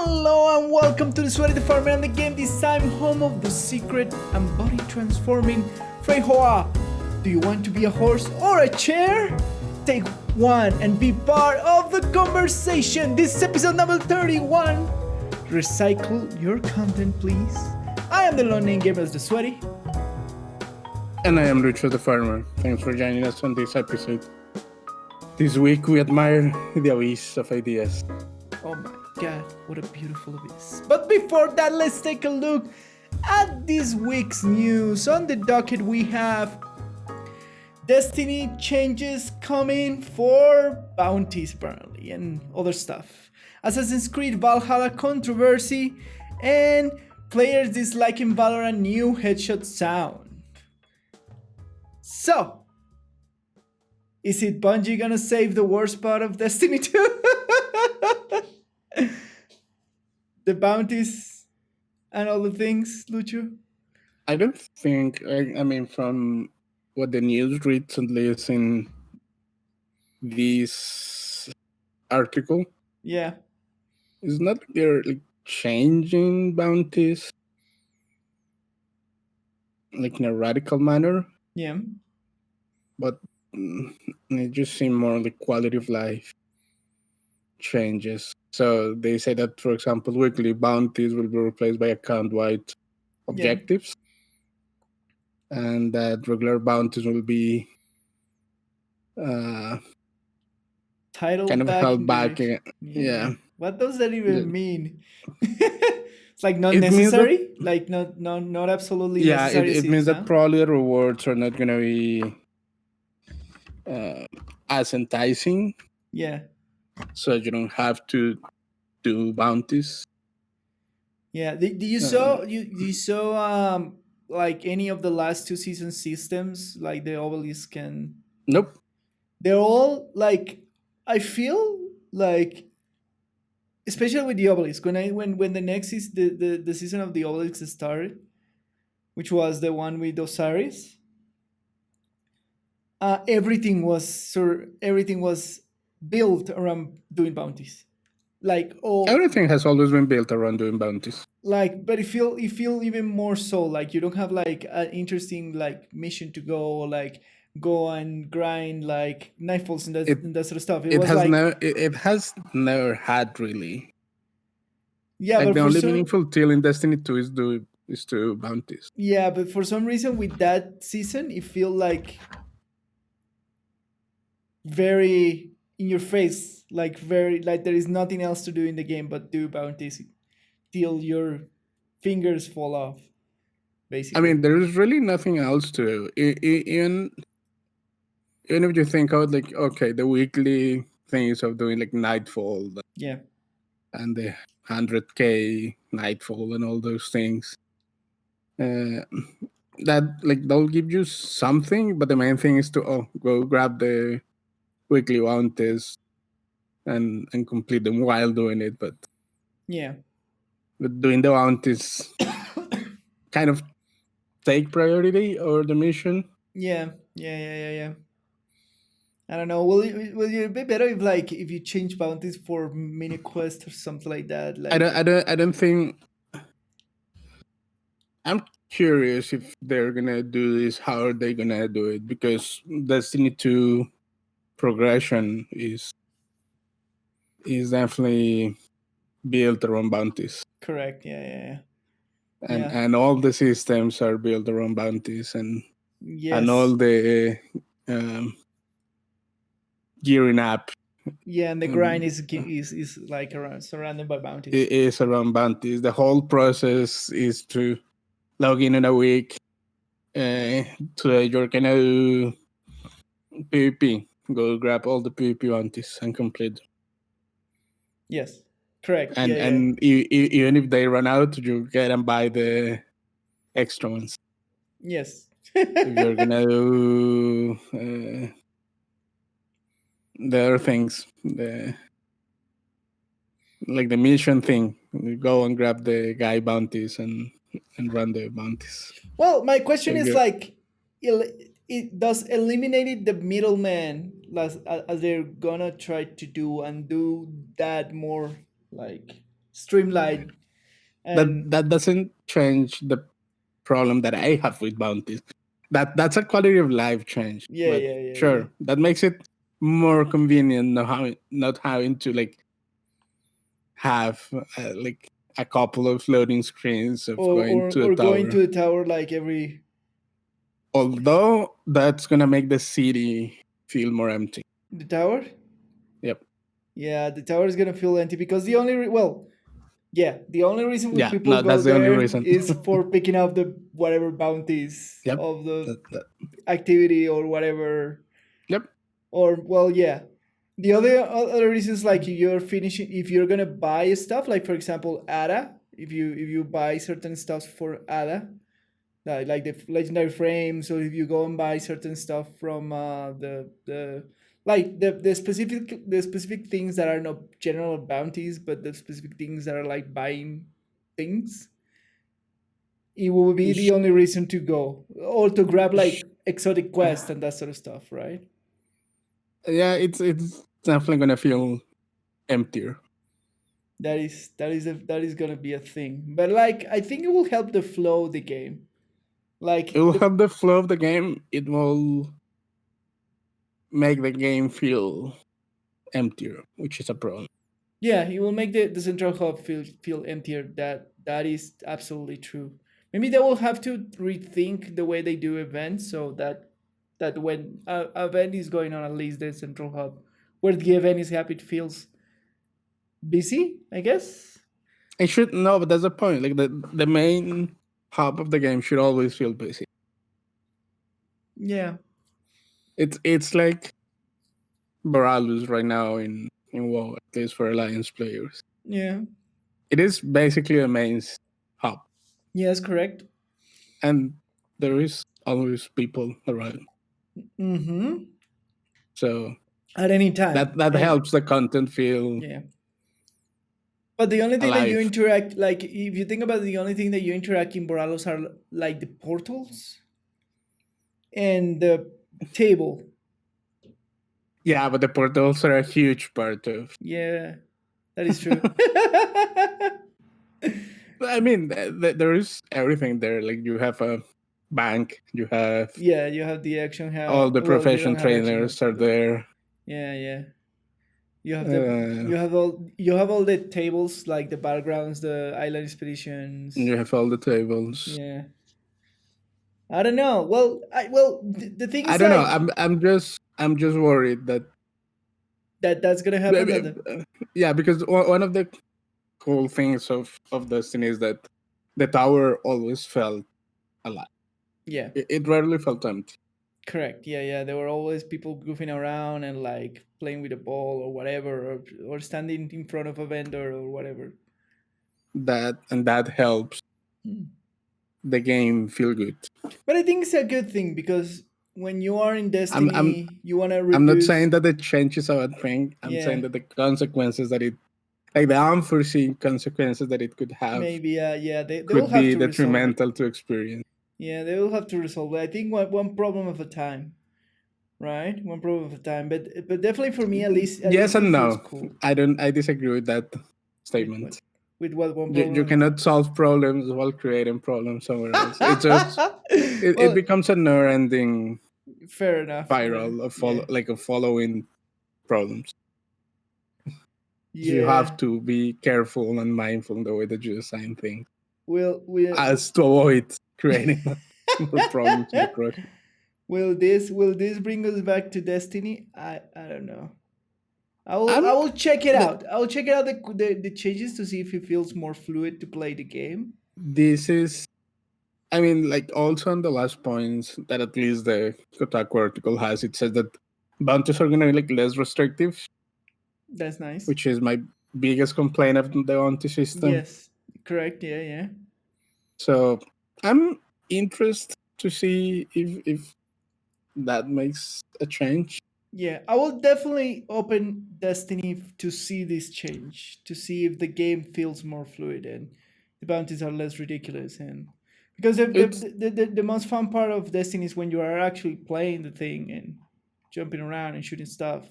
Hello and welcome to the Sweaty the Farmer and the game this time home of the secret and body transforming Freyhoa. Do you want to be a horse or a chair? Take one and be part of the conversation. This is episode number 31. Recycle your content, please. I am the lone name gamer as the Sweaty. And I am Lucho the farmer. Thanks for joining us on this episode. This week we admire the abyss of ideas. Oh my god, what a beautiful abyss. But before that, let's take a look at this week's news. On the docket we have Destiny changes coming for bounties apparently and other stuff. Assassin's Creed Valhalla controversy and players disliking Valorant new headshot sound. So, is it Bungie gonna save the worst part of Destiny 2? The bounties and all the things, Lucho? I don't think, I mean, from what the news recently is in this article, Yeah. it's not like they're like changing bounties like in a radical manner, Yeah. but it just seems more like quality of life changes. So they say that, for example, weekly bounties will be replaced by account-wide objectives, and that regular bounties will be Title kind of back held in back. the- Yeah. What does that even Yeah. mean? It's like not It means that- necessary? Like not absolutely Yeah, necessary. it means that probably the rewards are not going to be as enticing, Yeah. so you don't have to do bounties. Yeah. Did you saw like any of the last two season systems, like the obelisk and Nope. they're all like, I feel like, especially with the obelisk, when the next is the season of the obelisk started, which was the one with Osiris, everything was built around doing bounties, like all Everything has always been built around doing bounties. like, but it feel even more so like you don't have like an interesting like mission to go, like go and grind like nightfalls and that sort of stuff. It was has like it has never had really. yeah, Like but the for only some, meaningful deal in Destiny 2 is to bounties. yeah, but for some reason with that season, it feel like very in your face, like very like there is nothing else to do in the game but do bounties till your fingers fall off. Basically, I mean, there is really nothing else to do. Even if you think out like, okay, the weekly things of doing like Nightfall yeah, and the 100k Nightfall and all those things, that like they'll give you something, but the main thing is to go grab the weekly bounties and complete them while doing it. But yeah, doing the bounties kind of take priority over the mission. yeah. I don't know. Will it be better if you change bounties for mini quest or something like that? Like I don't think. I'm curious if they're gonna do this. How are they gonna do it? Because Destiny 2 progression is definitely built around bounties, correct. Yeah. and all the systems are built around bounties, and Yes. all the gearing up Yeah, and the grind is like around surrounded by bounties. is around bounties. The whole process is to log in a week. So you're gonna do PvP. Go grab all the PvP bounties and complete them. Yes, correct. And yeah. and even if they run out, you get and buy the extra ones. Yes. If you're gonna do the other things, like the mission thing, you go and grab the guy bounties and run the bounties. Well, my question So is you- like, it does eliminating the middleman as they're gonna try to do and do that more like streamlined. That And that doesn't change the problem that I have with bounties. That's a quality of life change. yeah, But yeah, yeah, yeah. sure, that makes it more convenient not having to like have like a couple of loading screens of going to a Or going tower. to the tower like every Although that's gonna make the city feel more empty. the tower. Yep. Yeah, the tower is gonna feel empty because the only well, yeah, the only reason when Yeah. people No, go that's the only there reason. is for picking up the whatever bounties Yep. of the That- activity or whatever. yep. Or well, yeah, the other reasons like you're finishing if you're gonna buy stuff like for example Ada, if you buy certain stuff for Ada, like the legendary frames, or if you go and buy certain stuff from the like the specific things that are not general bounties but the specific things that are like buying things, it will be the Sh- only reason to go or to grab sh- like exotic quest and that sort of stuff, right? yeah, it's definitely gonna feel emptier. That is gonna be a thing, but like I think it will help the flow of the game, It like will the help the flow of the game. It will make the game feel emptier, which is a problem. yeah, it will make the central hub feel emptier. That is absolutely true. Maybe they will have to rethink the way they do events so that when a event is going on, at least the central hub where the event is happening feels busy, I guess. It should no, but that's the point. Like the main hub of the game should always feel busy. Yeah, It's like Boralus right now in WoW, at least for Alliance players. yeah, It is basically a main hub, yes, correct. and there is always people around. Mm-hmm. So At any time, that and helps the content feel yeah. But the only thing that you alive. interact, like if you think about it, the only thing that you interact in Boralos are like the portals and the table. Yeah, but the portals are a huge part of. Yeah, that is true. I mean, there is everything there. Like you have a bank, you have Yeah, you have the action all hub. the Well, you don't professional have action hub. trainers are there. Yeah, yeah. You have Uh, you have all the tables like the battlegrounds, the island expeditions. you have all the tables. Yeah. I don't know. Well, the thing I is don't know. like I'm just worried that that's gonna happen. That the, yeah, because one of the cool things of Destiny is that the tower always felt alive. yeah. It rarely felt empty. Correct. Yeah, yeah. There were always people goofing around and like playing with a ball or whatever, or standing in front of a vendor or whatever. That helps Mm. the game feel good. But I think it's a good thing because when you are in I'm Destiny, you want to I'm not reduce. saying that the change is a bad thing. I'm saying Yeah, that the consequences that it, like the unforeseen consequences that it could have, maybe. Yeah, they will could have be to resolve it. detrimental to experience. Yeah, they will have to resolve it. I think one problem at a time, right? One problem at a time. But definitely for me, at Yes least it and feels no. cool. I disagree with that With what? statement. With what one You problem at a cannot time? solve problems while creating problems somewhere else. It just it Well, becomes a never-ending fair enough. spiral of Yeah, following problems. You have yeah. to be careful and mindful in the way that you design things, Will as to avoid creating more problems in the process. will this bring us back to Destiny? I don't know. I'm I will check it the, out. I will check it out the changes to see if it feels more fluid to play the game. this is I mean, like also on the last points that at least the Kotaku article has, it says that bounties are gonna be like less restrictive, That's nice. which is my biggest complaint of the bounty system. Yes, correct. Yeah, yeah. So I'm interested to see if that makes a change. Yeah, I will definitely open Destiny to see this change, to see if the game feels more fluid and the bounties are less ridiculous. And because It's the most fun part of Destiny is when you are actually playing the thing and jumping around and shooting stuff.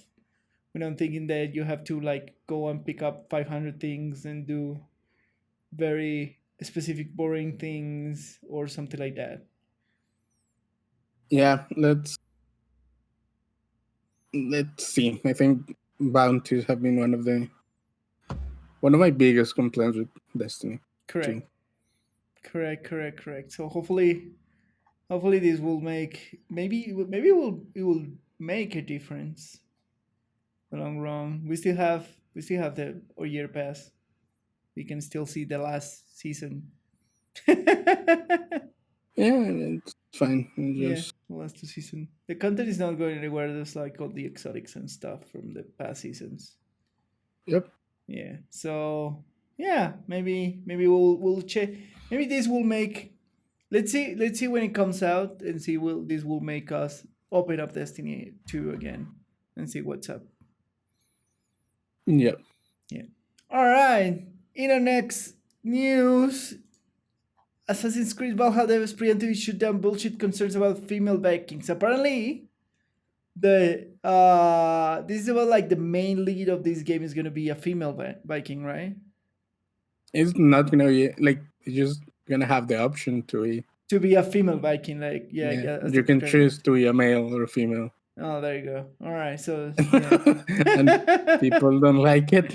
When I'm thinking that you have to like go and pick up 500 things and do. very specific boring things or something like that. Yeah, let's see. I think bounties have been one of my biggest complaints with Destiny 2. Correct. Correct. So hopefully this will make maybe it will make a difference in the long run. We still have the or year pass. We can still see the last season. Yeah, it's fine. Yeah, Just the last two season. The content is not going anywhere. There's like all the exotics and stuff from the past seasons. yep. Yeah. So yeah, maybe we'll check. Maybe this will make. Let's see when it comes out and see will this will make us open up Destiny 2 again and see what's up. Yep. Yeah. All right. In our next news, Assassin's Creed Valhalla devs preemptively shoot down bullshit concerns about female Vikings. Apparently, the this is about like the main lead of this game is gonna be a female Viking, right? It's not gonna be like you're just gonna have the option to be. To be a female Viking, like Yeah, yeah, as the you can choose protagonist. to be a male or a female, Oh, there you go. All right, so yeah. and people don't like it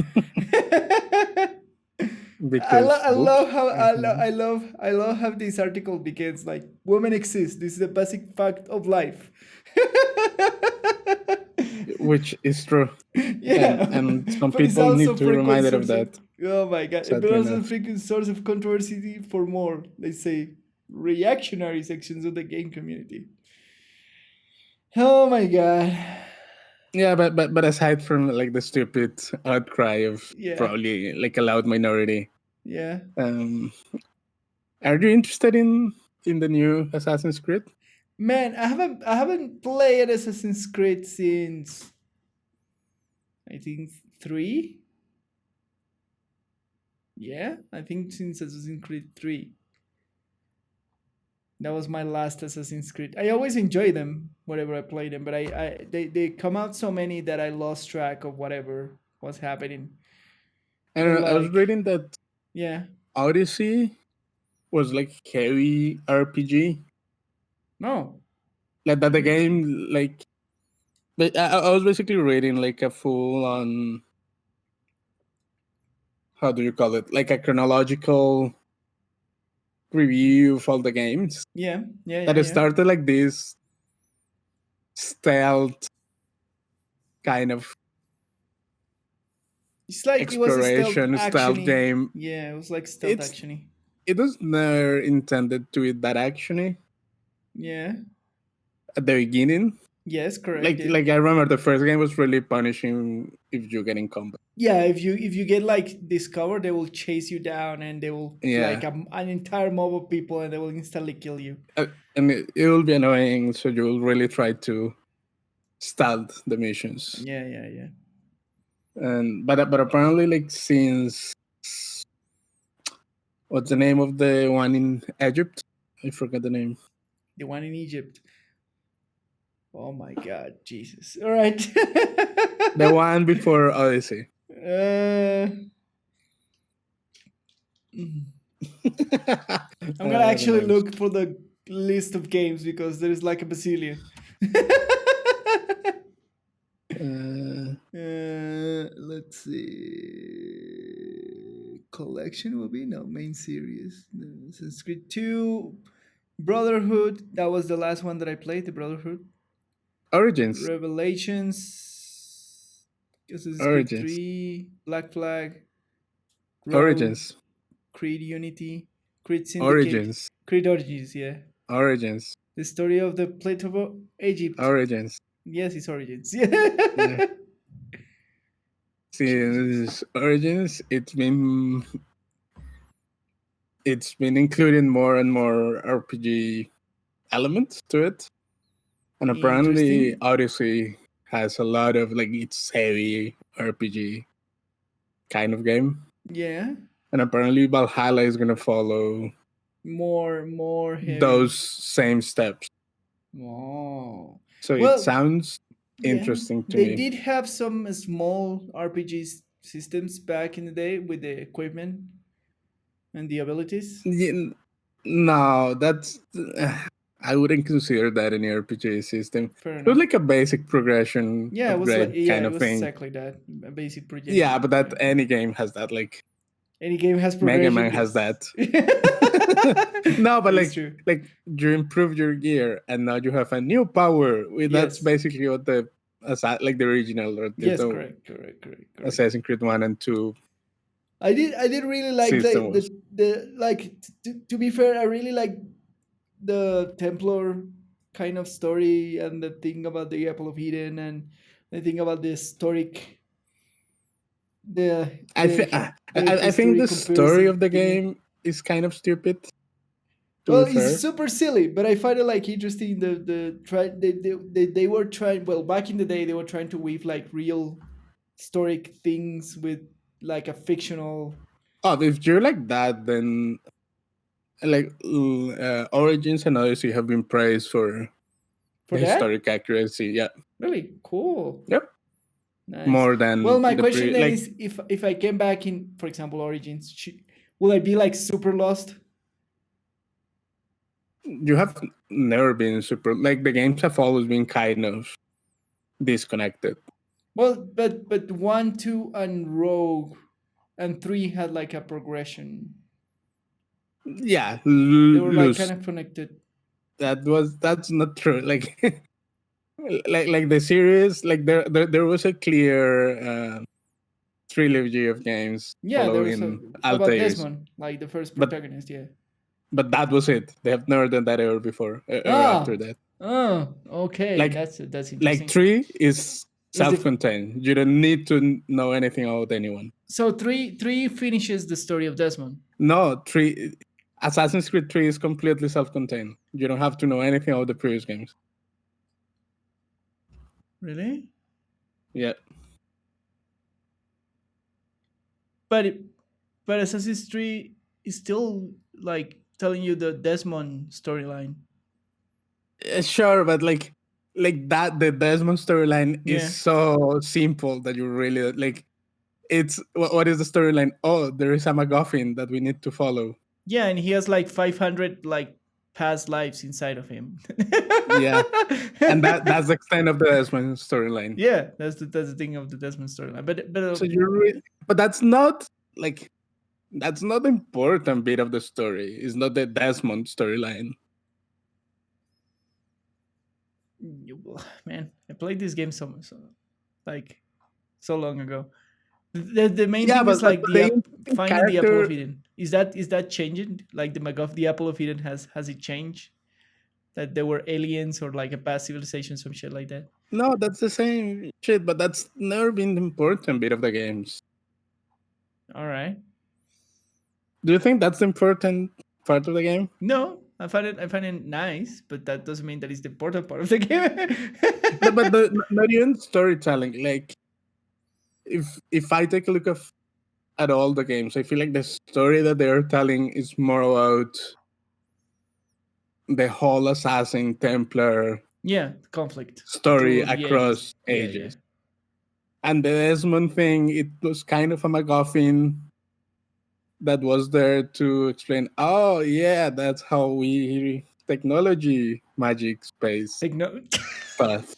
because I boobs. love how I love how this article begins like women exist. This is a basic fact of life. Which is true, Yeah, and some but it's people also need to be frequent reminded of source of that. oh my god, but Sadly also a enough. frequent source of controversy for more, let's say, reactionary sections of the game community. Oh my god, Yeah, but aside from like the stupid outcry of yeah, probably like a loud minority, yeah. um, are you interested in the new Assassin's Creed? Man, I haven't played Assassin's Creed since I think three. Yeah, I think since Assassin's Creed 3. That was my last Assassin's Creed. I always enjoy them whenever I play them, but they come out so many that I lost track of whatever was happening. I But don't know. I was like, reading that yeah, Odyssey was like heavy RPG. no, Like that the game like but I was basically reading like a full on how do you call it? Like a chronological review of all the games. That it yeah. started like this stealth kind of It's like it was a stealth exploration stealth actiony. game. Yeah, it was like stealth It's actiony. it was never intended to be that actiony Yeah. at the beginning. Yes, correct. Like I remember the first game was really punishing if you get in combat. Yeah, if you get like discovered, they will chase you down and they will Yeah, like an entire mob of people and they will instantly kill you. and it will be annoying. So you will really try to stealth the missions. Yeah. And but apparently, like since what's the name of the one in Egypt? I forgot the name. The one in Egypt. Oh my God, Jesus! All right. The one before Odyssey. Mm. I'm gonna actually look for the list of games because there is like a bazillion. Let's see. Collection will be no main series. No, Assassin's Creed 2, Brotherhood. That was the last one that I played. The Brotherhood. Origins. Revelations. Assassin's Creed Origins. 3, Black Flag, Rogue, Origins. Creed Unity, Creed Syndicate, Origins. Creed Origins. Yeah. Origins. The story of the plate of Egypt. Origins. Yes, it's Origins. Yeah. Since Origins, it's been including more and more RPG elements to it, and apparently Interesting. Odyssey has a lot of like it's heavy RPG kind of game, Yeah. and apparently Valhalla is gonna follow More heavy. those same steps. Oh. So it Well, sounds yeah. interesting to They me. did have some small RPG systems back in the day with the equipment. and the abilities. Yeah, no, that's I wouldn't consider that an RPG system. Fair It was enough. like a basic progression Yeah, it was like upgrade yeah, kind it of was thing. exactly that. A basic Yeah, progression. but that any game has that. Like Any game has Mega progression. Man has Yes. that. No, but That is true. like you improve your gear and now you have a new power. That's Yes. basically what like the original or Yes. the Correct. Correct. Correct. Correct. Assassin's Creed 1 and 2 I did really like system the was. the like to be fair, I really like the Templar kind of story and the thing about the Apple of Eden and the thing about the historic I think I, the I think history the story comparison of the thingy. game is kind of stupid. To Well, be it's fair, super silly, but I find it like interesting. The try they were trying. Well, back in the day, they were trying to weave like real historic things with like a fictional. oh, if you're like that, then like Origins and Odyssey have been praised for For the that, historic accuracy. Yeah, really cool, yep, nice. more Well, than my the question then like is, if I came back in, for example, Origins, will I be like super lost? you have never been super like the games have always been kind of disconnected. Well, but one, two, and Rogue, and three had like a progression. Yeah, They were like kind loose. of connected. That's not true. Like like the series, like there was a clear trilogy of games Yeah, there was a following about Altair's, Desmond, like the first but protagonist. Yeah. that was it. They have never done that ever before, ever after Ah. that. Oh. Okay. Like That's like interesting. three is Is the self-contained. You don't need to know anything about anyone. so three finishes the story of Desmond. No, three Assassin's Creed 3 is completely self-contained. You don't have to know anything about the previous games. Really? Yeah. But but Assassin's 3 is still like telling you the Desmond storyline. Sure, but like that the Desmond storyline is Yeah. so simple that you really like it's what is the storyline? Oh, there is a MacGuffin that we need to follow. Yeah, and he has like 500 like past lives inside of him. Yeah. And that's the extent of the Desmond storyline. Yeah, that's the thing of the Desmond storyline. So but that's not the important bit of the story. It's not the Desmond storyline. Man, I played this game like so long ago. The main Yeah, thing is like but the the interesting finding the apple of character. Eden. Is that changing? Like the apple of Eden has it changed? That there were aliens or like a past civilization, some shit like that. No, that's the same shit, but that's never been the important bit of the games. All right. Do you think that's the important part of the game? No, I find it nice, but that doesn't mean that it's the important part of the game. No, but not even storytelling. Like if I take a look at all the games, I feel like the story that they're telling is more about the whole assassin Templar Yeah, conflict story through the ages. across Yeah, yeah. ages. And the Desmond thing, it was kind of a MacGuffin that was there to explain, oh yeah, that's how we technology, magic, space Like no. stuff.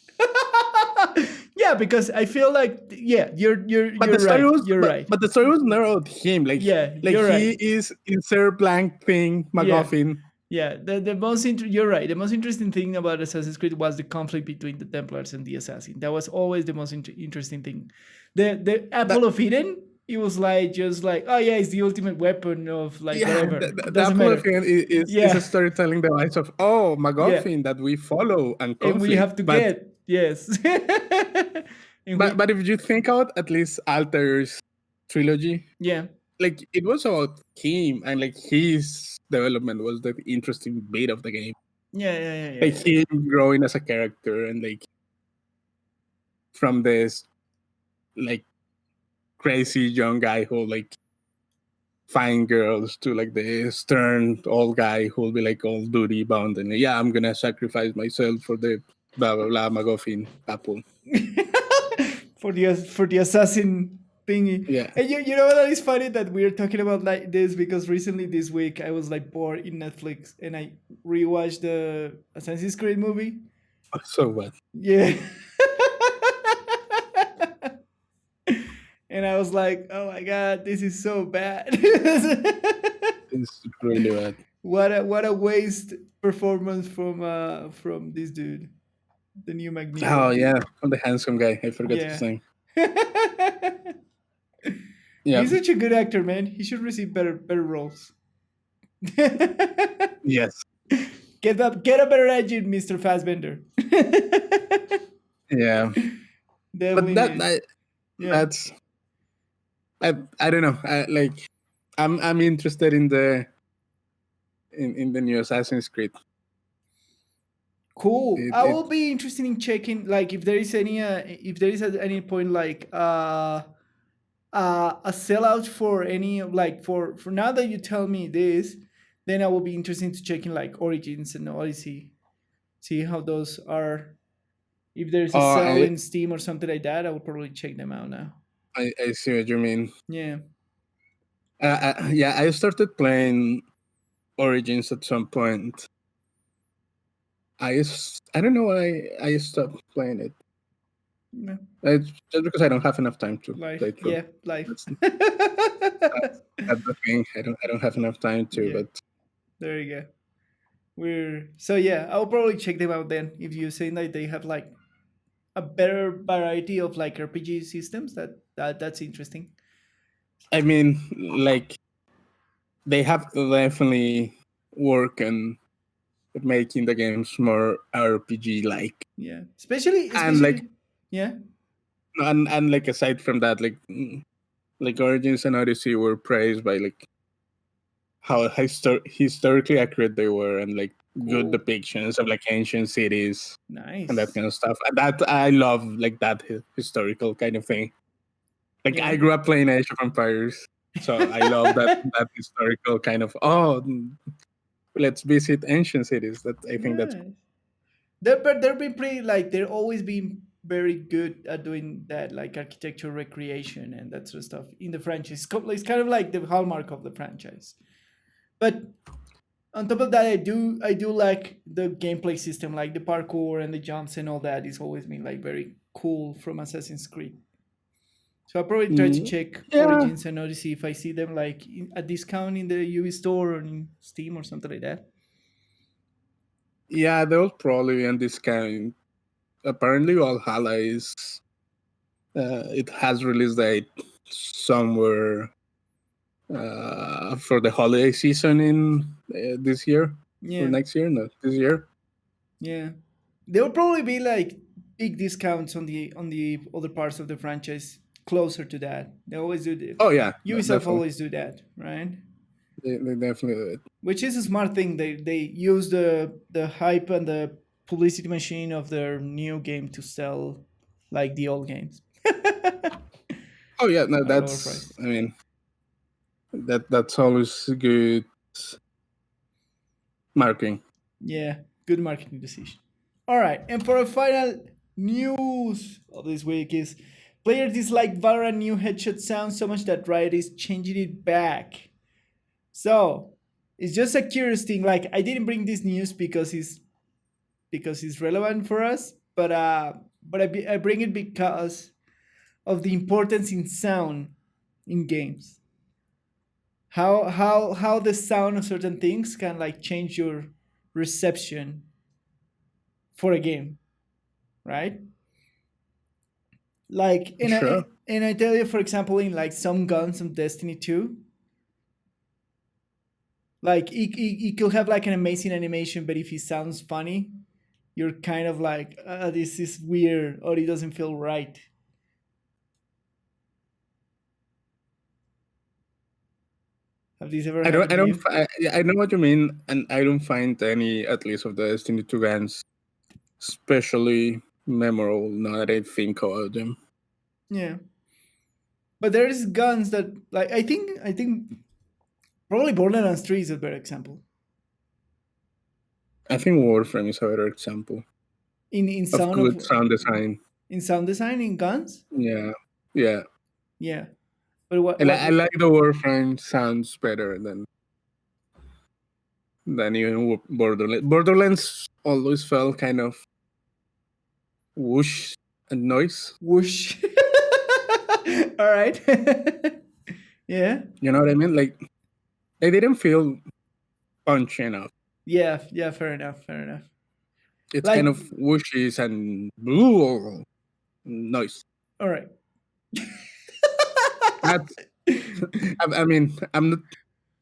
Yeah, because I feel like yeah, you're But the you're story right. was You're right. but the story was never about him. Yeah, Like you're he right. is insert blank thing, Yeah. MacGuffin. Yeah, the most you're right. The most interesting thing about Assassin's Creed was the conflict between the Templars and the assassin. That was always the most interesting thing. The That Apple of Eden, it was like just like, oh yeah, it's the ultimate weapon of like yeah, whatever. It the doesn't Apple matter. of Eden is Yeah, a storytelling device of yeah, MacGuffin that we follow and and we have conflict. to get yes, and But if you think about at least Altair's trilogy, yeah, like it was about him and like his development was the interesting bit of the game. yeah, yeah, yeah, yeah, Like yeah. him growing as a character and like from this like crazy young guy who like find girls to like the stern old guy who'll be like all duty bound and yeah, I'm gonna sacrifice myself for the blah blah blah MacGuffin apple. For the assassin. thingy. Yeah. And you know what is funny that we're talking about like this because recently this week I was like bored in Netflix and I rewatched the Assassin's Creed movie. So what? Yeah. And I was like, oh my god, this is so bad. It's really bad. What a waste performance from this dude, the new Magneto. Oh yeah, from the handsome guy. I forgot his Yeah. name. Yeah. He's such a good actor, man. He should receive better roles. Yes. Get a better agent, Mr. Fassbender. Yeah. But Definitely that need. Yeah. that's I don't know. I'm interested in the new Assassin's Creed. Cool. It, I it will be interested in checking like if there is at any point like a sellout for any like for now that you tell me this, then I will be interested to checking like Origins and Odyssey, see how those are. If there's a oh sell I, in Steam or something like that, I will probably check them out now. I see what you mean. Yeah. Yeah, I started playing Origins at some point. I don't know why I stopped playing it. Yeah. It's just because I don't have enough time to play Life. through. Yeah, life. That's the thing. I don't have enough time to. Yeah. But There you go. Yeah, I'll probably check them out then. If you're saying that they have like a better variety of like RPG systems, that's interesting. I mean, like they have to definitely work on making the games more RPG like. Yeah. And like yeah. and like aside from that, like Origins and Odyssey were praised by like how historically accurate they were and like good Cool. depictions of like ancient cities and that Nice. kind of stuff. And that I love like that historical kind of thing. Like Yeah. I grew up playing Age of Empires, so I love that historical kind of let's visit ancient cities. That I think that's Nice. They've been pretty like they're always been very good at doing that, like architecture recreation and that sort of stuff in the franchise. It's kind of like the hallmark of the franchise. But on top of that, I do like the gameplay system, like the parkour and the jumps and all that. It's always been like very cool from Assassin's Creed. So I'll probably try to check yeah. Origins and Odyssey if I see them like a discount in the UV store or in Steam or something like that. Yeah, they'll probably be on discount. Apparently, Valhalla is it has release date somewhere for the holiday season in this year or Yeah, next year, not this year. yeah. There will probably be like big discounts on the other parts of the franchise closer to that. They always do the Oh yeah, Ubisoft definitely. always do that, right? They definitely do it. Which is a smart thing. They use the hype and the publicity machine of their new game to sell like the old games. Oh yeah, no, At lower that's prices. I mean that's always good marketing. Yeah, good marketing decision. All right, and for a final news of this week is players dislike Valorant new headshot sound so much that Riot is changing it back. So it's just a curious thing. Like I didn't bring this news because it's relevant for us, but I bring it because of the importance in sound in games. How the sound of certain things can like change your reception for a game, right? Like Sure. and I tell you, for example, in like some guns on Destiny 2, like it could have like an amazing animation, but if it sounds funny, you're kind of like, this is weird or it doesn't feel right. Have these ever happened to you? I know what you mean, and I don't find any, at least of the Destiny 2 guns, especially memorable now that I think about them. Yeah. But there is guns that like I think probably Borderlands 3 is a better example. I think Warframe is a better example In of sound good of sound design. in sound design in guns? Yeah, yeah. Yeah. But what And what I like the Warframe sounds better than even Borderlands. Borderlands always felt kind of whoosh and noise. whoosh. All right. Yeah. You know what I mean? Like they didn't feel punchy enough. Yeah, yeah, fair enough, fair enough. It's kind Like, of whooshes and blue noise. all right. That's I mean, I'm not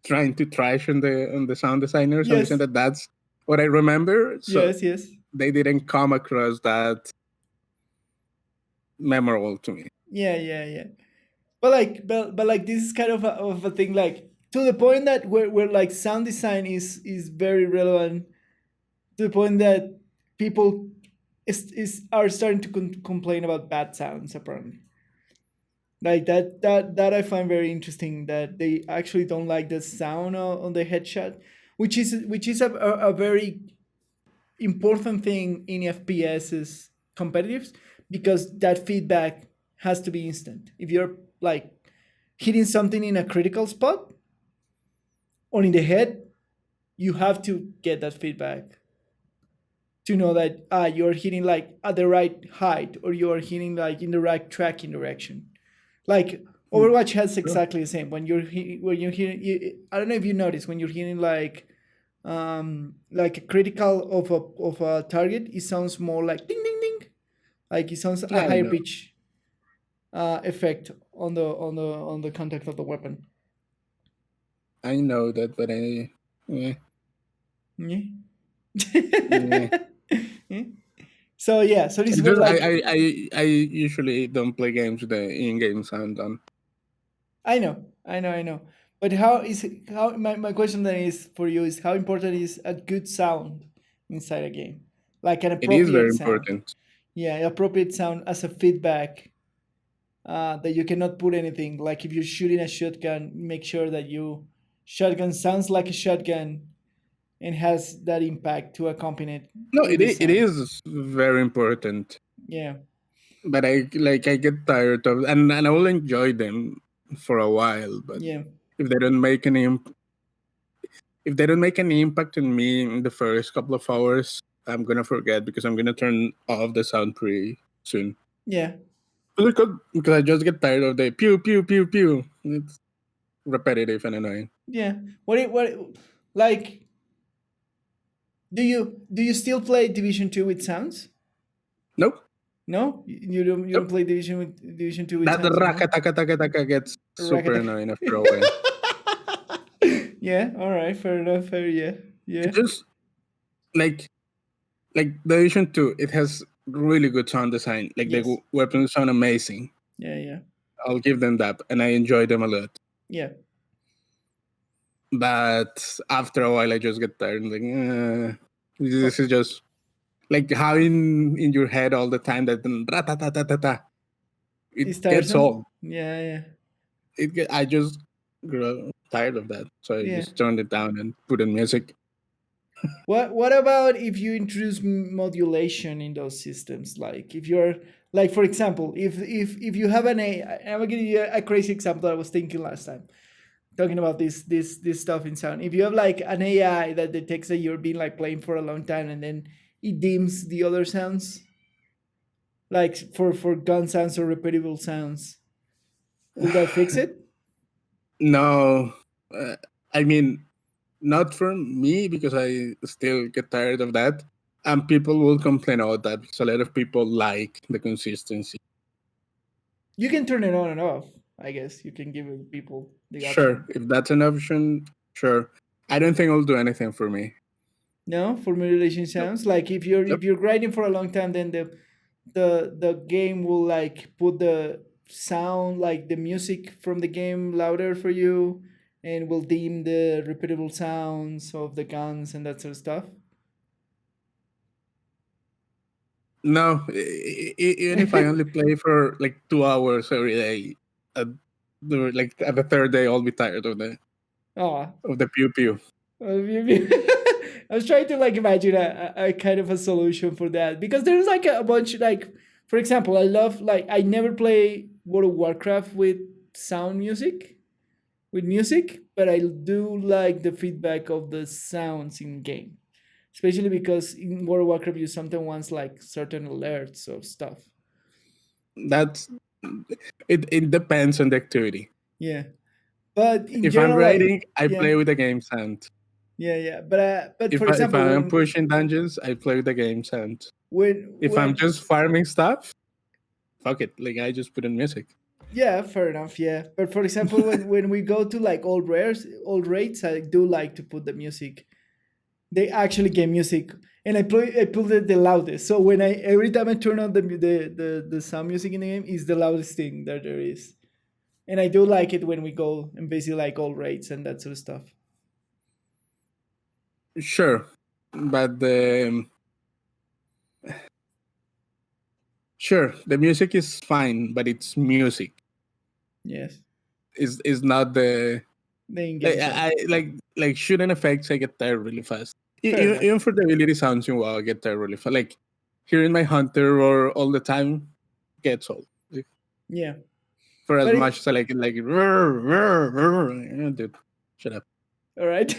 trying to trash on the sound designers. I'm just saying Yes. that that's what I remember. So Yes, yes. they didn't come across that memorable to me. Yeah, yeah, yeah. But like this is kind of a thing like to the point that where like sound design is very relevant to the point that people is are starting to complain about bad sounds apparently. Like that I find very interesting that they actually don't like the sound on the headshot, which is a very important thing in FPS's competitives because that feedback has to be instant. If you're like hitting something in a critical spot or in the head, you have to get that feedback to know that you're hitting like at the right height or you're hitting like in the right tracking direction. Like Overwatch has Sure. exactly the same. When you're hitting, I don't know if you notice when you're hitting like a critical of a target, it sounds more like ding ding ding. Like it sounds a Yeah, I higher know. pitch effect on the contact of the weapon. I know that, but yeah, Yeah. yeah. Yeah. So yeah, so this is It's where just like I usually don't play games with the in-game sound on. I know. But how is how my question then is for you is how important is a good sound inside a game, like an It is very appropriate sound? important. Yeah, appropriate sound as a feedback that you cannot put anything. Like if you're shooting a shotgun, make sure that you shotgun sounds like a shotgun and has that impact to accompany it No, with the it sound. is very important. Yeah, But I get tired of and I will enjoy them for a while. But yeah, if they don't make any if they don't make any impact on me in the first couple of hours, I'm gonna forget because I'm gonna turn off the sound pretty soon. yeah, Because I just get tired of the pew pew pew pew. It's repetitive and annoying. yeah. Like? Do you still play Division Two with sounds? Nope. No, you don't Nope. play Division Two with That sounds anymore. raka gets super Rakata. annoying after a while. Yeah, all right, fair enough. Fair, yeah, It yeah. just like the Edition 2, it has really good sound design. Like the Yes. weapons sound amazing. Yeah, yeah, I'll give them that, and I enjoy them a lot. yeah. But after a while, I just get tired. And like, this Oh, is just like having in your head all the time that ta. it's It gets tiresome. old. Yeah, yeah, I just grow tired of that, so I yeah. just turned it down and put in music. What about if you introduce modulation in those systems? Like if you're like for example, if you have an A, I'm gonna give you a crazy example that I was thinking last time. Talking about this stuff in sound. If you have like an AI that detects that you're been like playing for a long time and then it dims the other sounds, like for gun sounds or repeatable sounds, will that fix it? No, uh, I mean, not for me because I still get tired of that. And people will complain about that because a lot of people like the consistency. You can turn it on and off. I guess you can give people the Sure, option. if that's an option, sure. I don't think it'll do anything for me. No, for modulation Nope. sounds. Like Nope. if you're grinding for a long time, then the game will like put the sound like the music from the game louder for you and will dim the repeatable sounds of the guns and that sort of stuff. No, even if I only play for like 2 hours every day, at like at the third day, I'll be tired Oh, of the pew pew. I was trying to like imagine a kind of a solution for that because there's like a bunch like for example I love like I never play World of Warcraft with sound music, with music, but I do like the feedback of the sounds in game, especially because in World of Warcraft you sometimes want like certain alerts or stuff. That's it. It depends on the activity. Yeah, but in If I'm general, like writing, I yeah, play with the game sound. yeah. But for If example, I'm pushing dungeons, I play with the game sound. If I'm when just farming stuff, fuck it. Like I just put in music. yeah, fair enough. Yeah, but for example, when we go to like old rates, I do like to put the music. They actually get music, and I put it the loudest. So when I every time I turn on the sound music in the game, is the loudest thing that there is, and I do like it when we go and basically like all rates and that sort of stuff. Sure, but the music is fine, but it's music. Yes, Is not the the in-game sound. like shooting effects. I get tired really fast. Fair enough. Even for the ability sounds in WoW, I get tired really fast. Like hearing my hunter or all the time gets old. Like, Yeah, for as but much as I like it, dude, shut up. all right.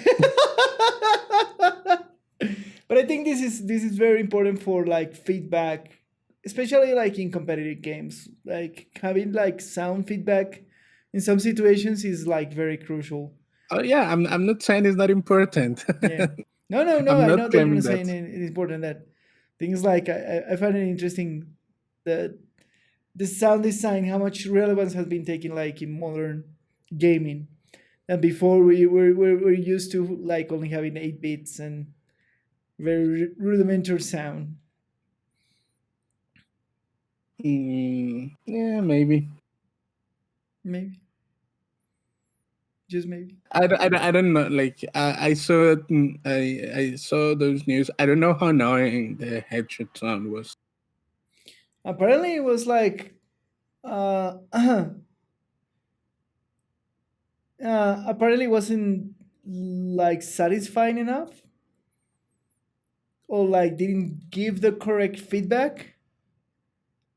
But I think this is very important for like feedback, especially like in competitive games. Like having like sound feedback in some situations is like very crucial. Oh yeah, I'm not saying it's not important. Yeah. No, no, no. I'm I not know that you're claiming not that. saying it is important that things like I find it interesting that the sound design, how much relevance has been taken like in modern gaming. And before we're used to like only having 8 bits and very rudimentary sound. Yeah, maybe. Maybe. Just maybe. I don't know. Like I saw it. I saw those news. I don't know how annoying the headshot sound was. Apparently it was like uh, apparently it wasn't like satisfying enough, or like didn't give the correct feedback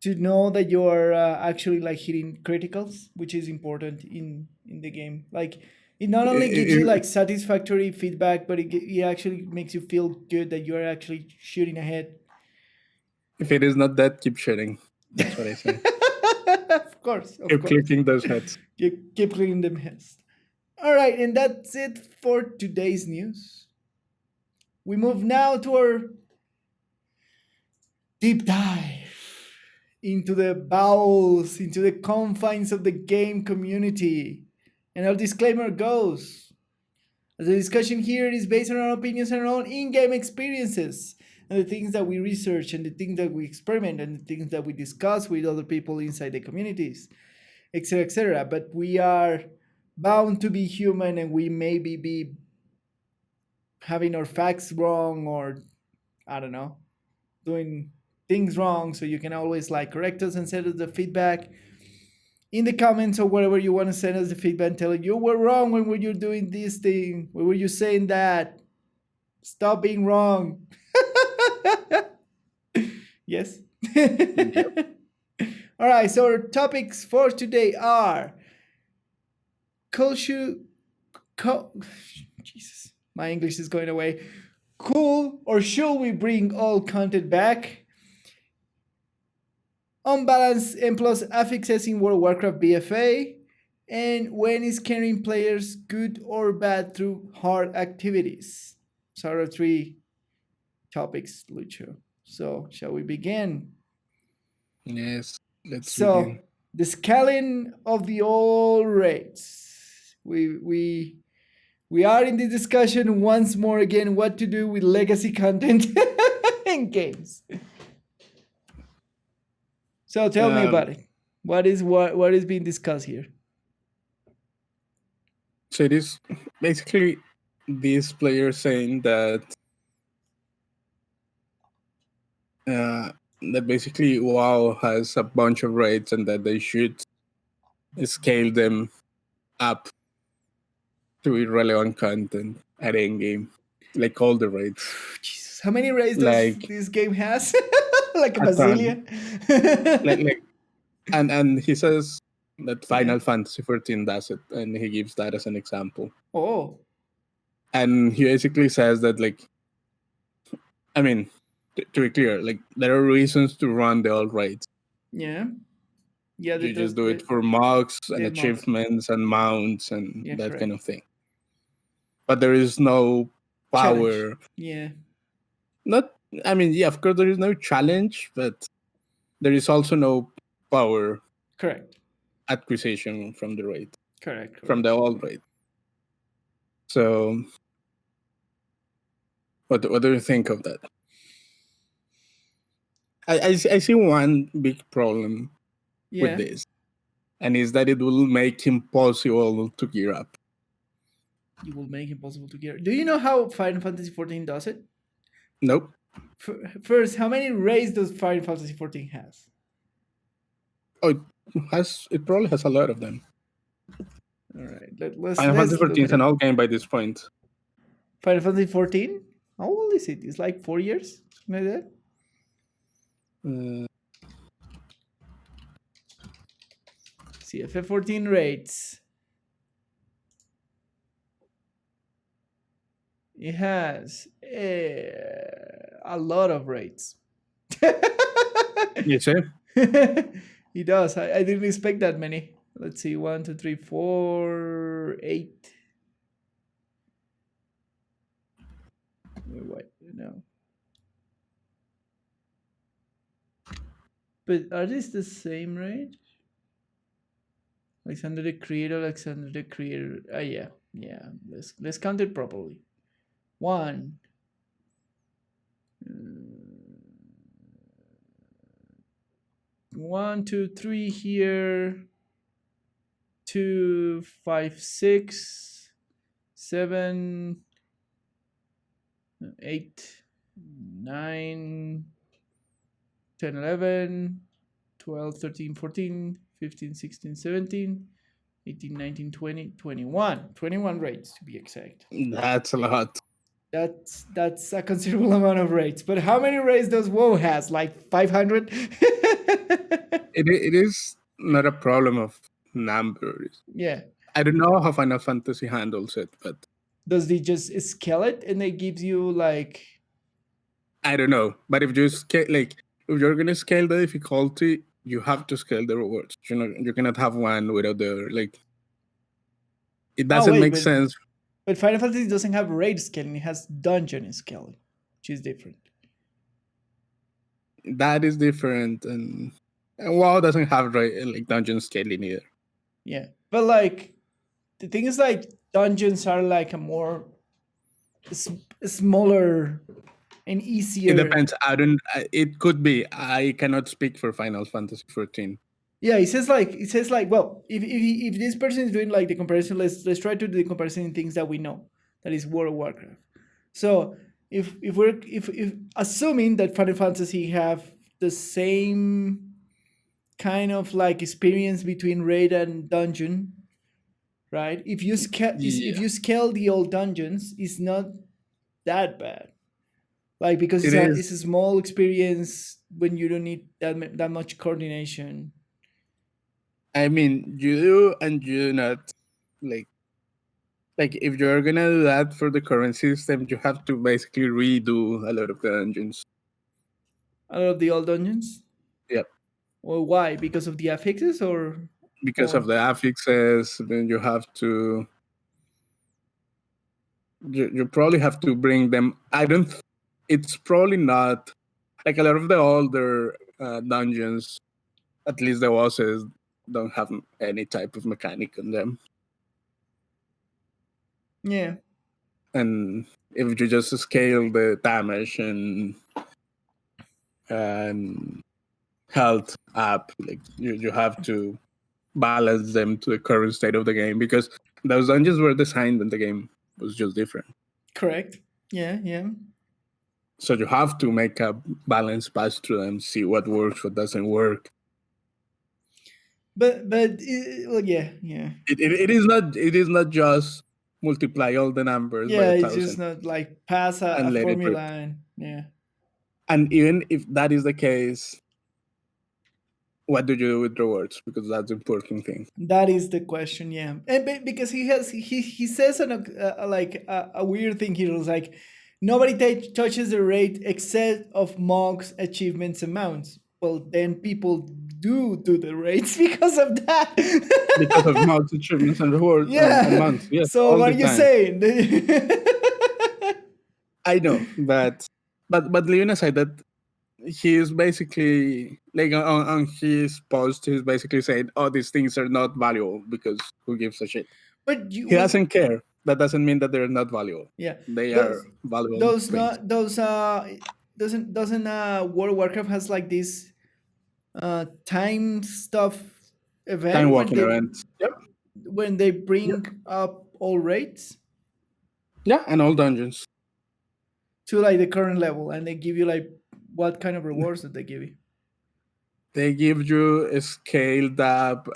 to know that you are actually like hitting criticals, which is important in the game. Like it not only gives you like If, satisfactory feedback, but it actually makes you feel good that you are actually shooting ahead. if it is not that, keep shooting. That's what I say. Of course, of Keep course. clicking those heads. Keep cleaning them hands. All right, and that's it for today's news. We move now to our deep dive into the bowels, into the confines of the game community. And our disclaimer goes: the discussion here is based on our opinions and our own in game experiences, and the things that we research, and the things that we experiment, and the things that we discuss with other people inside the communities, etc., etc. But we are bound to be human, and we maybe be having our facts wrong, or I don't know, doing things wrong. So you can always like correct us and send us the feedback in the comments or wherever you want to send us the feedback and telling you were wrong when were you doing this thing, when were you saying that, stop being wrong. Yes. Yep. All right, so our topics for today are culture Jesus, my English is going away. Cool, or should we bring all content back? Unbalanced M plus affixes in World of Warcraft BFA, and when is carrying players good or bad through hard activities? So are three topics, Lucho. So shall we begin? Yes, let's begin. So the scaling of the all rates. We are in the discussion once more again what to do with legacy content in games. So tell me Um, about it. What is being discussed here? so it is basically these players saying that basically WoW has a bunch of raids and that they should scale them up to irrelevant content at end game, like all the raids, Jesus, how many raids does like this game has? Like a a ton, bazillion. like And he says that Yeah. Final Fantasy 14 does it, and he gives that as an example. Oh. And he basically says that, like, I mean, to be clear, like, there are reasons to run the alt raids. Yeah. Yeah. You just do it for mocks and the mods. achievements and mounts and Yeah, that correct. kind of thing. But there is no power. Challenge. Yeah. Not, I mean, yeah, of course there is no challenge, but there is also no power Correct. acquisition from the raid, Correct. from the alt raid. So, what do you think of that? I see one big problem with this, and is that it will make impossible to gear up. It will make it impossible to gear. Do you know how Final Fantasy 14 does it? Nope. First, how many raids does Final Fantasy 14 has? Oh, it probably has a lot of them. All right, let's. Final Fantasy 14 is an old game by this point. Final Fantasy 14? How old is it? It's like 4 years, like that. CFF14 raids. It has a lot of raids. You say? It does. I didn't expect that many. Let's see. 1, 2, 3, 4, 8. Wait, no. But are these the same raid? Alexander the Creator. Yeah. Let's count it properly. 1. 1, 2, 3 here. 2, 5, 6, 7, 8, 9, 10, 11, 12, 13, 14, 15, 16, 17, 18, 19, 20, 21. 21 raids to be exact. That's a lot. That's a considerable amount of raids. But how many raids does WoW has? Like 500? It is not a problem of numbers. Yeah. I don't know how Final Fantasy handles it, but does they just scale it and it gives you like? I don't know. But if you scale, like, if you're gonna scale the difficulty, you have to scale the rewards. You cannot have one without the other. Like, it doesn't make sense. But Final Fantasy doesn't have raid scaling; it has dungeon scaling, which is different. That is different, and WoW doesn't have like dungeon scaling either. Yeah, but like the thing is, like dungeons are like a more smaller and easier. It depends. It could be. I cannot speak for Final Fantasy 14. Yeah, it says like well, if this person is doing like the comparison, let's try to do the comparison in things that we know, that is World of Warcraft. So if assuming that Final Fantasy have the same kind of like experience between raid and dungeon, right? If you scale the old dungeons, it's not that bad. Like because it's a small experience when you don't need that much coordination. I mean, you do and you do not. Like if you're gonna do that for the current system, you have to basically redo a lot of the dungeons. A lot of the old dungeons? Yep. Well, why? Because of the affixes or? Because of the affixes, then you have to. You probably have to bring them. It's probably not like a lot of the older dungeons. At least the bosses don't have any type of mechanic on them. Yeah. And if you just scale the damage and health up, like you have to balance them to the current state of the game, because those dungeons were designed when the game was just different. Correct. Yeah. So you have to make a balance pass through them, see what works, what doesn't work. But yeah. It is not just multiply all the numbers by 1,000. It's just not like pass a formula and yeah. And even if that is the case, what do you do with rewards? Because that's the important thing. That is the question, yeah. And because he says a weird thing here. It's like nobody touches the rate except of monks achievements amounts. Well, then people do the rates because of that. Because of mouse achievements and rewards and Yeah. months. Yes, So all what the are you time. saying? I know, but leaving aside that, he is basically like on his post, he's basically saying, "Oh, these things are not valuable because who gives a shit." But He doesn't care. That doesn't mean that they're not valuable. yeah, They are those valuable those things. not those doesn't World of Warcraft has like this time stuff Time event walking events. Yep. when they Yep. bring up all rates Yeah, and all dungeons. to like the current level, and they give you like what kind of rewards that they give you. They give you a scaled up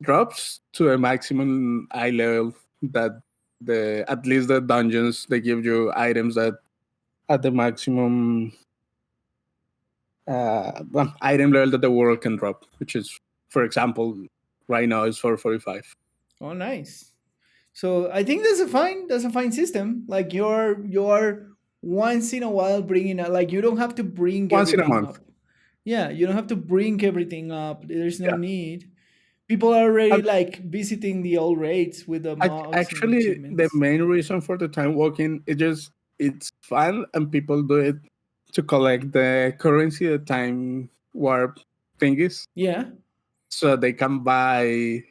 drops to a maximum eye level that the at least the dungeons they give you items that at the maximum item level that the world can drop, which is, for example, right now is 445. Oh, nice. So I think that's a fine system. Like you're once in a while bringing like you don't have to bring Once in a everything month. up. Yeah, you don't have to bring everything up. There's no Yeah. need. People are already Ac- like visiting the old rates with the mugs and Actually, the achievements. main reason for the time walking is just it's fun and people do it to collect the currency, the time warp thingies, Yeah, so they can buy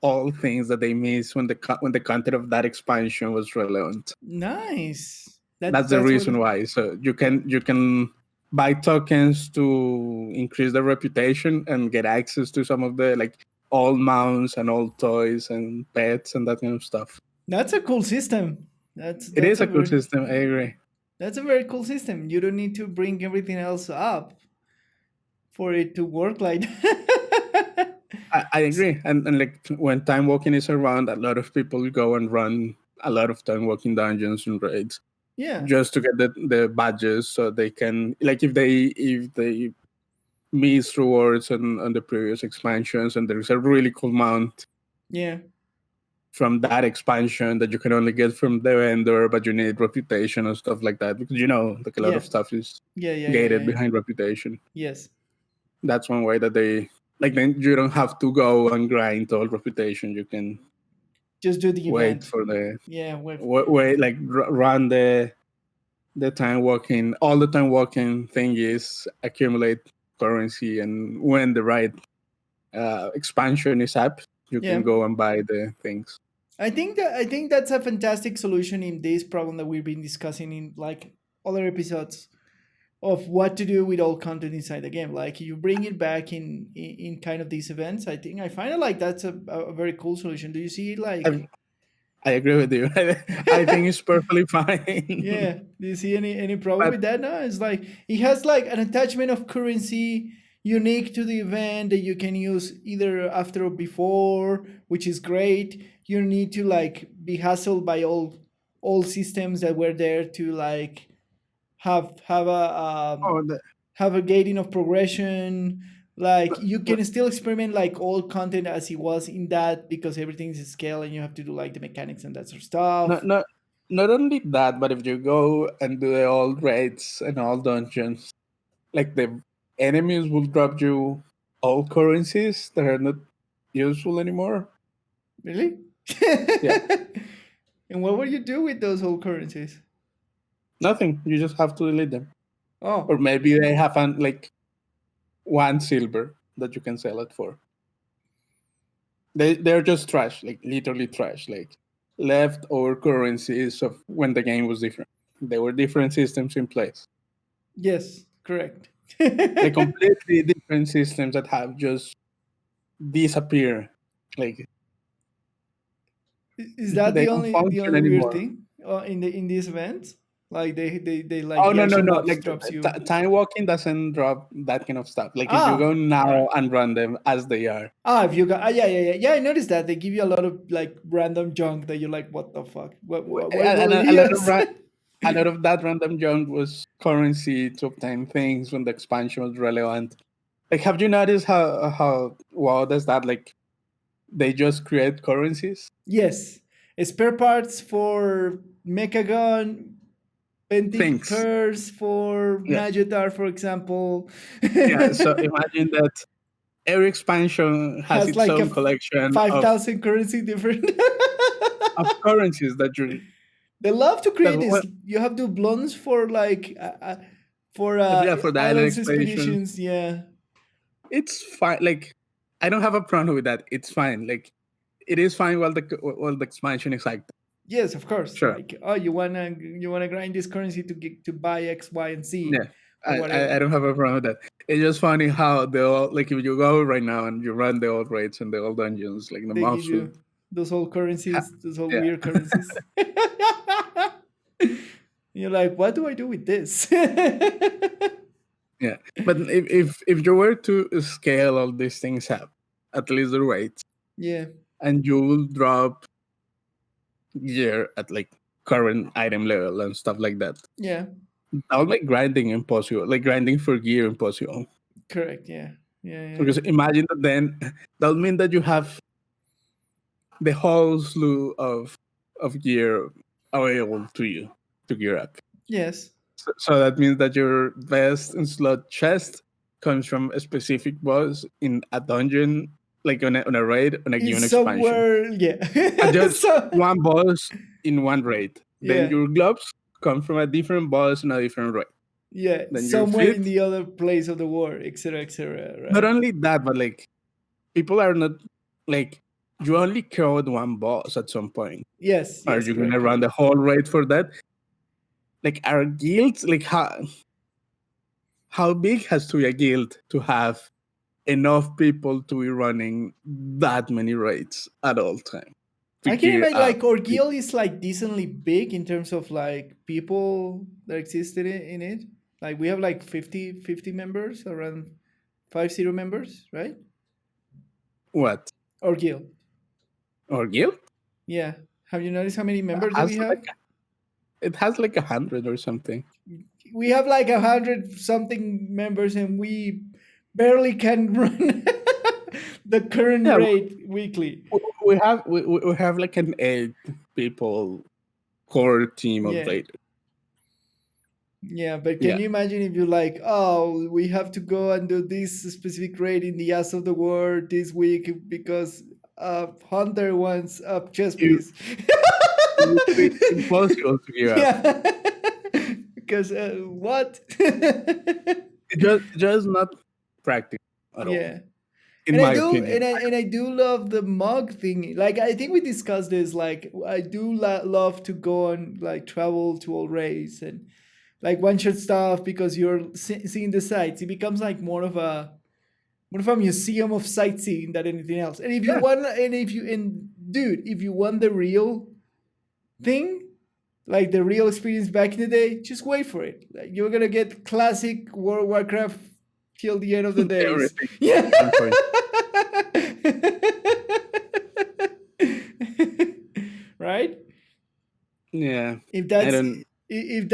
all things that they missed when when the content of that expansion was relevant. nice. That's the That's what. reason why. So you can buy tokens to increase the reputation and get access to some of the like old mounts and old toys and pets and that kind of stuff. That's a cool system. That's It that's is a a cool very system. I agree. that's a very cool system. You don't need to bring everything else up for it to work like that. I agree. And like when time walking is around, a lot of people go and run a lot of time walking dungeons and raids Yeah, just to get the badges so they can like if they miss rewards on the previous expansions and there's a really cool mount yeah, from that expansion that you can only get from the vendor, but you need reputation and stuff like that because like a lot yeah, of stuff is yeah, yeah, yeah, gated yeah. behind reputation. Yes, That's one way that they like then you don't have to go and grind all reputation. You can just do the wait event. for the Yeah, well, wait like run the time walking all the time walking thing is accumulate currency, and when the right expansion is up, you can yeah. go and buy the things. I think that's a fantastic solution in this problem that we've been discussing in like other episodes of what to do with all content inside the game. Like you bring it back in kind of these events. I find it like that's a very cool solution. Do you see it like? I, I agree with you. I think it's perfectly fine. Yeah. Do you see any problem But with that? No, it's like it has like an attachment of currency unique to the event that you can use either after or before, which is great. You need to like be hassled by all systems that were there to like have oh, the, have a gating of progression. Like you can still experiment like all content as it was in that because everything's scale and you have to do like the mechanics and that sort of not stuff. not not only that, but if you go and do the old raids and all dungeons, like the enemies will drop you all currencies that are not useful anymore. Really? Yeah, And what would you do with those old currencies? nothing. You just have to delete them, or Oh, maybe they have like 1 silver that you can sell it for. They're just trash, like literally trash, like leftover currencies of when the game was different. There were different systems in place, yes, correct. like completely different systems that have just disappeared. Like Is that they the don't only the function only weird anymore. thing in these events? Like they like Oh the no no actual no! maps Like drops you. time walking doesn't drop that kind of stuff. Like if you go Ah, all now right. and run them as they are, If you got yeah, yeah, yeah, yeah, I noticed that they give you a lot of like random junk that you're like, what the fuck? What will and it a lot of use? a lot of that random junk was currency to obtain things when the expansion was relevant. Like, have you noticed how wow does that, like, they just create currencies? Yes, spare parts for Mechagon, Bending Things. Purse for Yeah. Magnetar, for example. Yeah. So imagine that every expansion has Has its like a own collection 5,000 currency different. of currencies that you They love to that create well, this. You have doubloons for like for yeah, for the island islands expedition. expeditions. Yeah. It's fine. Like, I don't have a problem with that. It's fine. Like, it is fine while the expansion is like Yes, of course. sure. Like, oh, you wanna grind this currency to get to buy X, Y, and Z, Yeah. or I whatever. don't have a problem with that. It's just funny how they all, like, if you go right now and you run the old raids and the old dungeons, like the They give mouse will you those old ha- currencies, those old yeah. weird currencies. You're like, what do I do with this? Yeah. But if you were to scale all these things up, at least the rates, Yeah, and you will drop gear at like current item level and stuff like that, yeah, that will make grinding impossible, like grinding for gear impossible. correct. Yeah, yeah, yeah, Because yeah. imagine that then that would mean that you have the whole slew of gear available to you to gear up. Yes. So that means that your best and slot chest comes from a specific boss in a dungeon, like on a raid on a It's given expansion. somewhere. Yeah. And just So one boss in one raid. Then yeah, your gloves come from a different boss in a different raid. yeah, Then your somewhere in feet. the other place of the world, etc., etc. Not Right? only that, but like people are not like you only killed one boss at some point. Yes, Are yes, you correct, gonna run correct. the whole raid for that? Like our guilds, like how big has to be a guild to have enough people to be running that many raids at all time to I can gear imagine up? like Ordeal is like decently big in terms of like people that existed in it. Like we have like 50 members, around 50 members, right? What? Ordeal. Or guild? Yeah. Have you noticed how many members do Has we like have? it has like 100 or something. We have like 100 something members, and we barely can run the current Yeah, rate weekly. we have like an 8 people core team of Yeah. raiders. Yeah, but can Yeah, you imagine if you like, oh, we have to go and do this specific raid in the ass of the world this week because Hunter wants up chess it piece. would be impossible to gear up. Yeah, because what? Just not practical at all, Yeah. in And I my do, opinion. and I do love the mug thing. Like I think we discussed this. Like I do love to go and like travel to all race and like one shot stuff because you're seeing the sights. It becomes like more of a museum of sightseeing than anything else. And if you Yeah, want, and dude, if you want the real thing, like the real experience back in the day, just wait for it. Like you're gonna get classic World of Warcraft till the end of the days. everything Yeah. on point. Right? Yeah, If I that's don't. if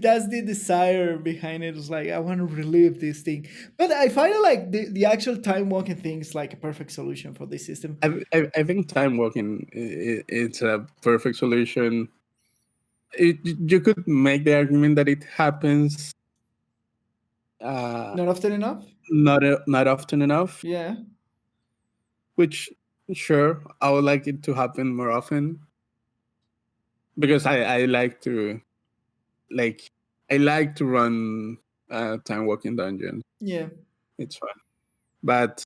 that's the desire behind it, it's like I want to relive this thing. But I find it like the actual time walking thing is like a perfect solution for this system. I think time walking it's a perfect solution. You could make the argument that it happens uh, Not often enough. not often enough, Yeah. which sure I would like it to happen more often because I like to like I like to run time walking dungeons. Yeah. It's fun, but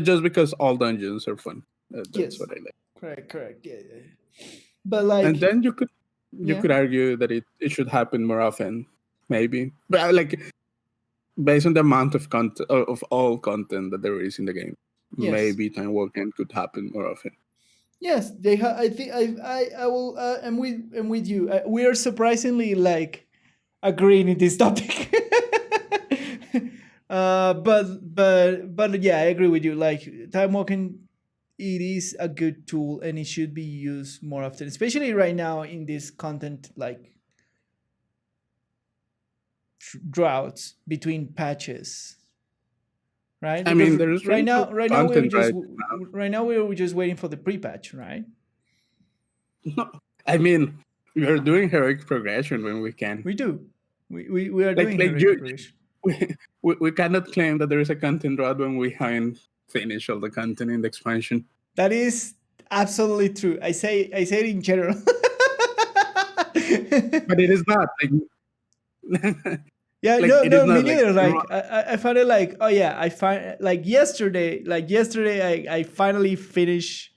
just because all dungeons are fun. That's Yes. what I like. Correct. Correct. Yeah. Yeah. But And like, then you yeah. could argue that it should happen more often, maybe. But like based on the amount of content of all content that there is in the game, Yes. maybe time walking could happen more often. Yes. They. I think. I will. I'm with you. We are surprisingly like agreeing in this topic. But yeah, I agree with you. Like time walking, it is a good tool and it should be used more often, especially right now in this content like droughts between patches. right? I Because mean, there is right really no now, content right now. right now we're just waiting for the pre-patch, right? No, I mean, we are doing heroic progression when we can. We do. We are doing Like heroic progression. we cannot claim that there is a content drought when we haven't finished all the content in the expansion. That is absolutely true. I say it in general. But it is not. Yeah, Like it is no, me not like neither. Like I found it like, oh yeah, I find like yesterday, I finally finished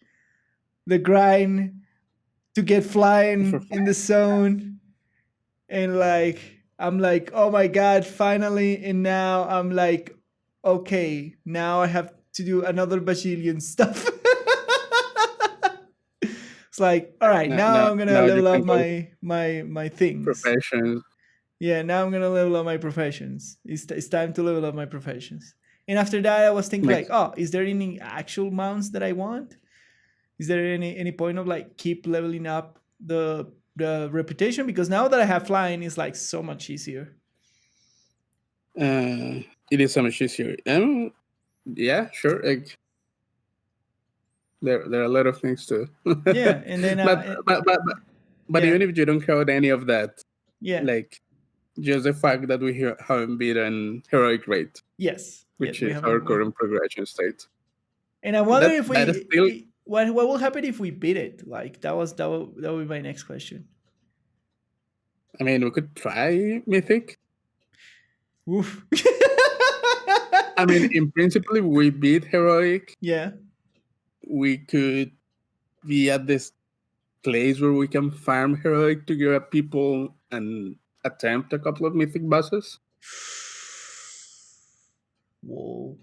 the grind to get for flying in the zone, and like I'm like, oh my god, finally, and now I'm like, okay, now I have to do another bajillion stuff. It's like, all right, now I'm gonna now you level can up go my things. professions. Yeah, now I'm gonna level up my professions. It's time to level up my professions. And after that, I was thinking like, Makes oh, is there any actual mounts that I want? Is there any point of like keep leveling up the reputation? Because now that I have flying, it's like so much easier. it is so much easier. Yeah, sure. Like there are a lot of things too. Yeah, and then but but but but, but yeah, even if you don't count any of that, yeah, like just the fact that we haven't beaten heroic rate, yes, which we is our haven't. current progression state. And I wonder if That is still. what will happen if we beat it? Like that would be my next question. I mean, we could try mythic. Oof. I mean, in principle, if we beat heroic, Yeah. we could be at this place where we can farm heroic to get people and attempt a couple of mythic bosses. Whoa.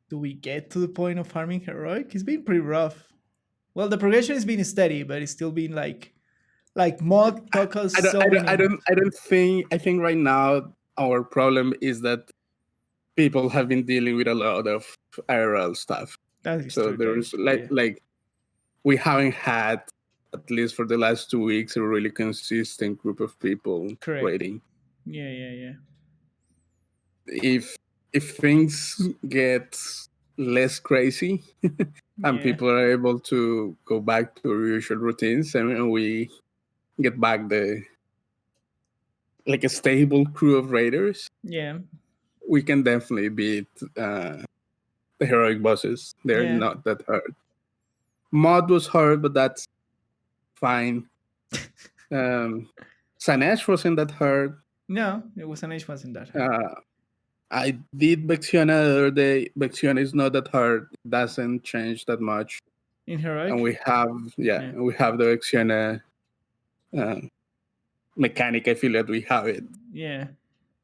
Do we get to the point of farming heroic? It's been pretty rough. Well, the progression has been steady, but it's still been like mod took us so many. I don't think. I think right now our problem is that people have been dealing with a lot of IRL stuff. That is So true. That is there's true. Yeah. like we haven't had, at least for the last 2 weeks, a really consistent group of people Correct. waiting. Yeah. If things get less crazy and Yeah. people are able to go back to our usual routines and we get back like a stable crew of raiders, Yeah. we can definitely beat the heroic bosses. They're Yeah. not that hard. Mod was hard, but that's fine. Sanesh wasn't that hard. No, it wasn't that hard. I did Vexiona the other day. Vexiona is not that hard. It doesn't change that much. In heroic? And we have, we have the Vexiona mechanic. I feel that we have it. Yeah.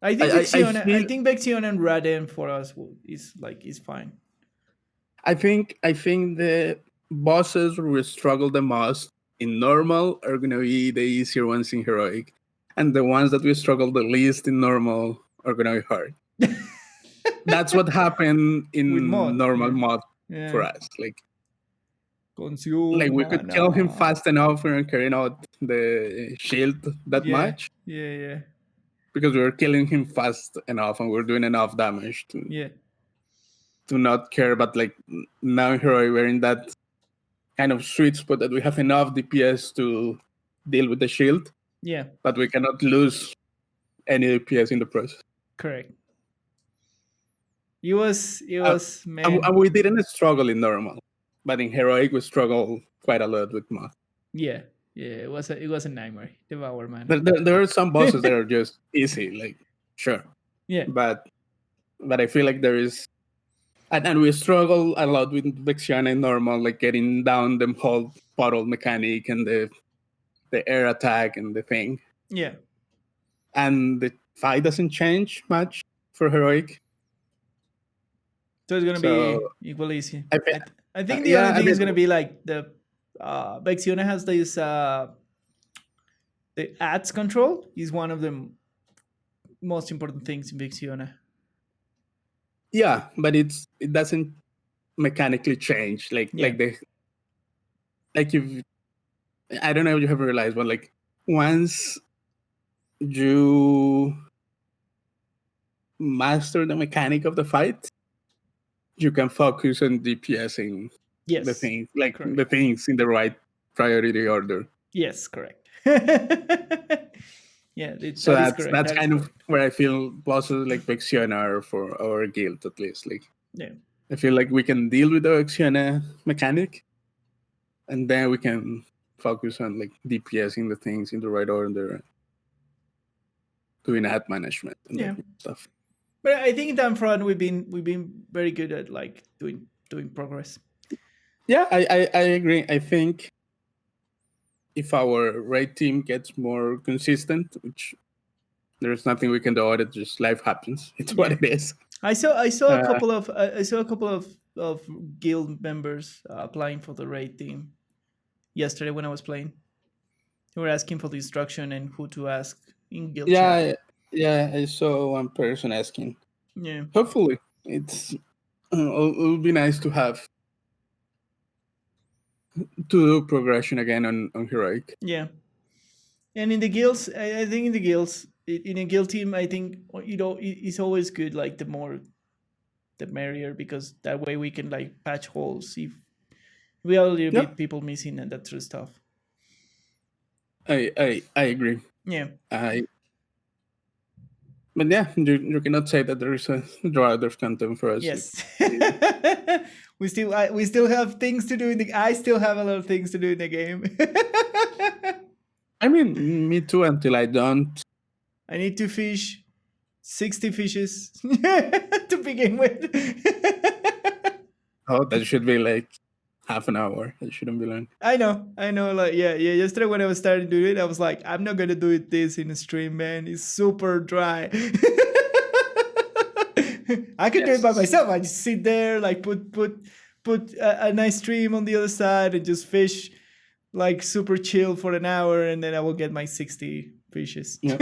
I think Vexiona and Raden for us is fine. I think the bosses where we struggle the most in normal are gonna be the easier ones in heroic, and the ones that we struggle the least in normal are gonna be hard. That's what happened in normal mod for us. Like we could kill him fast enough and carrying out the shield that much. Yeah. Because we were killing him fast enough and we are doing enough damage to not care. But like now in heroic, we're in that kind of sweet spot that we have enough DPS to deal with the shield. Yeah. But we cannot lose any DPS in the process. Correct. It was man. And we didn't struggle in normal, but in heroic we struggle quite a lot with mod. Yeah, it was a nightmare. Devour, man. There are some bosses that are just easy, like sure. Yeah. But I feel like there is, and we struggle a lot with Vexiana in normal, like getting down the whole bottle mechanic and the air attack and the thing. Yeah. And the fight doesn't change much for heroic. So it's gonna be equally easy. I think the only thing is gonna be like the Vexiona has this the ads control is one of the most important things in Vexiona. Yeah, but it doesn't mechanically change like if I don't know if you have realized, but like once you master the mechanic of the fight, you can focus on DPSing the Yes, things, like correct. the things in the right priority order. Yes, correct. Yeah, So that is correct. that's That is kind of correct. where I feel bosses like Vexiana are for our guild, at least. Like Yeah. I feel like we can deal with the Vexiana mechanic, and then we can focus on like DPSing the things in the right order, doing ad management and that Yeah. kind of stuff. But I think in that front we've been very good at like doing progress. Yeah, I agree. I think if our raid team gets more consistent, which there's nothing we can do about it, just life happens. It's what Yeah. it is. I saw a Uh, couple of I saw a couple of guild members applying for the raid team yesterday when I was playing. They were asking for the instruction and who to ask in guild chat. yeah, yeah. I saw one person asking. Yeah. Hopefully, it'll be nice to have to do progression again on heroic. Yeah. And in the guilds, I think in the guilds, in a guild team, I think it's always good. Like the more, the merrier, because that way we can like patch holes if we have a little Yep, bit people missing and that sort of stuff. I agree. Yeah. I But yeah, you cannot say that there is a drought of content for us. Yes. We still have things to do in the. I still have a lot of things to do in the game. I mean, me too. Until I don't. I need to fish 60 fishes to begin with. Oh, that should be like half an hour. It shouldn't be long. I know. Like, yeah. Yesterday when I was starting to do it, I was like, I'm not gonna do it this in a stream, man. It's super dry. I could do it by Yes. myself. I just sit there, like put a nice stream on the other side and just fish, like super chill for an hour, and then I will get my 60 fishes. Yeah.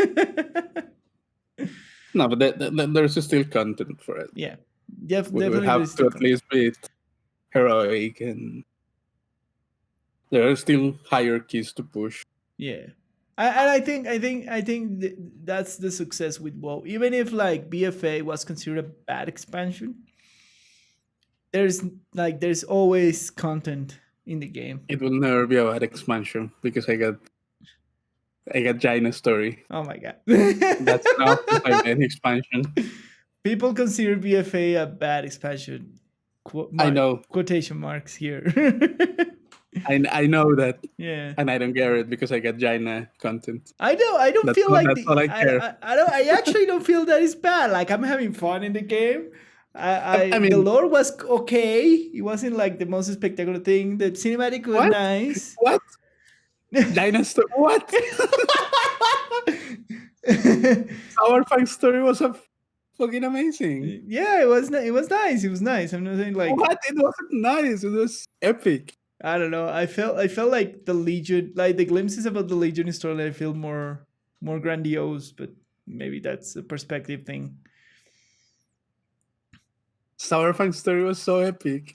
No, but there's still content for it. Yeah, We definitely. have There's to still at least be heroic, and there are still hierarchies to push. Yeah. And I think that's the success with WoW. Even if like BFA was considered a bad expansion, there's always content in the game. It will never be a bad expansion because I got Jaina story. Oh my god. That's enough to make an expansion. People consider BFA a bad expansion. I know. Quotation marks here. I know that, Yeah. and I don't get it because I get Jaina content. I don't feel like That's all I care. I actually don't feel that it's bad. Like I'm having fun in the game. I mean, the lore was okay. It wasn't like the most spectacular thing. The cinematic was what? nice. What? Jaina story? What? Our fan story was fucking amazing. Yeah, it was nice. It was nice. I'm not saying like What? It wasn't nice. It was epic. I don't know. I felt like the Legion, like the glimpses about the Legion story, I feel more grandiose, but maybe that's a perspective thing. Sour story was so epic.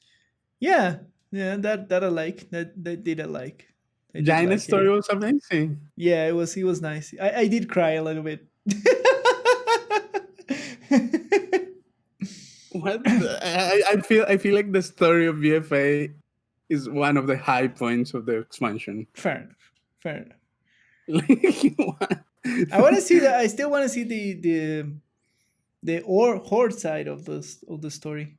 Yeah, that I like. That did I like. I did Jaina's like story it. was amazing. Yeah, it was nice. I did cry a little bit. What? I feel like the story of BFA is one of the high points of the expansion. Fair enough. Like, what? I want to see that. I still want to see the horde side of the story.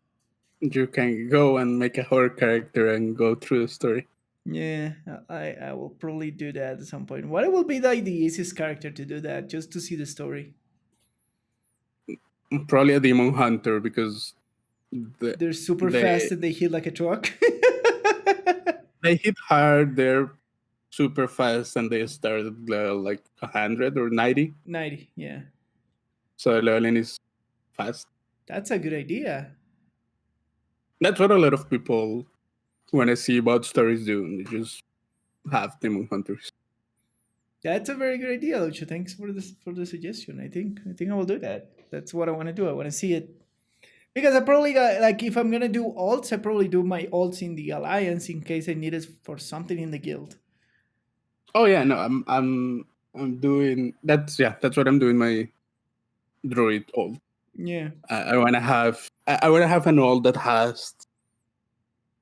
You can go and make a horror character and go through the story. Yeah, I will probably do that at some point. What will be like the easiest character to do that, just to see the story? Probably a demon hunter because They're super they fast and they hit like a truck. they hit hard. They're super fast, and they start at level like 100 or 90. 90, yeah. So leveling is fast. That's a good idea. That's what a lot of people want to see about stories do. They just have demon hunters. That's a very good idea, Lucho. Thanks for the suggestion. I think I will do that. That's what I want to do. I want to see it. Because I probably got, like, if I'm gonna do alts, I probably do my alts in the alliance in case I need it for something in the guild. Oh yeah, no, I'm doing that's what I'm doing my druid ult. Yeah. I want to have I want to have an all that has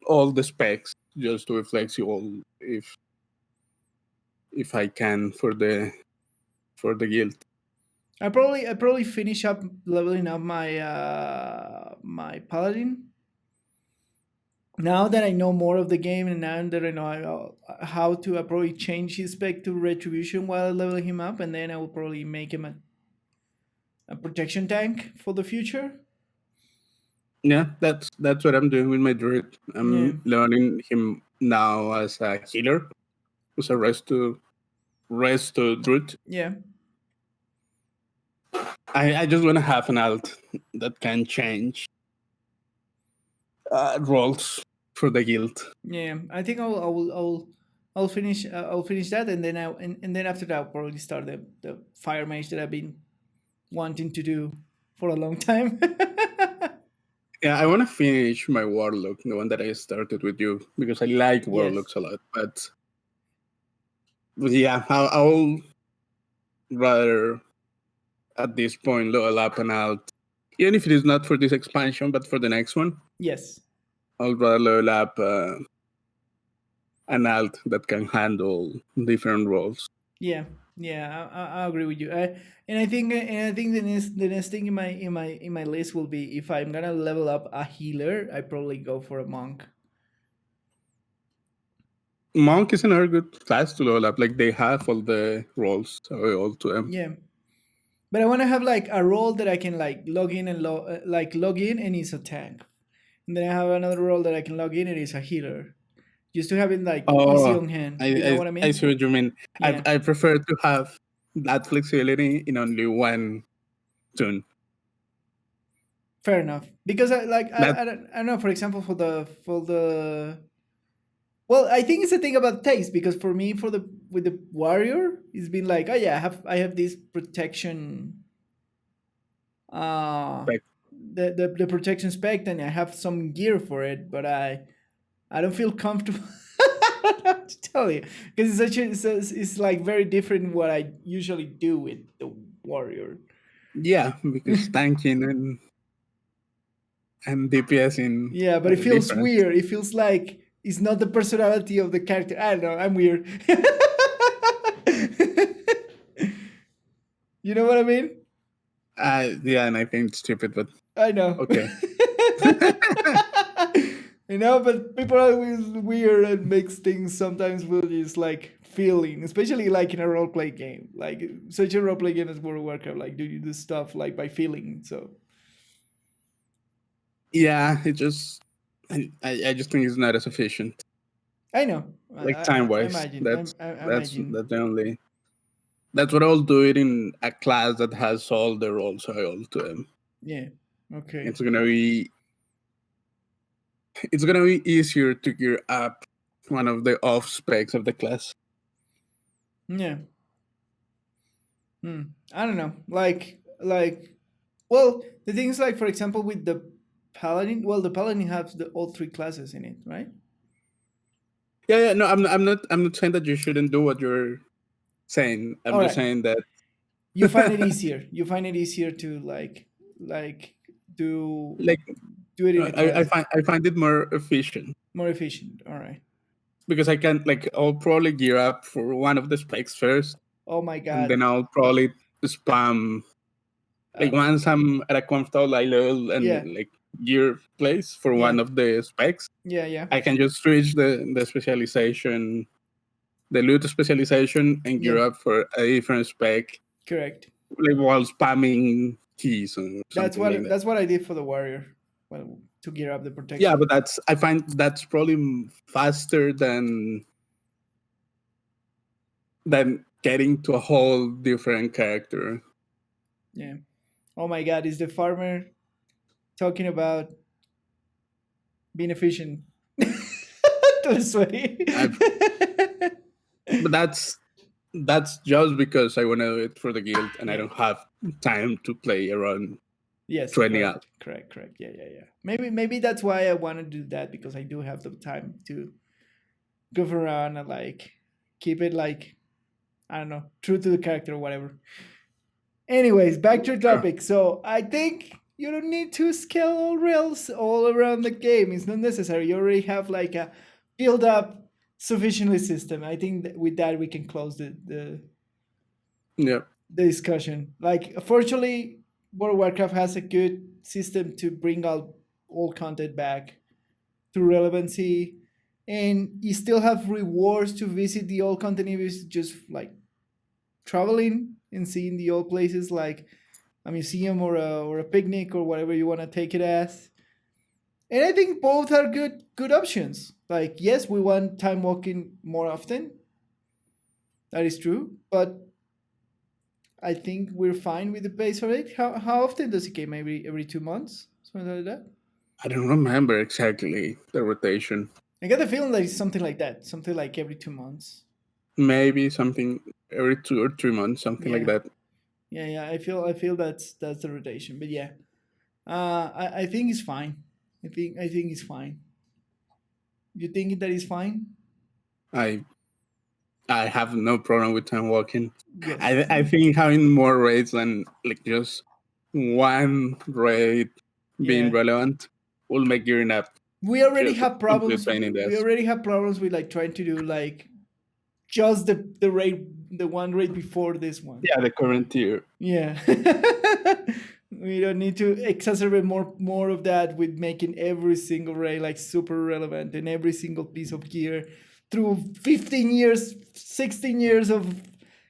all the specs just to reflect you all if I can for the guild. I probably finish up leveling up my paladin. Now that I know more of the game, and now that I know how to, I probably change his spec to retribution while leveling him up, and then I will probably make him a protection tank for the future. Yeah, that's what I'm doing with my druid. Yeah, I'm learning him now as a healer, as a rest to druid. yeah, I just want to have an alt that can change roles for the guild. yeah. I think I'll finish that, and then and then after that I'll probably start the fire mage that I've been wanting to do for a long time. Yeah, I want to finish my warlock, the one that I started with you, because I like Yes. warlocks a lot. But yeah, I'll rather at this point level up and out, even if it is not for this expansion, but for the next one. Yes. I'll rather level up an alt that can handle different roles. Yeah, yeah, I agree with you. And I think the next thing in my list will be, if I'm gonna level up a healer, I probably go for a monk. Monk is another good class to level up. Like they have all the roles available to them. Yeah, but I want to have like a role that I can like log in and log in and it's a tank, and then I have another role that I can log in and it's a healer, just to have it like easy Oh, on hand. You know I, what I I mean? see what you mean. Yeah, I prefer to have that flexibility in only one tune. fair enough. Because That I don't know. For example, for the well, I think it's a thing about taste, because for me, for the with the warrior, it's been like, oh yeah, I have this protection, like the protection spec, and I have some gear for it, but I don't feel comfortable to tell you, because it's like very different what I usually do with the warrior. yeah, because tanking and DPS in Yeah, but are it feels different. weird. It feels like it's not the personality of the character. I don't know. I'm weird. You know what I mean? Yeah, and I think it's stupid, but I know. okay. You know, but people are always weird and makes things sometimes will just like feeling, especially like in a role play game. Like such a role play game as World of Warcraft, like do you do stuff like by feeling. So Yeah, it just I just think it's not as efficient. I know. Like time I wise, imagine. I that's imagine. the only. That's what I'll do it in a class that has all the roles available to them. Yeah. Okay. It's gonna be it's gonna be easier to gear up one of the off specs of the class. Yeah. I don't know. Well, the thing is, like, for example, with the paladin. Well, the paladin has all three classes in it, right? Yeah, no, I'm not saying that you shouldn't do what you're saying. I'm All just right. saying that You find it easier. You find it easier to like do like do it in the class, I find it more efficient more efficient. All right. because I can like I'll probably gear up for one of the specs first, Oh my and god. then I'll probably spam like Uh, once I'm at a comfortable high level yeah. and like gear place for Yeah. one of the specs, Yeah. Yeah. I can just switch the specialization, the loot specialization, and Yeah. gear up for a different spec, Correct. like while spamming keys or something like that. That's what I did for the warrior. Well, to gear up the Yeah, protection. but I find that's probably faster than getting to a whole different character. Yeah. Oh my god, is the farmer talking about being efficient? Too sweaty. I've, but that's just because I want to do it for the guild and I Yeah. don't have time to play around Yes, 20 out. correct. Yeah, yeah, yeah. Maybe that's why I want to do that, because I do have the time to goof around and like keep it like, I don't know, true to the character or whatever. Anyways, back to the Sure. topic. So I think you don't need to scale all rails all around the game. It's not necessary. You already have like a build up sufficiently system. I think that with that we can close Yeah. the discussion. Like, fortunately, World of Warcraft has a good system to bring out all content back through relevancy, and you still have rewards to visit the old content if it's just like traveling and seeing the old places, like a museum or a picnic or whatever you want to take it as. And I think both are good options. Like, yes, we want time walking more often. That is true, but I think we're fine with the pace of it. How often does it game? Every 2 months, something like that. I don't remember exactly the rotation. I get the feeling that it's something like that, something like every 2 months. Maybe something every 2 or 3 months, something like Yeah, that. yeah. I feel that's the rotation, but yeah, I think it's fine. I think it's fine. You think that is fine? I I have no problem with time walking. Yes. I think having more raids than like just one raid being Yeah. relevant will make gearing up We already just a have complete problems. pain in the We ass. already have problems with like trying to do like just the rate, the one rate before this one. Yeah, the current tier. Yeah. We don't need to exacerbate more of that with making every single raid like super relevant and every single piece of gear through 15 years, 16 years of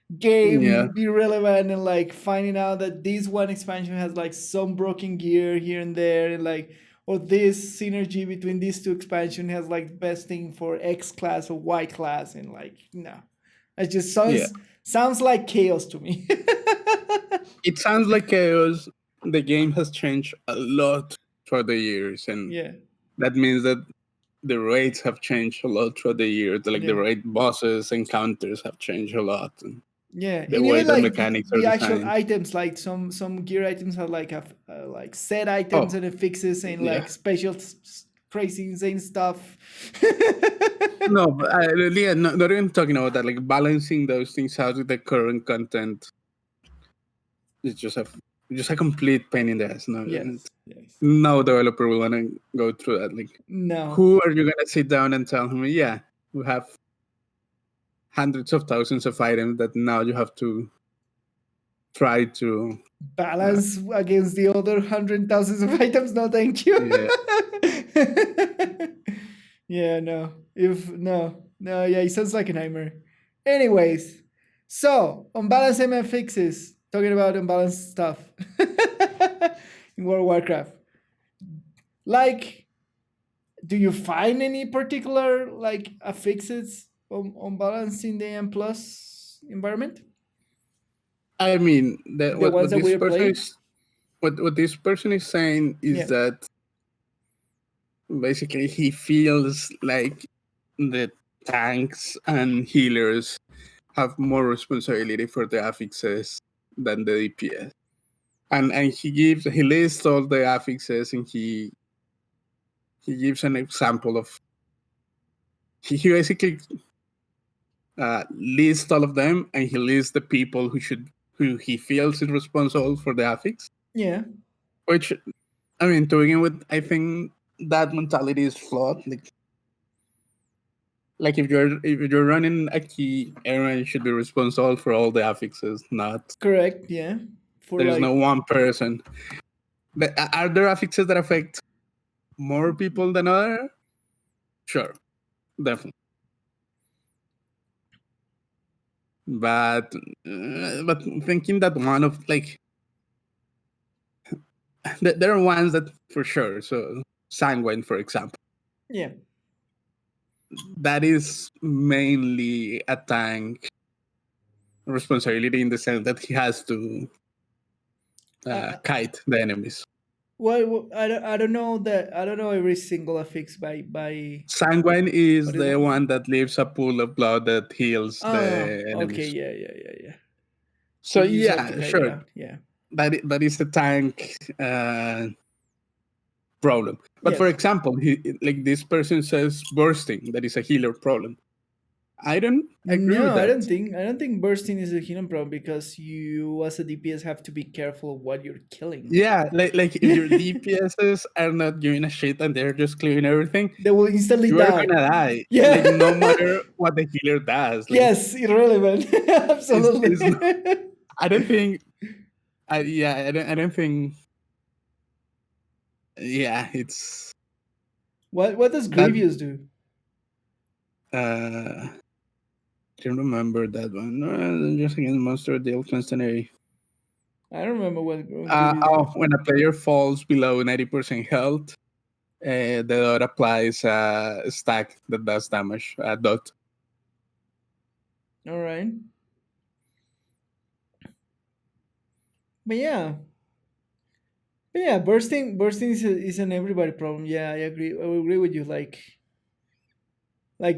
Yeah, game be relevant, and like finding out that this one expansion has like some broken gear here and there, and like, or this synergy between these two expansion has like best thing for X class or Y class, and like, no, it just yeah. sounds like chaos to me. It sounds like chaos. The game has changed a lot throughout the years, and Yeah, that means that the raids have changed a lot throughout the years. Like the yeah, raid bosses and counters have changed a lot, and yeah, the and way even that like mechanics are the actual designed. items, like some gear items have like like set items Oh, and affixes and yeah. like special crazy insane stuff. No, but yeah, not even talking about that. Like balancing those things out with the current content is just a complete pain in the ass. No, Yes, yes. no developer will want to go through that. Like, No. who are you gonna sit down and tell him? Yeah, we have hundreds of thousands of items that now you have to try to. Balance against the other hundred thousands of items? No, thank you. Yeah, Yeah, no. If no, yeah, it sounds like a nightmare. Anyways, so unbalanced MF fixes. Talking about unbalanced stuff in World of Warcraft. Like, do you find any particular like affixes on balancing the M plus environment? I mean, The ones what that this we are person playing? is what this person is saying is Yeah. that basically he feels like the tanks and healers have more responsibility for the affixes than the DPS. And he lists all the affixes, and he gives an example of he basically lists all of them, and he lists the people who he feels is responsible for the affix. Yeah. Which, I mean, to begin with, I think that mentality is flawed. Like if you're running a key, everyone should be responsible for all the affixes. Not Correct. Yeah. For there's no like, one person. But are there affixes that affect more people than other? Sure, definitely. But thinking that one of like there are ones that for sure. So sanguine, for example, yeah. that is mainly a tank responsibility in the sense that he has to Uh, kite the enemies. well, I don't know that I don't know every single affix by Sanguine is what is the one? one that leaves a pool of blood that heals Oh, the okay, enemies. yeah. So So you just have to yeah, kite it sure, out. Yeah. that is the tank problem. But for Yes. example, like this person says bursting, that is a healer problem. I don't agree with No, I don't that. think I don't think bursting is a hidden problem because you as a DPS have to be careful of what you're killing. Yeah, like if your DPSs are not giving a shit and they're just clearing everything, They will instantly you are die. gonna die. Yeah. Like no matter what the healer does. Like Yes, irrelevant. it's not, Absolutely. I don't think I don't think it's What does that Grievous do? I don't remember that one. Just against monster deal constantly. I don't remember what Grievous does. When a player falls below 90% health, the dot applies a stack that does damage. A dot. All right. But yeah. But yeah, bursting is an everybody problem. Yeah, I agree with you. Like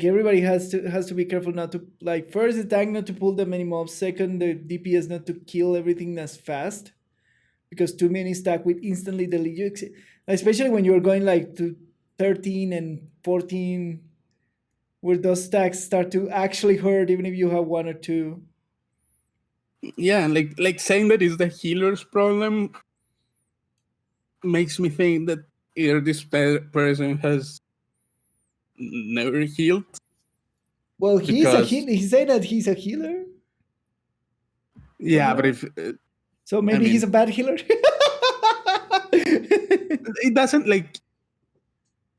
everybody has to be careful not to like first the tank not to pull that many mobs. Second, the DPS not to kill everything as fast because too many stack with instantly delete you. Especially when you're going like to 13 and 14, where those stacks start to actually hurt even if you have one or two. Yeah, like saying that is the healer's problem makes me think that either this person has never healed Well, he's a because heal. He said that he's a healer. yeah, but Somehow. if So I maybe he's mean a bad healer. it doesn't like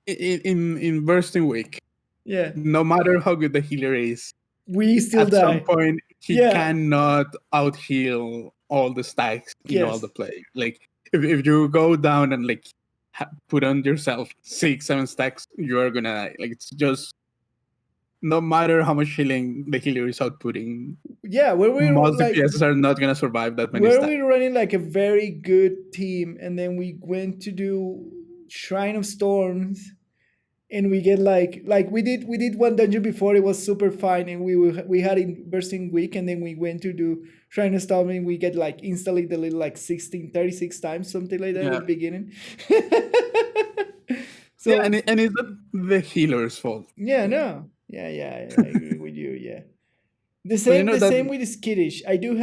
in bursting week. Yeah, No matter how good the healer is, we still at some die. point he Yeah. cannot out heal all the stacks in all Yes. the play. Like if you go down and like put on yourself 6-7 stacks, you are gonna die. Like it's just no matter how much healing the healer is outputting, Yeah, where we most like DPSs are not gonna survive that many where stacks. we running like a very good team, and then we went to do Shrine of Storms, and we get like we did one dungeon before. It was super fine, and we had in bursting week, and then we went to do Shrine of Storms, and we get like instantly deleted like 36 times, something like that at Yeah, the beginning. yeah, So and it's not the healer's fault. yeah, no, I agree with you. Yeah. But you know The that same with skittish. I do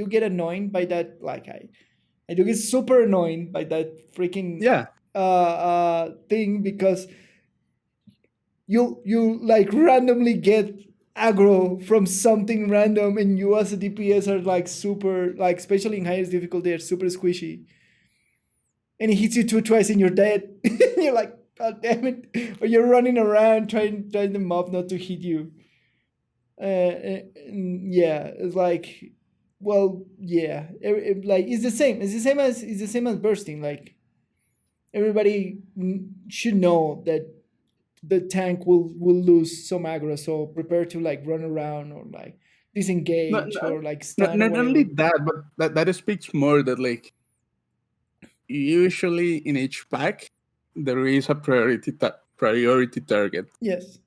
get annoyed by that. Like I do get super annoyed by that freaking yeah, thing because you like randomly get aggro from something random, and you as a DPS are like super, like especially in highest difficulty, are super squishy, and it hits you twice and you're dead. You're like, God damn it. Or you're running around trying the mob not to hit you. Yeah, it's like, well, yeah, like it's the same as bursting. Like everybody should know that the tank will lose some aggro, so prepare to like run around or like not, disengage or like not, stun or not only whatever. that, but that speaks more that like usually in each pack there is a priority target. Yes.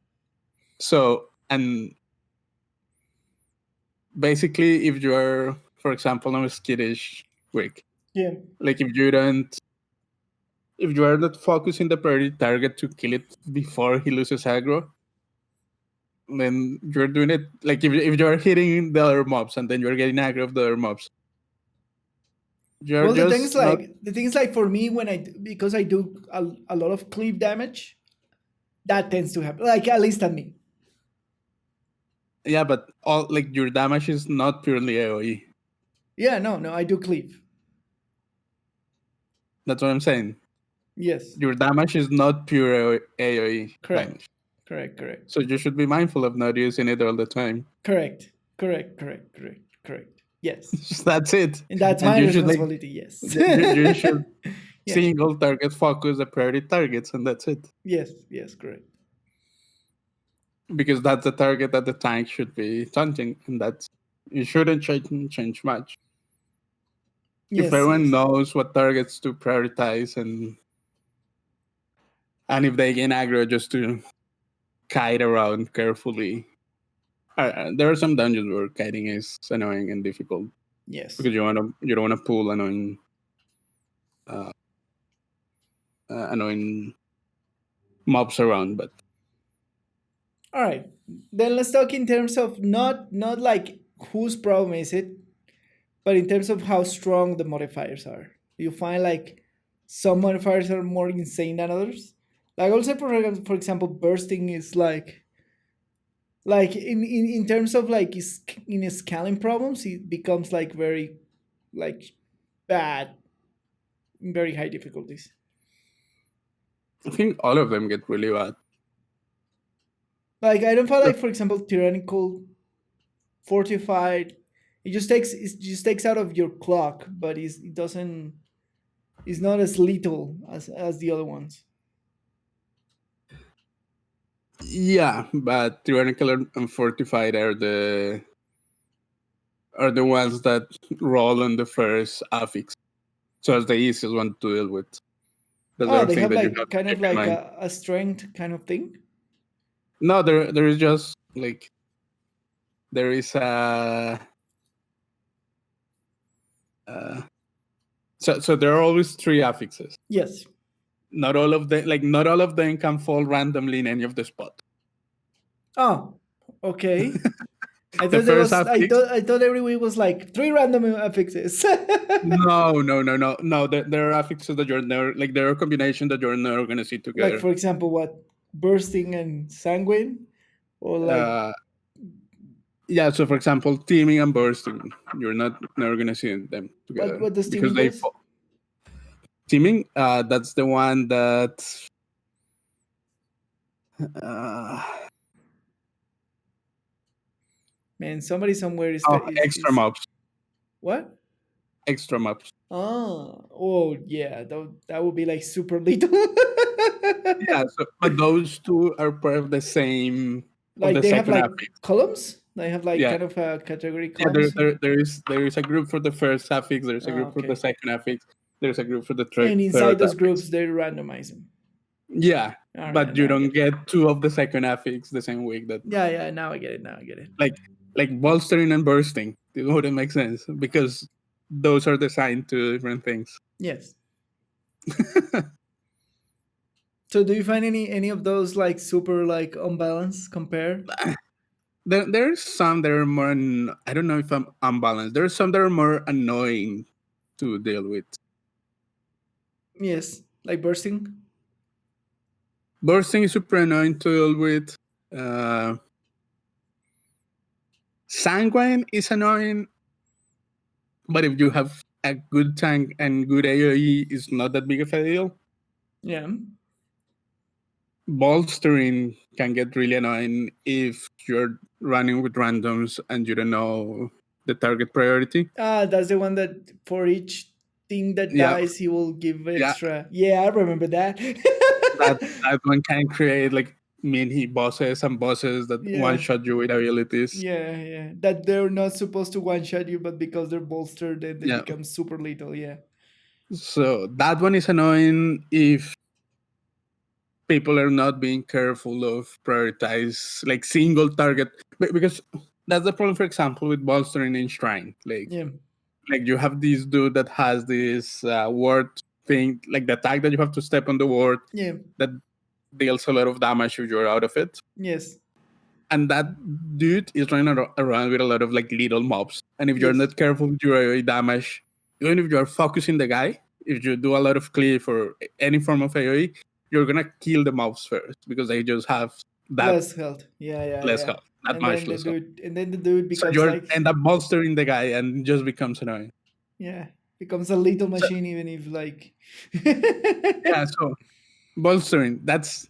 So and basically if you are, for example, on a skittish week, Yeah. like if you are not focusing the priority target to kill it before he loses aggro, then you're doing it like if you're hitting the other mobs and then you're getting aggro of the other mobs, you're Well, just not. the thing is like for me when because I do a lot of cleave damage, that tends to happen. Like at least at me. Yeah, but all like your damage is not purely AoE. Yeah, no, I do cleave. That's what I'm saying. Yes. Your damage is not pure AoE Correct. damage. Correct. So you should be mindful of not using it all the time. Correct. Yes. That's it. And that's And my you should like responsibility, yes. you should Yeah. single target focus the priority targets, and that's it. Yes, correct. Because that's the target that the tank should be taunting, and that's you shouldn't change much. If everyone Yes. knows what targets to prioritize and if they gain aggro just to kite around carefully. There are some dungeons where kiting is annoying and difficult Yes. because you don't want to pull uh, annoying mobs around. But All right. Then let's talk in terms of not like whose problem is it, but in terms of how strong the modifiers are. Do you find like some modifiers are more insane than others? Like also for example, bursting is like in terms of like in scaling problems, it becomes like very like bad in very high difficulties. I think all of them get really bad. Like I don't feel like, for example, tyrannical fortified. It just takes out of your clock, but it doesn't. It's not as lethal as the other ones. Yeah, but tyrannical and fortified are the ones that roll on the first affix. So it's the easiest one to deal with. That's the Oh, other they thing have that you have like to kind keep of in like mind. a strength kind of thing. No, there is just like there is a uh, so there are always three affixes. Yes. Not all of them can fall randomly in any of the spots. Oh, okay. I The thought there first was. affix. I thought every week was like three random affixes. No. There are affixes that you're never like there are combinations that you're never gonna see Like together. for example, what bursting and sanguine, or like Uh, yeah. So for example, teaming and bursting, you're not never gonna see them together what does because teaming they does? fall. Teaming. That's the one that. Uh, Man, somebody somewhere extra is mobs. what? Extra mobs. Oh yeah, that would be like super lethal. Yeah. So, but those two are part of the same of Like the they have second like affix. columns. They have like Yeah. kind of a category Yeah, there, columns. there, there is a group for the first affix. There is a group for the Okay. second affix. There's a group for the And inside third those affix. groups, they randomize them. Yeah, All right, but you now I don't get it. get two of the second affix the same week. That Yeah. Now I get it. Now I get it. like bolstering and bursting. It wouldn't make sense because those are designed to different things. Yes. So, do you find any of those like super like unbalanced compared? There's some that are more. I don't know if I'm unbalanced. There's some that are more annoying to deal with. Yes, like bursting. Bursting is super annoying to deal with. Uh, Sanguine is annoying, but if you have a good tank and good AoE, it's not that big of a deal. Yeah. Bolstering can get really annoying if you're running with randoms and you don't know the target priority. That's the one that for each thing that Yeah, dies, he will give yeah, extra. Yeah, I remember that. that one can create like mini bosses and bosses that one Yeah. shot you with abilities. Yeah. That they're not supposed to one shot you, but because they're bolstered, then they Yeah, become super lethal. Yeah. so that one is annoying if people are not being careful of prioritize like single target because that's the problem. For example, with bolstering in shrine, Yeah. like you have this dude that has this ward thing, like the tag that you have to step on the ward Yeah. that deals a lot of damage if you're out of it. Yes. And that dude is running around with a lot of like little mobs. And if you're Yes. not careful with your AoE damage, even if you're focusing the guy, if you do a lot of clear for any form of AoE, you're gonna kill the mobs first because they just have that Less health. less Yeah. health, that much less health. And then the dude So becomes you like, end up bolstering the guy and it just becomes annoying. yeah, becomes a lethal So machine, even if like, yeah, so bolstering, that's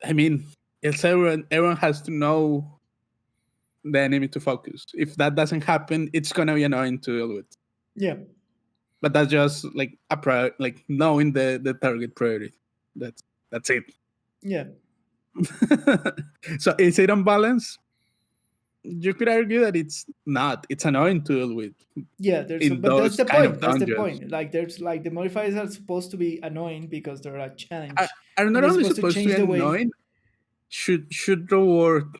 I mean, it's everyone has to know the enemy to focus. If that doesn't happen, it's gonna be annoying to deal with. yeah, But that's just like like knowing the target priority. That's it. yeah, So is it unbalanced? You could argue that it's not. It's annoying to deal with yeah. in But that's those the kind of point. That's the dungeons. point. Like, there's like the modifiers are supposed to be annoying because they're a Are, challenge, are and not they're only supposed to supposed to change be the way. annoying, should reward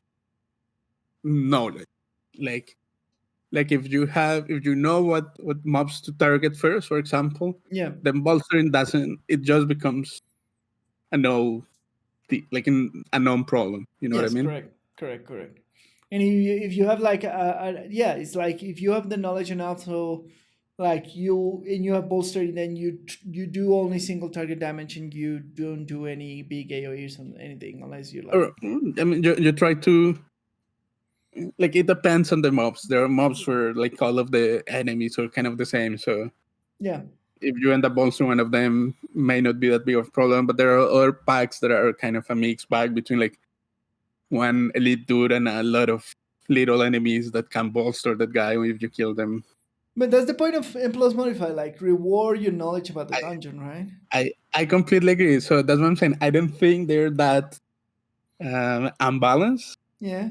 knowledge. Like if you know what mobs to target first, for example, Yeah, then bolstering doesn't. It just becomes a no like a known problem. You know what I Yes, mean? correct. And if you have like yeah, it's like if you have the knowledge enough, so like you have bolster, and then you do only single target damage, and you don't do any big AoEs or anything unless you like. Or I mean, you try to, like, it depends on the mobs. There are mobs where like all of the enemies are kind of the same. So Yeah, if you end up bolstering one of them, may not be that big of a problem. But there are other packs that are kind of a mixed bag between like one elite dude and a lot of little enemies that can bolster that guy if you kill them. but that's the point of M plus modify, like reward your knowledge about the I, dungeon, right? I completely agree. So that's what I'm saying. I don't think they're that unbalanced. Yeah.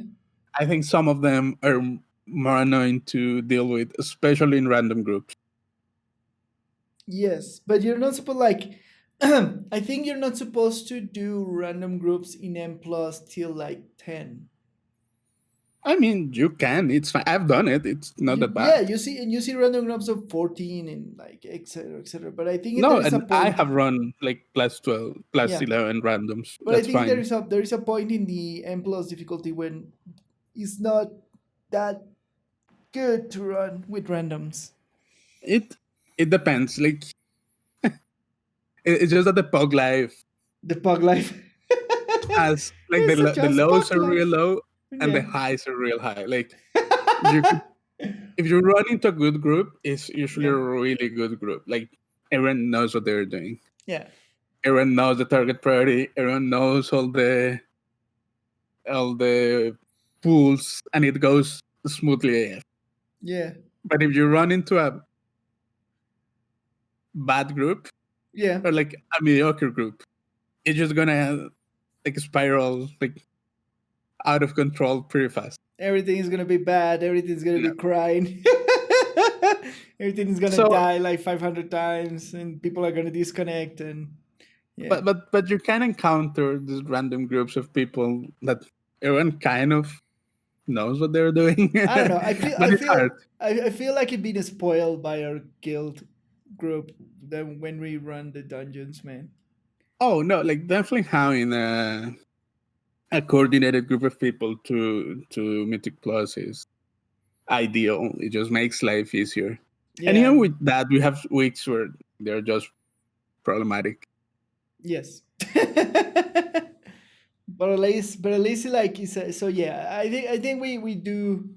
I think some of them are more annoying to deal with, especially in random groups. Yes, but you're not supposed like. I think you're not supposed to do random groups in M plus till like 10. I mean, you can. It's fine. I've done it. It's not that bad. Yeah, you see random groups of 14 and like etc etc. But I think there No, is a and I point. have run like plus 12, plus Yeah, 11 randoms. but I That's think fine. there is a point in the M plus difficulty when it's not that good to run with randoms. It it depends. Like it's just that the pug life The pug life. has like It's such the a lows pug are real life. low and the Yeah. highs are real high. Like you could, if you run into a good group, it's usually a Yeah. really good group. Like everyone knows what they're doing. Yeah. Everyone knows the target priority. Everyone knows all the pools, and it goes smoothly AF. Yeah. But if you run into a bad group Yeah. or like a mediocre group, it's just gonna like spiral like out of control pretty fast. Everything is gonna be bad. Everything's gonna Yeah. be crying. Everything is gonna So, die like 500 times, and people are gonna disconnect. And yeah, but you can encounter these random groups of people that everyone kind of knows what they're doing, I don't know. but it's hard. I feel like it being spoiled by our guild group then when we run the dungeons, man. Oh no, like definitely having a coordinated group of people to Mythic Plus is ideal. It just makes life easier. And Yeah. even with that, we have weeks where they're just problematic. Yes. But at least like it's so yeah. I think we do.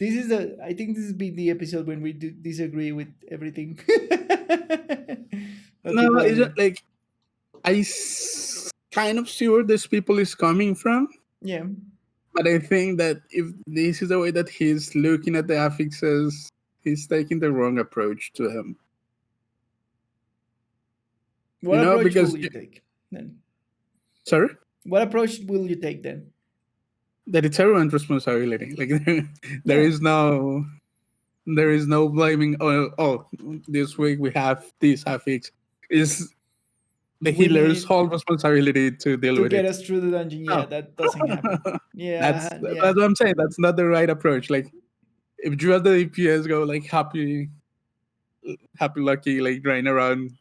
This is the I think this has been the episode when we do disagree with everything that No, people are it's just doing. like kind of see where this people is coming from, Yeah. but I think that if this is the way that he's looking at the affixes, he's taking the wrong approach to them. What approach Because will you take then? sorry, What approach will you take then? that it's everyone's responsibility. Like there Yeah. is no blaming. Oh, this week we have this affix. Is the We healer's need whole responsibility to deal to with get it? us through the dungeon. Yeah, No. that doesn't happen. that's Yeah, that's yeah. what I'm saying. That's not the right approach. Like if you as the DPS go like happy lucky, like running around,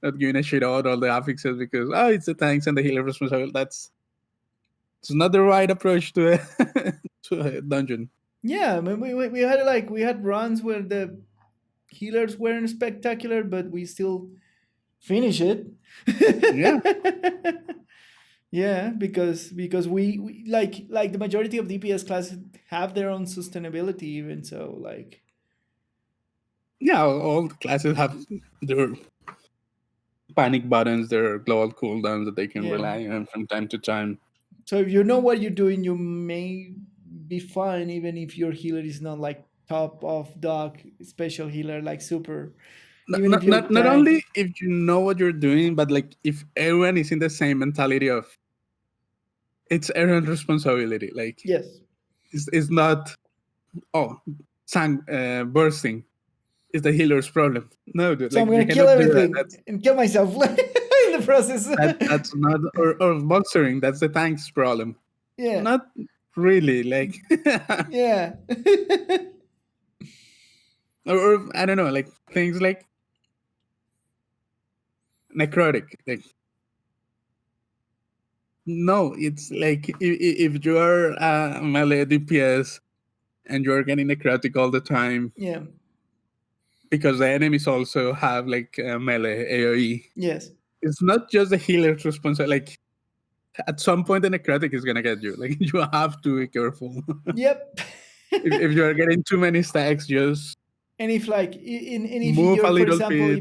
not giving a shit about all the affixes because it's the tanks and the healer responsibility. It's not the right approach to a to a dungeon. Yeah, I mean, we had like we had runs where the healers weren't spectacular, but we still finish it. Yeah. Yeah, because we like the majority of DPS classes have their own sustainability, even so like Yeah, all the classes have their panic buttons, their global cooldowns that they can yeah. rely on from time to time. So if you know what you're doing, you may be fine, even if your healer is not like top of dog special healer like super. Not, Even if not, your not, not tank, only if you know what you're doing, but like if everyone is in the same mentality of it's everyone's responsibility. Like yes. it's not bursting. It's the healer's problem. No, dude, So I'm like you gonna kill cannot do that. everything and kill myself in the process. That's not or bolstering. That's the tank's problem. Yeah, Not really. Like yeah. or I don't know, like things like necrotic. Like No, it's like if you are a melee DPS and you are getting necrotic all the time, Yeah. because the enemies also have like melee AoE. Yes. It's not just the healer's responsibility. Like at some point, the necrotic is gonna get you. Like you have to be careful. Yep. If you are getting too many stacks, just And if like and if move a you're, for little example, bit.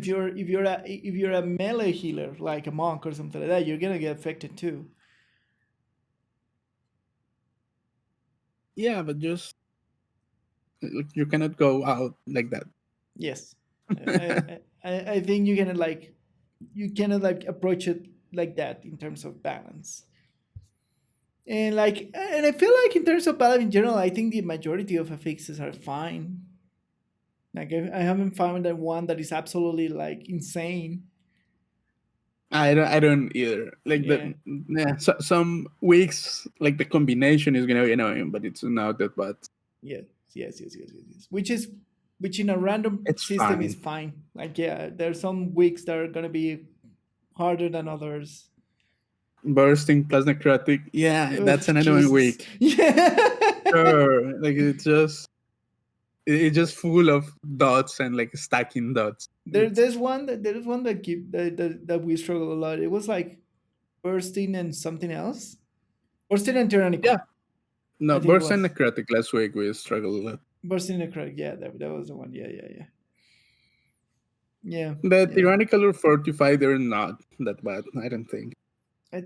if you're a melee healer like a monk or something like that, you're gonna get affected too. Yeah, but just you cannot go out like that. Yes. I think you cannot like approach it like that in terms of balance. And I feel like in terms of balance in general, I think the majority of affixes are fine. Like I haven't found that one that is absolutely like insane. I don't either. Like Yeah. some weeks like the combination is gonna be annoying, but it's not that bad. Yes, yes. Which in a random It's system is fine. fine. Like yeah, there's some weeks that are gonna be harder than others. Bursting plus necrotic. Yeah, Ugh, that's an annoying Jesus. week. Yeah. Sure. Like it's just full of dots and like stacking dots. It's There's one that that we struggle a lot. It was like bursting and something else. Bursting and yeah. tyrannical. No, I think it burst and was necrotic last week we struggled a lot. bursting and correct. Yeah, that was the one. Yeah. The Yeah. tyrannical or fortified they're not that bad, I don't think. I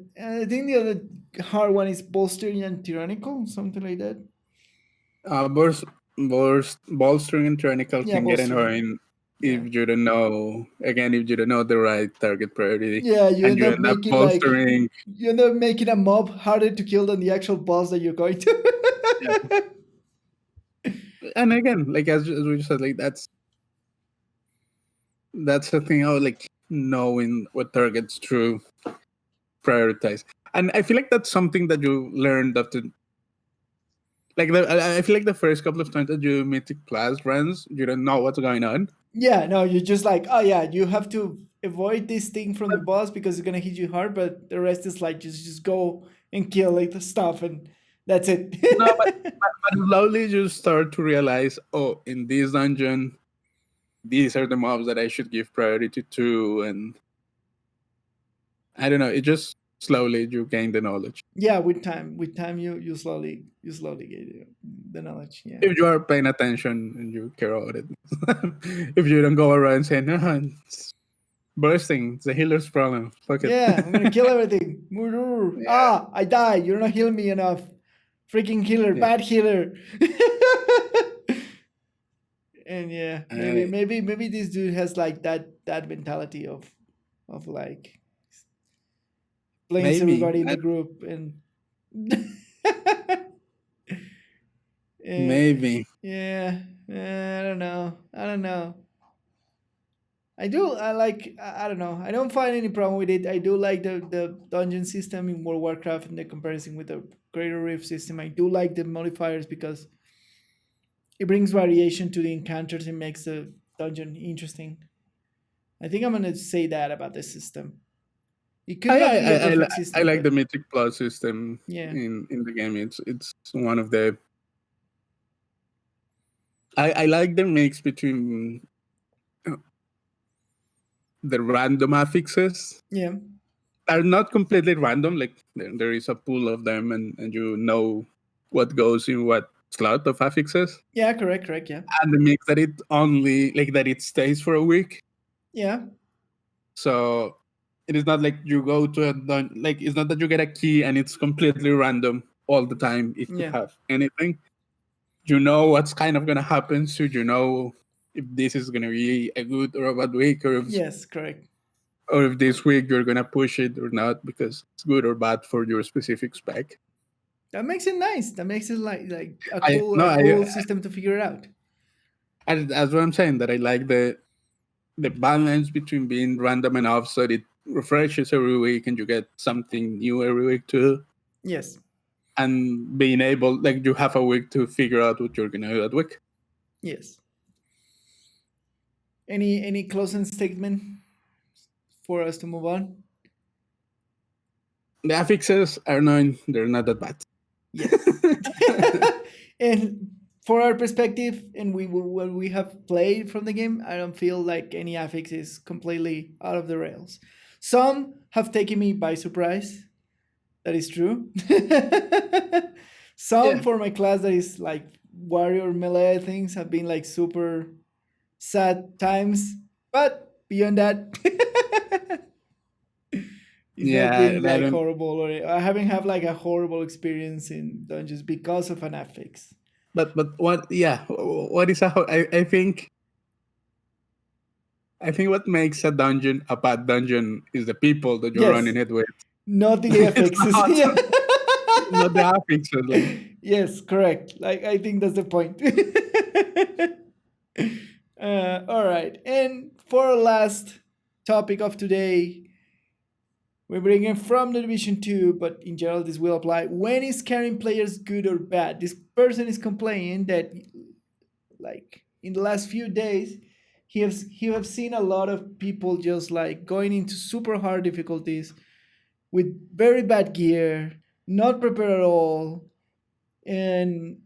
think the other hard one is bolstering and tyrannical, something like that. Burst, bolstering and tyrannical Yeah, can get bolstering. annoying Yeah. if you don't know, again, if you don't know the right target priority Yeah, you and end you up end up making like bolstering. you end up making a mob harder to kill than the actual boss that you're going Yeah. to. And again, like as we just said, like that's the thing how like knowing what targets to prioritize. And I feel like that's something that you learned after like I feel like the first couple of times that you mythic plus runs, you don't know what's going on. Yeah, no, you're just like, oh yeah, you have to avoid this thing from the boss because it's gonna hit you hard, but the rest is like just go and kill like the stuff and that's it. No, but slowly you start to realize, oh, in this dungeon, these are the mobs that I should give priority to, and I don't know. It just slowly you gain the knowledge. Yeah, with time you slowly get the knowledge. Yeah. If you are paying attention and you care about it, if you don't go around saying, "No, it's bursting, it's the healer's problem." Fuck it. Yeah, I'm gonna kill everything. Murder. Yeah, Ah, I died. You're not healing me enough. Freaking healer, yeah. bad healer. And yeah, Uh, maybe this dude has like that mentality of like blames maybe, everybody in the group and Eh, maybe, yeah, I don't know. I don't know. I don't find any problem with it. I do like the dungeon system in World of Warcraft in the comparison with the Greater Rift system. I do like the modifiers because it brings variation to the encounters and makes the dungeon interesting. I think I'm gonna say that about the system. It could I, not I, be a I, I perfect li- I system, like but the Mythic Plus system yeah, in the game. It's one of the. I like the mix between the random affixes yeah, are not completely random. Like there is a pool of them, and you know what goes in what slot of affixes, yeah, correct, yeah, and the mix that it only like that it stays for a week. yeah, So it is not like you go to like it's not that you get a key and it's completely random all the time. If you yeah, have anything, you know what's kind of gonna happen. So you know if this is gonna be a good or a bad week, yes, correct. or if this week you're gonna push it or not because it's good or bad for your specific spec. That makes it nice. That makes it like I no, a cool system to figure it out. that's what I'm saying. That I like the balance between being random enough so that it refreshes every week and you get something new every week too, Yes, and being able like you have a week to figure out what you're gonna do that week. yes. Any closing statement for us to move on? The affixes are known; they're not that bad. Yes. And for our perspective, and what we have played from the game, I don't feel like any affix is completely out of the rails. Some have taken me by surprise. That is true. Some Yeah, for my class that is like warrior melee things have been like super sad times. But beyond that, it's not yeah. been I like don't. horrible, or I haven't had like a horrible experience in dungeons because of an affix. But what? Yeah. What is a? I think what makes a dungeon a bad dungeon is the people that you're running Yes, it with. not the It's affixes. not Yeah. not the affixes. Like, Yes, correct. Like I think that's the point. All right, and for our last topic of today, we bring in from the Division 2, but in general, this will apply. When is carrying players good or bad? This person is complaining that, like, in the last few days, he have seen a lot of people just like going into super hard difficulties with very bad gear, not prepared at all, and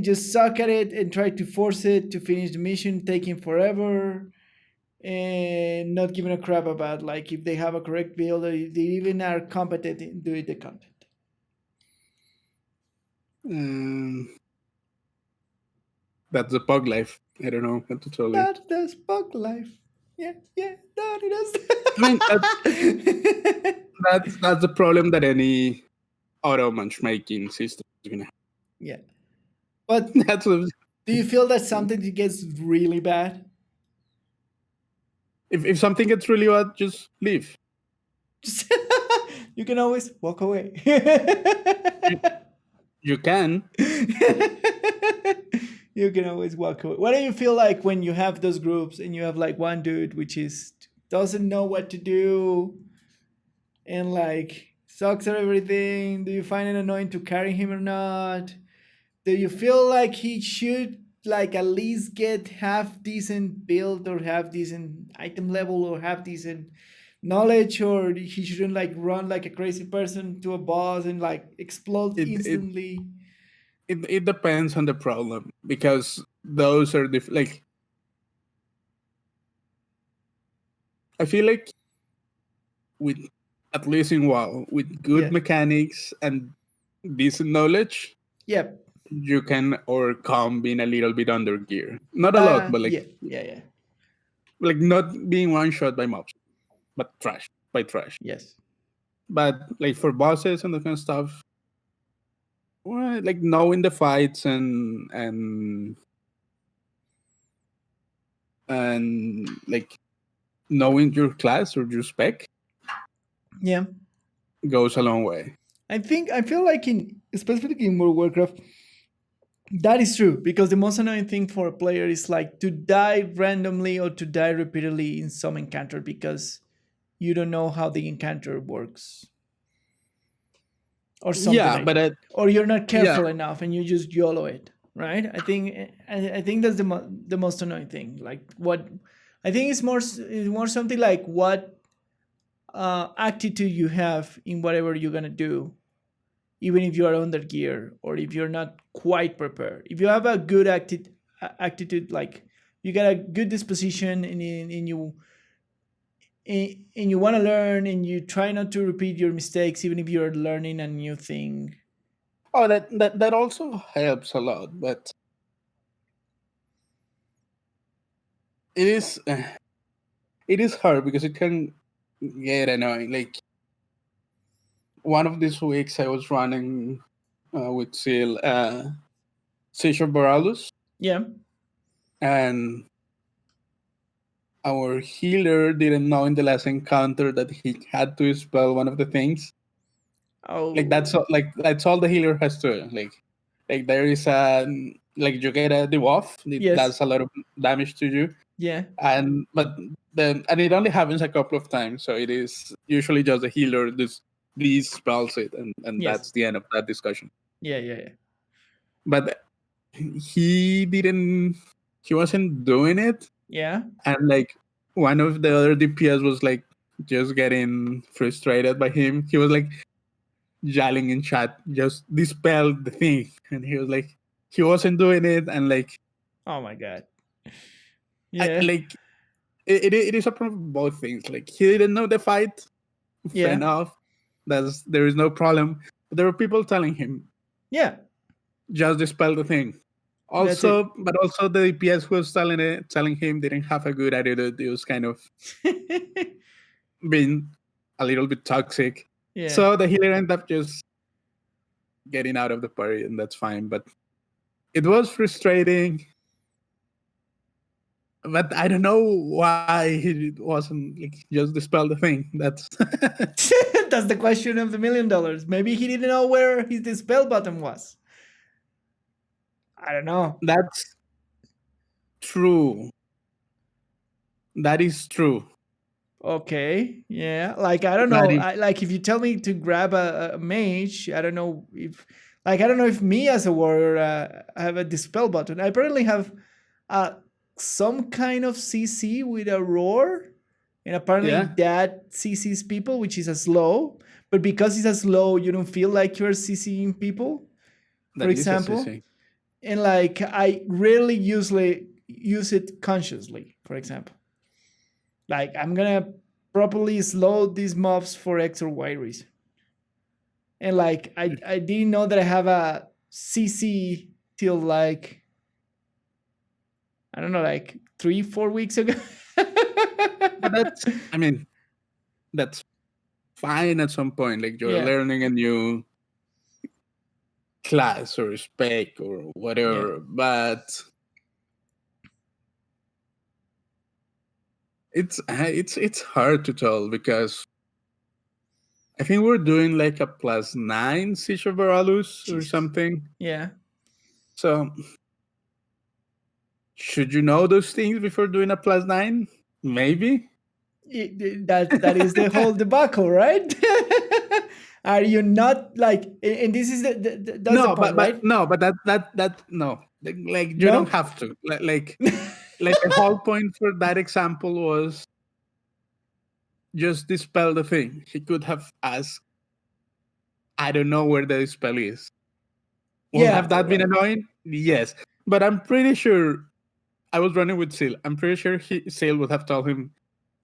just suck at it and try to force it to finish the mission, taking forever and not giving a crap about like if they have a correct build or if they even are competent in doing the content. um, that's the pug life. I don't know what to tell you. That does bug life. Yeah, yeah, that I mean, it is. that's the problem that any auto matchmaking system is gonna Yeah, but have. That's do you feel that something gets really bad? if something gets really bad, just leave. Just you can always walk away. You, you can. You can always walk away. What do you feel like when you have those groups and you have like one dude which is doesn't know what to do and like sucks at everything? Do you find it annoying to carry him or not? Do you feel like he should like at least get half decent build or half decent item level or half decent knowledge, or he shouldn't like run like a crazy person to a boss and like explode It it instantly? it depends on the problem because those are like I feel like with at least in WoW with good Yeah. mechanics and decent knowledge, Yep. you can overcome being a little bit under gear. Not a lot, That but yeah, yeah, yeah. like not being one shot by mobs, but trash. Yes. But like for bosses and that kind of stuff, well, like knowing the fights and like knowing your class or your spec Yeah. goes a long way. I feel like in specifically in World of Warcraft, that is true because the most annoying thing for a player is like to die randomly or to die repeatedly in some encounter because you don't know how the encounter works or something Yeah, like but that, or you're not yeah, careful enough and you just YOLO it, right? I think that's the most annoying thing. Like what I think it's more something like what attitude you have in whatever you're gonna do, even if you are under gear or if you're not quite prepared. If you have a good attitude, like you got a good disposition and you and you want to learn and you try not to repeat your mistakes even if you're learning a new thing. oh that also helps a lot. But it is it is hard because it can get annoying. Like one of these weeks, I was running with Seal Siege of Boralus, Yeah. and our healer didn't know in the last encounter that he had to spell one of the things. Like Oh. that's all the healer has to do. Like there is a like you get a debuff, it Yes. does a lot of damage to you, Yeah. and but then and it only happens a couple of times, so it is usually just the healer these spells it, and Yes. that's the end of that discussion. Yeah. Yeah. Yeah. But he wasn't doing it, Yeah. and like one of the other DPS was like just getting frustrated by him. He was like yelling in chat, just dispel the thing. And he was like, he wasn't doing it. And like, Oh my god. Yeah. like it is a problem of both things. Like he didn't know the fight. Fair Yeah. enough. There is no problem. But there were people telling him, Yeah. just dispel the thing. That's it. But also the DPS who was telling him didn't have a good attitude. It was kind of being a little bit toxic. Yeah. So the healer ended up just getting out of the party, and that's fine. But it was frustrating. But I don't know why he wasn't like just dispel the thing. That's That's the question of the $1 million. Maybe he didn't know where his dispel button was. I don't know. that's true. That is true. Okay, yeah. Like I don't That know. is Like if you tell me to grab a mage, I don't know if, like I don't know if me as a warrior have a dispel button. I apparently have some kind of CC with a roar, and apparently yeah. that CCs people, which is a slow. But because it's a slow, you don't feel like you're CCing people, for That is a example. CC. And like I rarely usually use it consciously, for example. Like I'm gonna properly slow these mobs for X or Y reason. And like I didn't know that I have a CC till like I don't know, like 3-4 weeks ago. But that's fine at some point. Like you're Yeah. learning a new class or spec or whatever. Yeah. But it's hard to tell because I think we're doing like a +9 Siege of Varalus or Jesus. something. Yeah. So should you know those things before doing a +9? Maybe. That is the whole debacle, right? Are you not like? And this is that's No, the point, right? but that no. Like you don't No. have to. Like the whole point for that example was just dispel the thing. He could have asked, I don't know where the spell is. Will Yeah. have that been annoying? Yes. But I'm pretty sure I was running with Seal. I'm pretty sure Seal would have told him,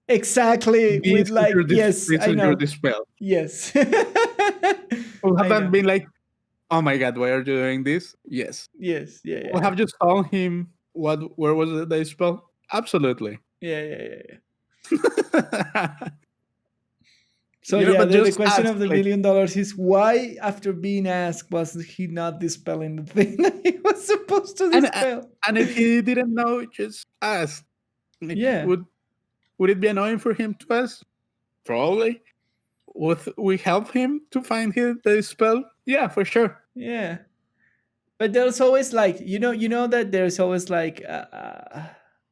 Exactly. With like, yes, this I is your know. dispel. Yes. Will have I that know. been like, oh my god, why are you doing this? Yes. Yes. Yeah. Will Yeah. have just told him where was the spell? Absolutely. Yeah. Yeah. Yeah. So You know, yeah, but the just question ask, of the $1 like, million is why, after being asked, was he not dispelling the thing that he was supposed to dispel? and if he didn't know, just ask. Like, Yeah. would it be annoying for him to ask? Probably. Would we help him to find the spell? Yeah, for sure. Yeah. But there's always like you know that there's always like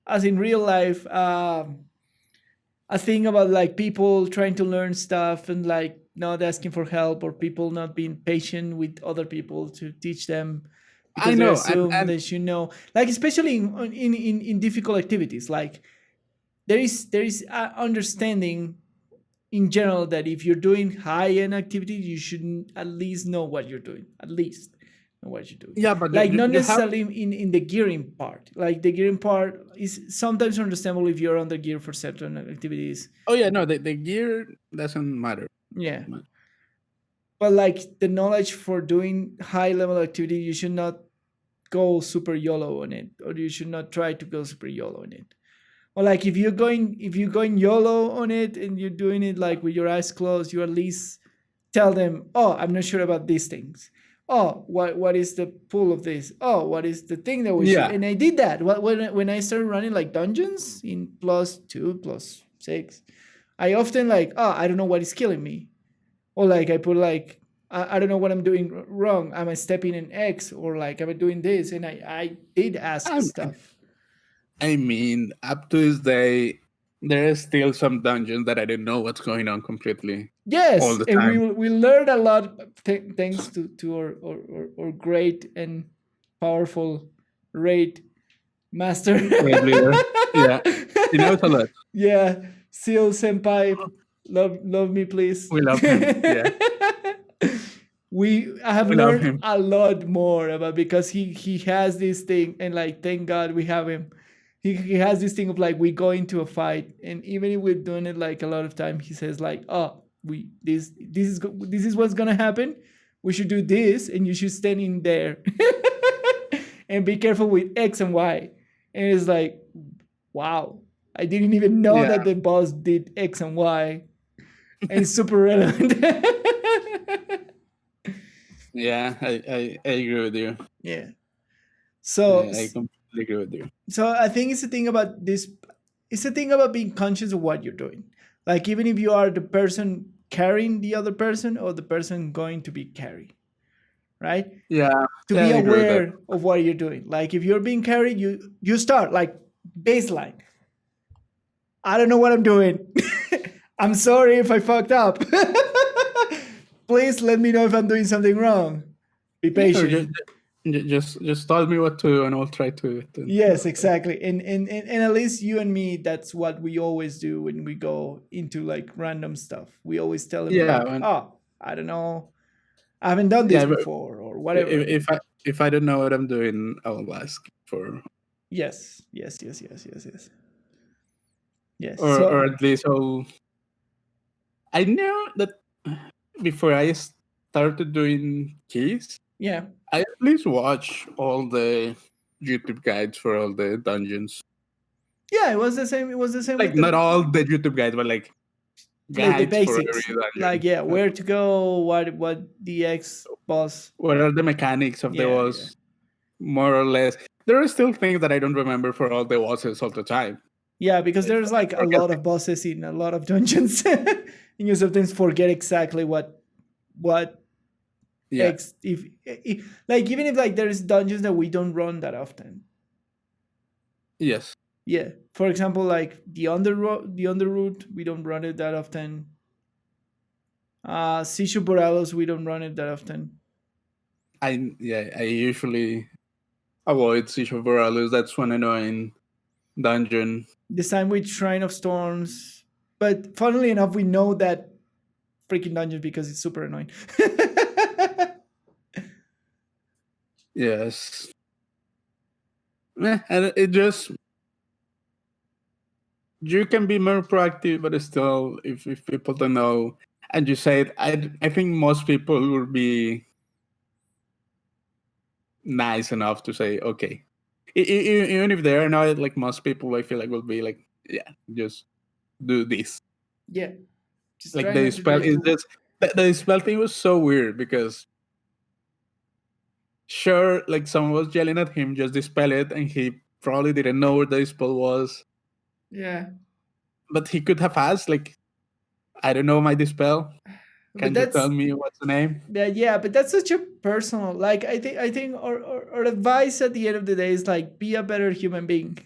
as in real life a thing about like people trying to learn stuff and like not asking for help, or people not being patient with other people to teach them I because they know, assume and they should know, like especially in difficult activities. Like there is understanding in general that if you're doing high end activities, you should at least know what you're doing, at least know what you're doing. yeah, but Like not you have. necessarily in the gearing part. Like the gearing part is sometimes understandable if you're under gear for certain activities. Oh yeah, no, the gear doesn't matter. Yeah. But like the knowledge for doing high level activity, you should not go super YOLO on it, or you should not try to go super YOLO on it. Or like if you're going YOLO on it and you're doing it like with your eyes closed, you at least tell them, oh, I'm not sure about these things. Oh, what is the pull of this? Oh, what is the thing that we should? Yeah. And I did that when I started running like dungeons in +2, +6. I often like, oh, I don't know what is killing me, or like I put like I don't know what I'm doing wrong. Am I stepping in X, or like am I doing this? And I did ask stuff. I mean, up to this day, there is still some dungeons that I didn't know what's going on completely. Yes, all the and time. we learned a lot thanks to our great and powerful raid master. Raid leader. Yeah, he knows a lot. Yeah, Seal Senpai love me, please. We love him. Yeah, I have we love learned him. a lot more about, because he has this thing, and like, thank God we have him. He has this thing of like, we go into a fight, and even if we're doing it like a lot of time, he says like, oh, we this is what's gonna happen. We should do this, and you should stand in there, and be careful with X and Y. And it's like, wow, I didn't even know Yeah, that the boss did X and Y, and it's super relevant. yeah. I agree with you. Yeah. So I completely agree with you. I think it's the thing about this. It's the thing about being conscious of what you're doing. Like, even if you are the person carrying the other person, or the person going to be carried, right? Yeah, To yeah. be I agree with that. aware of what you're doing. Like, if you're being carried, you start like baseline. I don't know what I'm doing. I'm sorry if I fucked up. Please let me know if I'm doing something wrong. Be Yeah, or patient. just tell me what to do, and I'll try to. Yes, exactly. And at least you and me, that's what we always do when we go into like random stuff. We always tell them Yeah, like, oh, I don't know, I haven't done this yeah. But before, or whatever. if I don't know what I'm doing, I'll ask for, Yes, yes, yes, yes, yes, yes. Yes. or So at least I know that before I started doing keys, yeah. I at least watch all the YouTube guides for all the dungeons. Yeah, it was the same. It was the same Like with not all the YouTube guides, but like the guides for every basics. Like, dungeon. yeah, where to go, what the X boss. What are the mechanics of the Yeah, yeah. boss, more or less. There are still things that I don't remember for all the bosses all the time. Yeah, because I there's like a forget lot things. of bosses in a lot of dungeons. And you sometimes forget exactly what Yeah. X, if like, even if like there's dungeons that we don't run that often. Yes. Yeah. For example, like the underroot, we don't run it that often. Sishu Borealos, we don't run it that often. I usually avoid Siege of Borealis. That's one annoying dungeon. The same with Shrine of Storms. But funnily enough, we know that freaking dungeon because it's super annoying. Yes. And it just, you can be more proactive, but it's still, if people don't know, and you say it, I think most people will be nice enough to say, okay. Even if they are not, like most people, I feel like will be like, yeah, just do this. Yeah. Just Like try the not to do spell it. is just, the spell thing was so weird because sure, like someone was yelling at him, just dispel it, and he probably didn't know where the spell was. Yeah. But he could have asked, like, I don't know my dispel. But Can you tell that's me what's the name? yeah, but that's such a personal, like, I think our advice at the end of the day is like, be a better human being.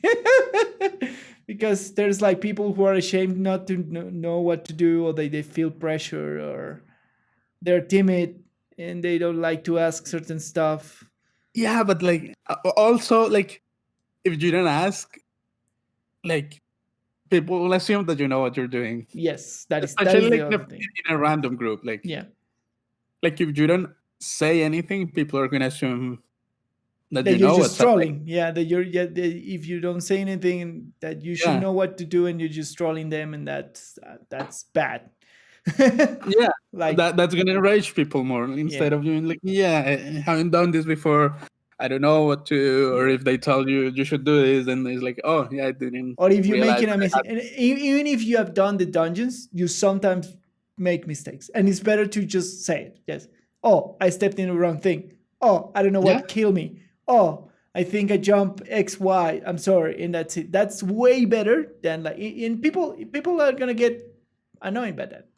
Because there's like people who are ashamed not to know what to do, or they feel pressure, or they're timid and they don't like to ask certain stuff. Yeah, but like also like if you don't ask, like people will assume that you know what you're doing. Yes, that Especially is the like other thing. in a random group. Yeah. Like if you don't say anything, people are gonna assume that That you you're know just what's up. trolling. Yeah, that you're, yeah, if you don't say anything, that you should Yeah. know what to do, and you're just trolling them, and that's bad. Yeah, Like, that's gonna enrage people more yeah, instead of doing like, yeah, I haven't done this before. I don't know what to, or yeah. if they tell you you should do this, then it's like, oh yeah, I didn't Or if you're realize making a that I mistake, had. and even if you have done the dungeons, you sometimes make mistakes, and it's better to just say it. Yes. Oh, I stepped in the wrong thing. Oh, I don't know Yeah, what killed me. Oh, I think I jump X, Y. I'm sorry, and that's it. That's way better than like, and people are gonna get annoyed by that.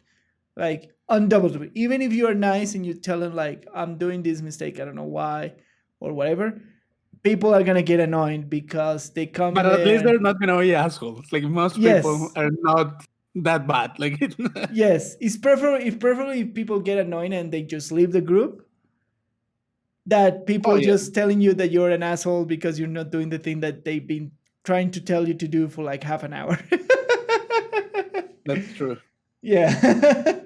Like, undoubtedly, even if you are nice and you tell them like, I'm doing this mistake, I don't know why, or whatever, people are gonna get annoyed because they come in but at least there. they're not gonna be assholes. Like most people Yes, are not that bad. Like, yes, it's preferably if people get annoyed and they just leave the group, that oh people yeah, just telling you that you're an asshole because you're not doing the thing that they've been trying to tell you to do for like half an hour. that's true. Yeah.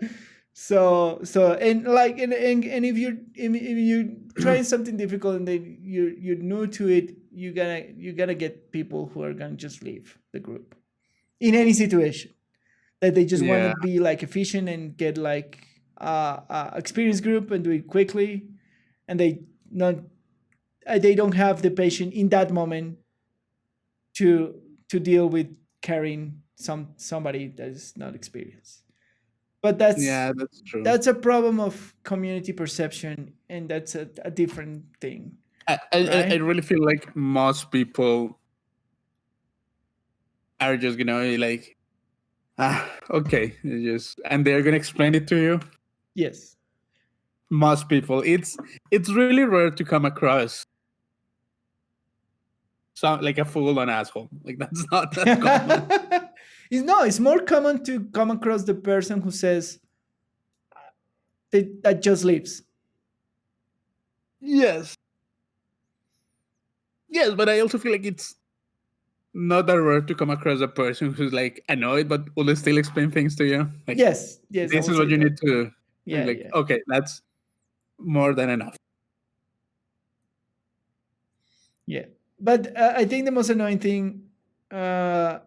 So and like and if you trying something difficult and then you're new to it, you gotta get people who are gonna just leave the group in any situation, that they just want to Yeah, be like efficient and get like experienced group and do it quickly, and not they don't have the patience in that moment to deal with carrying somebody that is not experienced. But yeah, that's true. that's a problem of community perception, and that's a different thing, I right? really feel like most people are just gonna be like, okay, just and they're gonna explain it to you. Yes. Most people, it's really rare to come across some like a full on asshole. Like that's not that common. It's no, it's more common to come across the person who says that just leaves. Yes, yes, but I also feel like it's not that rare to come across a person who's like annoyed but will still explain things to you. Like Yes, I this would is what say you that. need to do. And Yeah, like, yeah, okay, that's more than enough. yeah. But I think the most annoying thing, I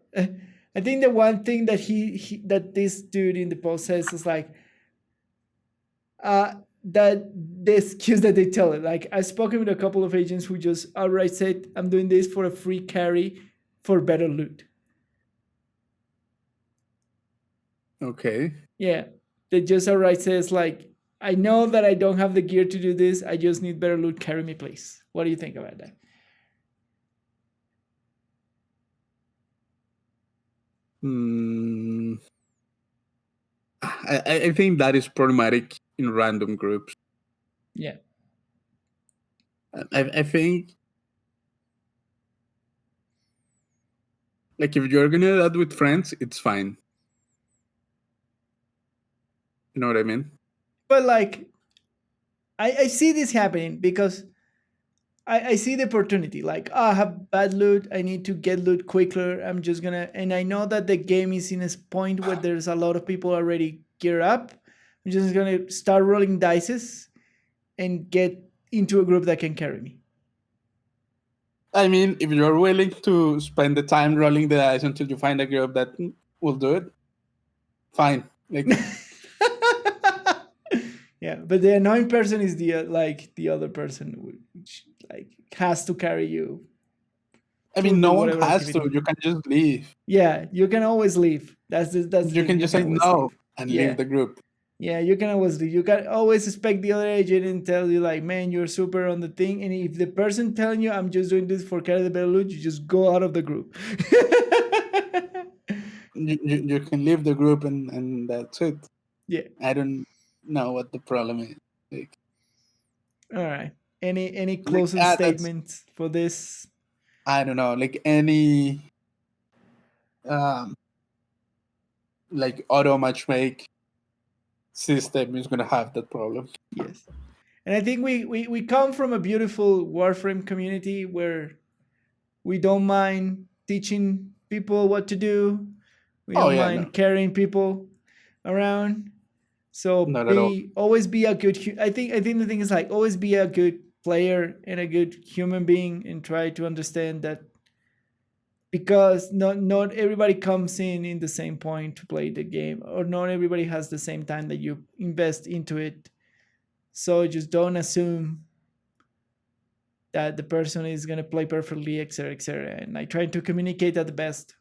think the one thing that that this dude in the post says is like, that the excuse that they tell it. Like I've spoken with a couple of agents who just outright said, "I'm doing this for a free carry for better loot." Okay. Yeah, they just outright says like, "I know that I don't have the gear to do this. I just need better loot. Carry me, please." What do you think about that? Hmm. I think that is problematic in random groups. Yeah, I think like if you're gonna do that with friends, it's fine. You know what I mean? but like I see this happening because I see the opportunity. Like, oh, I have bad loot. I need to get loot quicker. I'm just gonna, and I know that the game is in a point where there's a lot of people already gear up. I'm just gonna start rolling dices and get into a group that can carry me. I mean, if you're willing to spend the time rolling the dice until you find a group that will do it, fine. Like, Yeah, but the annoying person is the like the other person, which like has to carry you I to mean, do no one whatever has to. activity. You can just leave. Yeah, you can always leave. That's the You thing. can You just can say always no leave. and leave Yeah, the group. yeah, you can always leave. You can always expect the other agent and tell you like, man, you're super on the thing. And if the person telling you, I'm just doing this for carry the better loot, you just go out of the group. You can leave the group and that's it. Yeah. I don't know what the problem is. Like, All right. Any like closing that's statements for this? I don't know. Like any um like auto matchmake system is gonna have that problem. Yes. And I think we come from a beautiful Warframe community where we don't mind teaching people what to do. We Oh don't yeah, no, mind carrying people around. So not at all. be always be a good. I think the thing is like always be a good player and a good human being, and try to understand that because not everybody comes in the same point to play the game, or not everybody has the same time that you invest into it. So just don't assume that the person is going to play perfectly, etc., etc. And I try to communicate at the best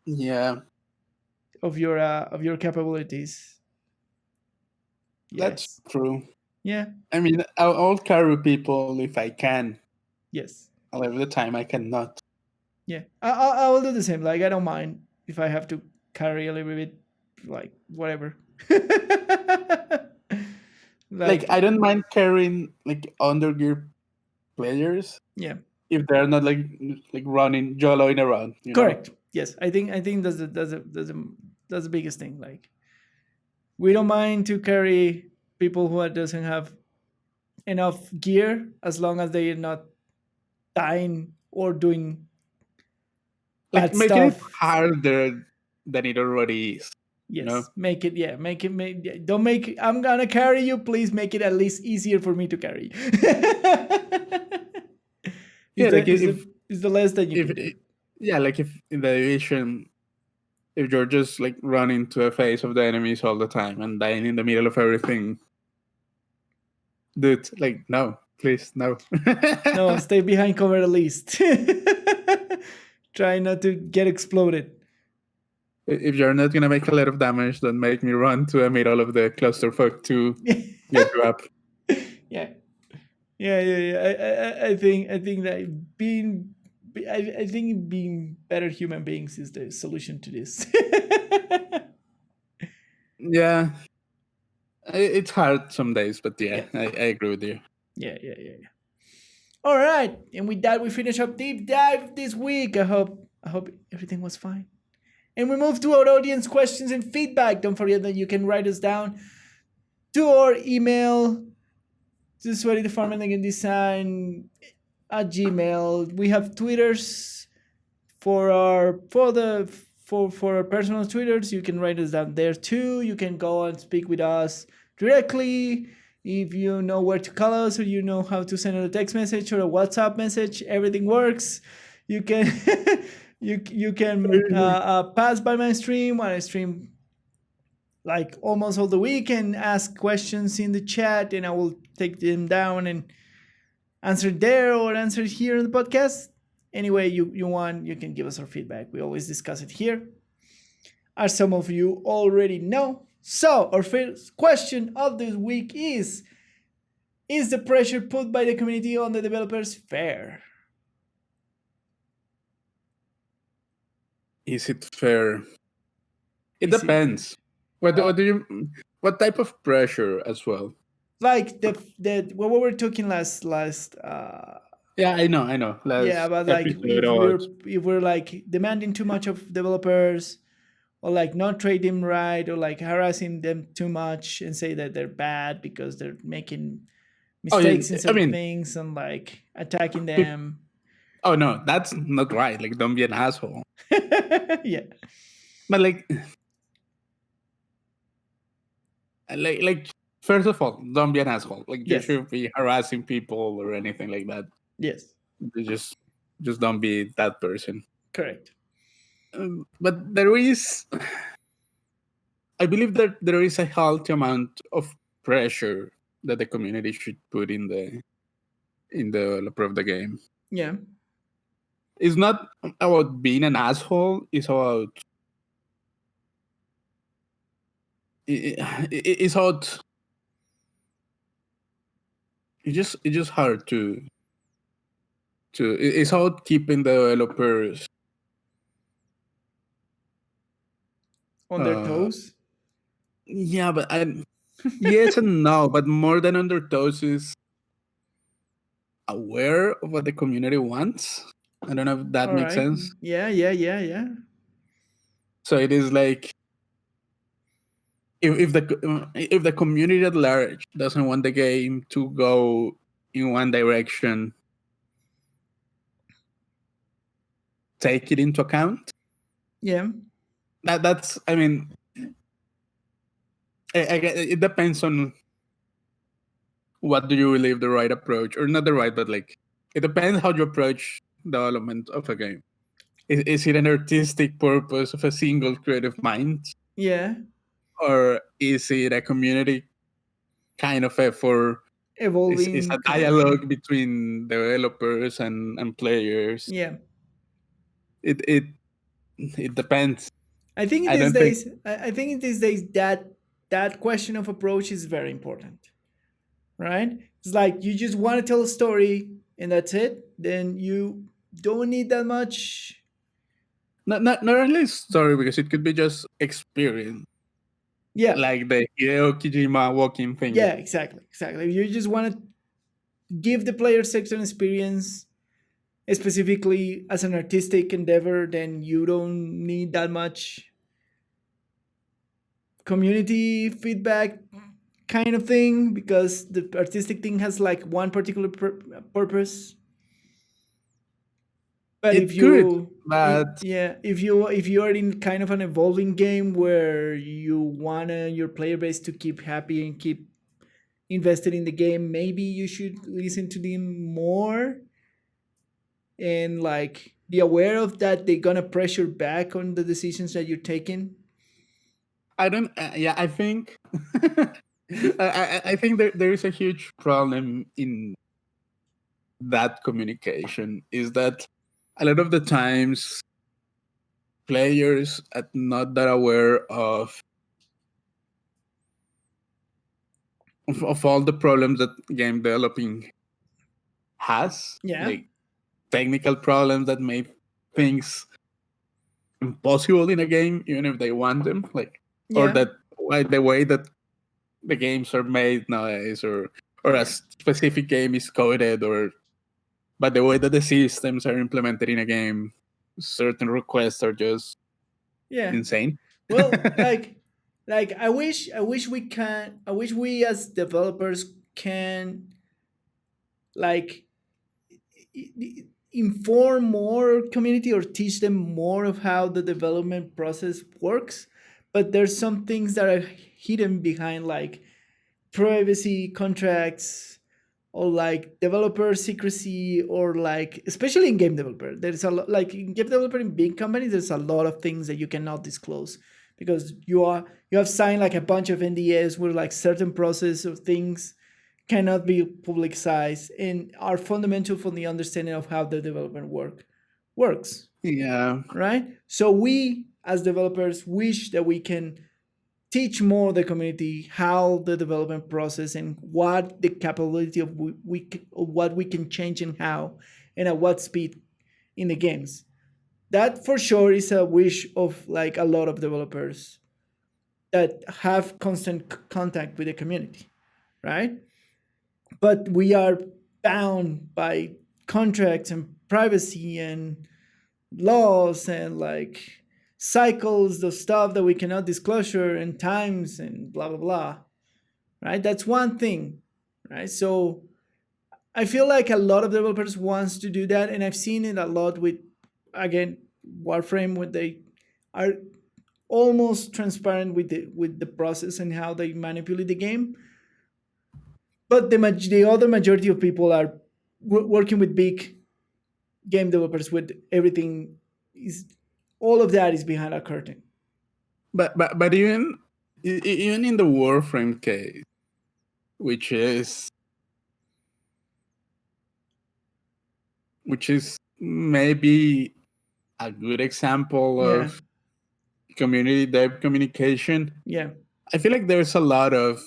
Yeah, of your capabilities. that's Yes. true. Yeah. I mean, I'll carry people if I can. Yes. However, the time I cannot. Yeah. I will do the same. Like I don't mind if I have to carry a little bit, like whatever. Like, Like I don't mind carrying like undergear players yeah. if they're not like running joloing around. You know? Correct. Yes. I think that's the biggest thing. Like we don't mind to carry people who doesn't have enough gear as long as they are not dying or doing Like bad making it stuff. harder. than it already is. You know, Yes, make it. Yeah, make it. Don't make. I'm gonna carry you. Please make it at least easier for me to carry. is yeah, the like is the is the less that you if can do. yeah, like if in the aviation, if you're just like running to the face of the enemies all the time and dying in the middle of everything, dude, like no, please no. No, stay behind cover at least. Try not to get exploded. If you're not gonna make a lot of damage, don't make me run to the middle of the clusterfuck to get you up. Yeah, yeah. I think that I think being better human beings is the solution to this. Yeah, it's hard some days, but yeah, Yeah, I agree with you. yeah. All right, and with that, we finish up deep dive this week. I hope everything was fine. And we move to our audience questions and feedback. Don't forget that you can write us down to our email, to Sweaty the Farmer and Design at Gmail. We have Twitters for our personal Twitters. You can write us down there too. You can go and speak with us directly. If you know where to call us or you know how to send a text message or a WhatsApp message, everything works. You can you can pass by my stream when I stream like almost all the week and ask questions in the chat, and I will take them down and answer there or answer here in the podcast. Anyway, you want, you can give us our feedback. We always discuss it here, as some of you already know. So, our first question of this week is the pressure put by the community on the developers fair? Is it fair? It Is it depends. What type of pressure as well? like the what we were talking last Yeah, I know. yeah, Last but like episode was if we're like demanding too much of developers, or like not treat them right, or like harassing them too much and say that they're bad because they're making oh yeah, mistakes in I certain mean, things and like attacking peop- them. oh no, that's not right. Like, don't be an asshole. Yeah, But like first of all, don't be an asshole. Like, you yes, should be harassing people or anything like that. yes, You just don't be that person. correct. But there is, I believe that there is a healthy amount of pressure that the community should put in the developer of the game. Yeah, It's not about being an asshole. It's about it's about it's just hard to it's about keeping the developers on their uh toes. yeah, but yes and no, but more than on their toes is aware of what the community wants. I don't know if that All makes right. sense. Yeah. So it is like, if the community at large doesn't want the game to go in one direction, take it into account. Yeah. That's, I mean, it depends on what do you believe the right approach, or not the right, but like, it depends how you approach development of a game. Is it an artistic purpose of a single creative mind, Yeah. or is it a community kind of effort? Is a Evolving community. dialogue between developers and players. Yeah. It depends. I think in I these don't think. days, I think in these days that question of approach is very important, right? It's like you just want to tell a story and that's it. Then you don't need that much. Not only story, because it could be just experience, Yeah, like the Hideo Kojima walking thing. yeah, exactly. You just want to give the player certain experience, specifically as an artistic endeavor. Then you don't need that much community feedback kind of thing, because the artistic thing has like one particular purpose. But if It could, you but yeah, if you are in kind of an evolving game where you want your player base to keep happy and keep invested in the game, maybe you should listen to them more and like be aware of that they're gonna pressure back on the decisions that you're taking. I don't. Yeah, I think. I think there is a huge problem in that communication. Is that a lot of the times players are not that aware of all the problems that game developing has, Yeah, like technical problems that make things impossible in a game, even if they want them, like or yeah, that like the way that the games are made nowadays, or a specific game is coded, or but the way that the systems are implemented in a game, certain requests are just yeah. insane. Well, like I wish we as developers can like inform more community or teach them more of how the development process works. But there's some things that are hidden behind like privacy contracts or like developer secrecy, or like especially in game developer there's a lot, like in game developer in big companies there's a lot of things that you cannot disclose because you have signed like a bunch of NDAs where like certain process of things cannot be publicized and are fundamental for the understanding of how the development works, Yeah, right? So we as developers wish that we can teach more the community how the development process and what the capability of of what we can change and how and at what speed in the games. That for sure is a wish of like a lot of developers that have constant contact with the community, right? But we are bound by contracts and privacy and laws and like cycles, the stuff that we cannot disclosure and times and blah blah blah, right? That's one thing, right? So I feel like a lot of developers wants to do that, and I've seen it a lot with again Warframe, when they are almost transparent with the process and how they manipulate the game. But the other majority of people are working with big game developers with everything is all of that is behind a curtain. but even in the Warframe case, which is maybe a good example Yeah, of community dev communication. yeah, I feel like there's a lot of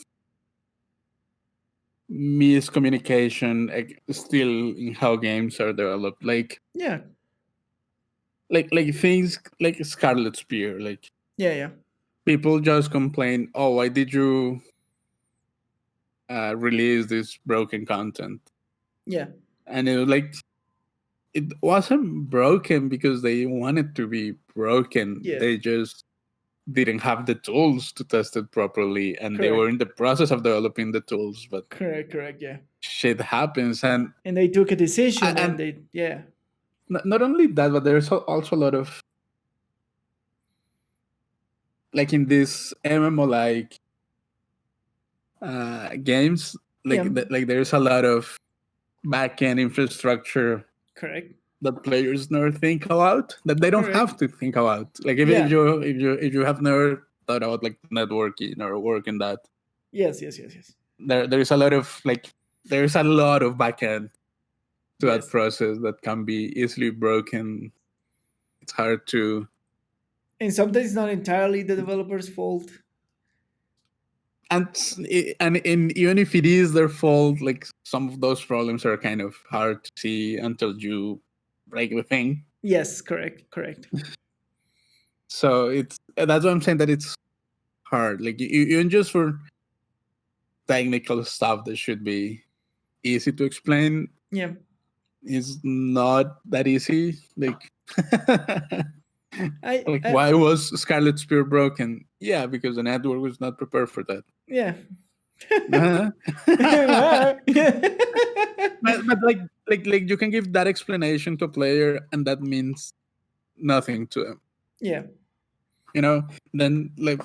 miscommunication still in how games are developed. yeah, Like things like Scarlet Spear. Like yeah, yeah, people just complain, "Oh, why did you release this broken content?" yeah, And it was like it wasn't broken because they wanted to be broken. yeah. They just didn't have the tools to test it properly, and they were Correct, in the process of developing the tools. But correct. Yeah, shit happens, and and they took a decision, and and they yeah, not only that, but there's also a lot of like in this MMO like games, yeah, like there's a lot of backend infrastructure correct, that players never think about, that they don't correct. have to think about. Like if Yeah, you have never thought about like networking or working that, yes, there's a lot of there's a lot of backend to that yes. process that can be easily broken. It's hard to And sometimes it's not entirely the developer's fault. and even if it is their fault, like some of those problems are kind of hard to see until you break the thing. Yes, correct. So that's why I'm saying that it's hard. Like even just for technical stuff that should be easy to explain Yeah, is not that easy. Like like I why was Scarlet Spear broken? Yeah, because the network was not prepared for that. yeah. Uh-huh. but like you can give that explanation to a player, and that means nothing to them. Yeah. Then like,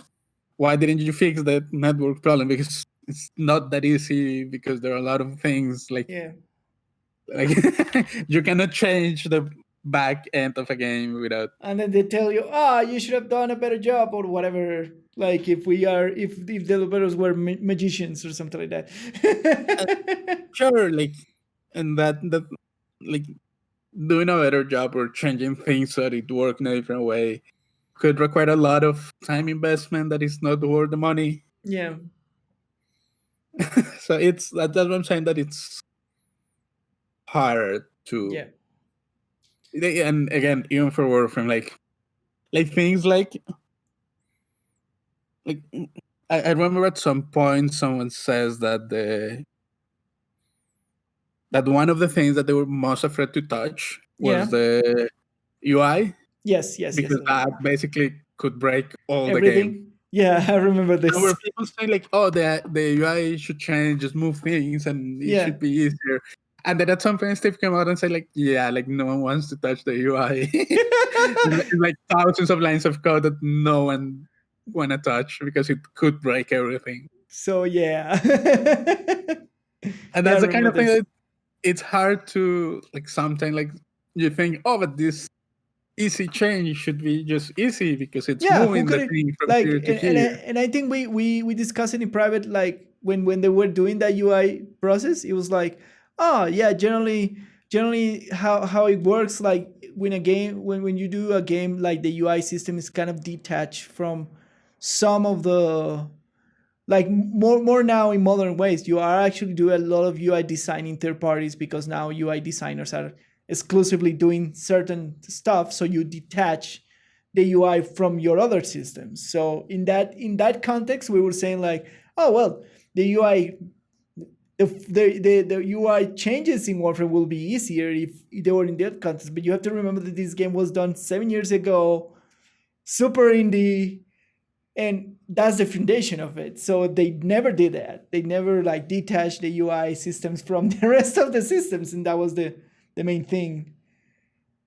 why didn't you fix that network problem? Because it's not that easy, because there are a lot of things like Yeah. you cannot change the back end of a game without. And then they tell you, you should have done a better job or whatever. Like if developers were magicians or something like Uh, that. sure, like, and that like doing a better job or changing things so that it work in a different way could require a lot of time investment that is not worth the money. Yeah. So that's what I'm saying, that it's hard to. Yeah. And again, even for Warframe, like things like I remember at some point someone says that one of the things that they were most afraid to touch was Yeah. the UI, Yes. because that basically could break all the game. Everything. Yeah, I remember There were this. people saying like, "Oh, the UI should change, just move things, and it Yeah. should be easier." And then at some point, Steve came out and said like, "Yeah, like no one wants to touch the UI." It's like thousands of lines of code that no one wanna touch because it could break everything. So yeah. And Yeah, I that's the kind remember of thing this. that it's hard to like. Sometimes like you think, "Oh, but this easy change should be just easy because it's Yeah, who moving the could it thing from like here to here." and I think we discussed it in private, like when they were doing that UI process, it was like, oh yeah, generally how it works, like when you do a game, like the UI system is kind of detached from some of the, like more now in modern ways you are actually do a lot of UI design in third parties, because now UI designers are exclusively doing certain stuff, so you detach the UI from your other systems. So in that context we were saying like, oh well, the UI, the UI changes in Warframe will be easier if they were in that context, but you have to remember that this game was done 7 years ago, super indie, and that's the foundation of it. So they never did that. They never like detached the UI systems from the rest of the systems, and that was the main thing.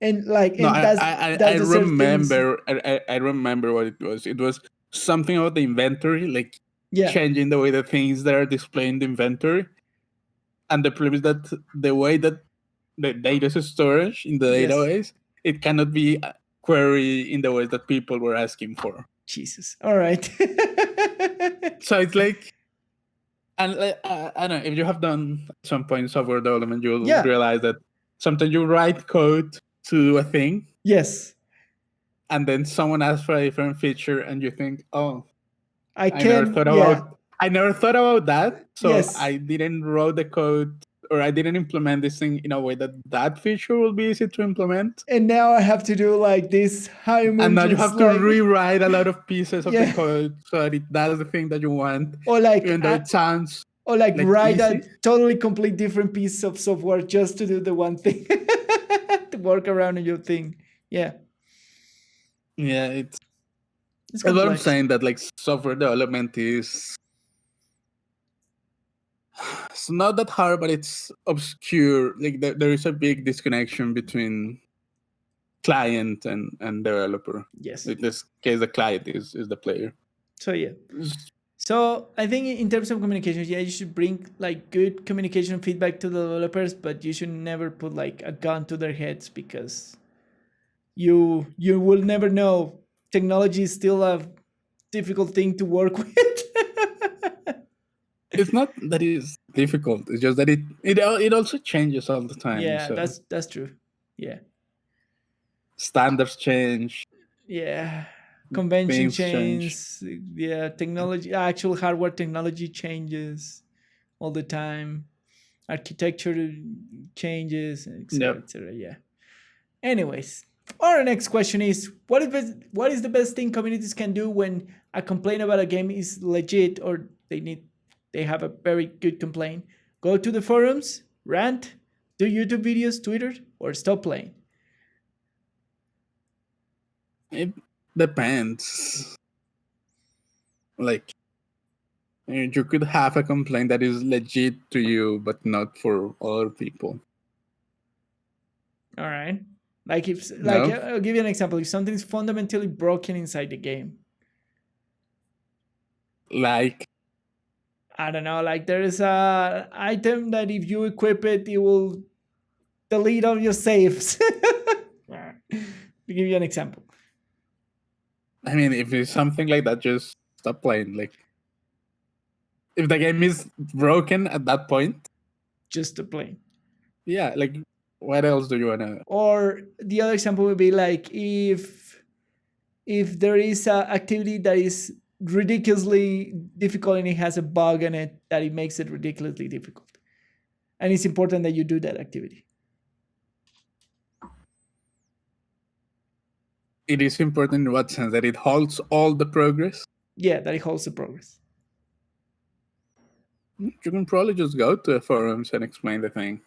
And like, No, and I that's the certain things. remember. I remember what it was. It was something about the inventory, like Yeah. changing the way the things that are displayed in the inventory. And the problem is that the way that the data is stored in the Yes. database, it cannot be queried in the ways that people were asking for. Jesus. All right. So it's like, and like, I don't know, if you have done at some point software development, you'll Yeah. realize that sometimes you write code to do a thing, Yes. and then someone asks for a different feature, and you think, "Oh, I I never can. thought Yeah. about I never thought about that, so Yes. I didn't wrote the code, or I didn't implement this thing in a way that feature will be easy to implement." And now I have to do like this high And now you maintenance, have to like rewrite a lot of pieces of the yeah, code so that it does the thing that you want, or like even though it sounds like write a easy. totally complete different piece of software just to do the one thing, to work around on your thing. Yeah, Yeah, it's that's what I'm complex. saying, that like software development is, it's not that hard, but it's obscure. Like there is a big disconnection between client and developer. Yes. In this case, the client is the player. So yeah. So I think in terms of communication, yeah, you should bring like good communication feedback to the developers, but you should never put like a gun to their heads, because you will never know. Technology is still a difficult thing to work with. It's not that it's difficult. It's just that it also changes all the time. Yeah, So that's true. Yeah. standards change, Yeah. Convention things change. changes. Yeah, technology, actual hardware technology changes all the time. Architecture changes, etc., Yep. etc. Yeah. Anyways, our next question is, what is the best thing communities can do when a complaint about a game is legit, or they have a very good complaint? Go to the forums, rant, do YouTube videos, Twitter, or stop playing. It depends. Like And you could have a complaint that is legit to you, but not for other people. All right. Like No, I'll give you an example. If something is fundamentally broken inside the game, like I don't know. Like there is a item that if you equip it, it will delete all your saves. To give you an example. I mean, if it's something like that, just stop playing. Like, if the game is broken at that point, Just to play. yeah. Like, what else do you wanna? Or the other example would be like if there is a activity that is ridiculously difficult and it has a bug in it that it makes it ridiculously difficult, and it's important that you do that activity. It is important in what sense? That it halts all the progress. Yeah, that it holds the progress. You can probably just go to the forums and explain the thing.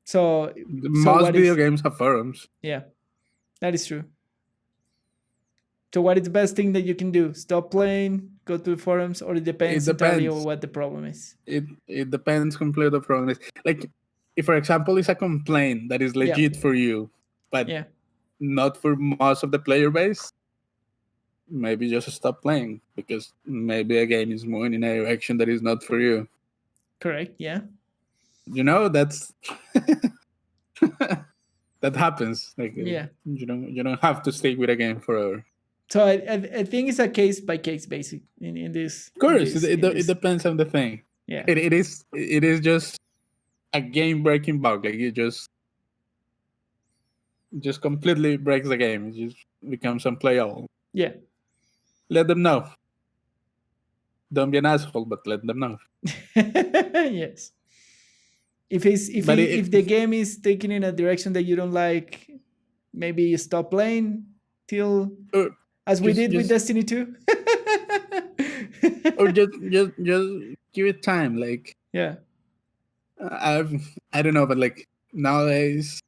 So Most video games have forums. Yeah, that is true. So what is the best thing that you can do? Stop playing, go to the forums, or it depends entirely on what the problem is? It depends completely on the problem. Like, if for example it's a complaint that is legit for you, but not for most of the player base, maybe just stop playing, because maybe a game is moving in a direction that is not for you. Correct, yeah. You know, that's that happens. Like, yeah. You don't have to stick with a game forever. So I think it's a case by case basis in this. Of course, it depends on the thing. Yeah. It is just a game breaking bug. Like, you just completely breaks the game. It just becomes unplayable. Yeah. Let them know. Don't be an asshole, but let them know. Yes. If the game is taking in a direction that you don't like, maybe you stop playing till as we did with Destiny 2. Or just give it time. Like, yeah. I don't know, but like nowadays,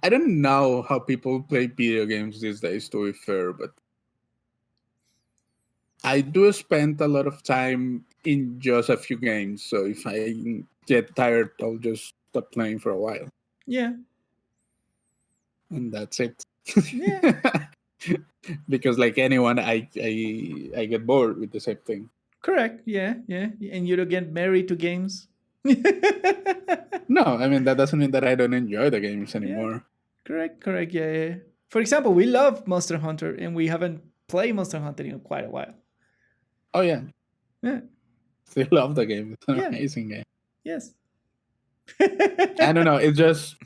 I don't know how people play video games these days, to be fair, but I do spend a lot of time in just a few games. So if I get tired, I'll just stop playing for a while. Yeah. And that's it. Yeah. Because like anyone, I get bored with the same thing. Correct. Yeah. Yeah. And you don't get married to games. No, I mean, that doesn't mean that I don't enjoy the games anymore. Yeah. Correct. Yeah. For example, we love Monster Hunter, and we haven't played Monster Hunter in quite a while. Oh yeah. Yeah. Still love the game. It's an amazing game. Yes. I don't know. It's just.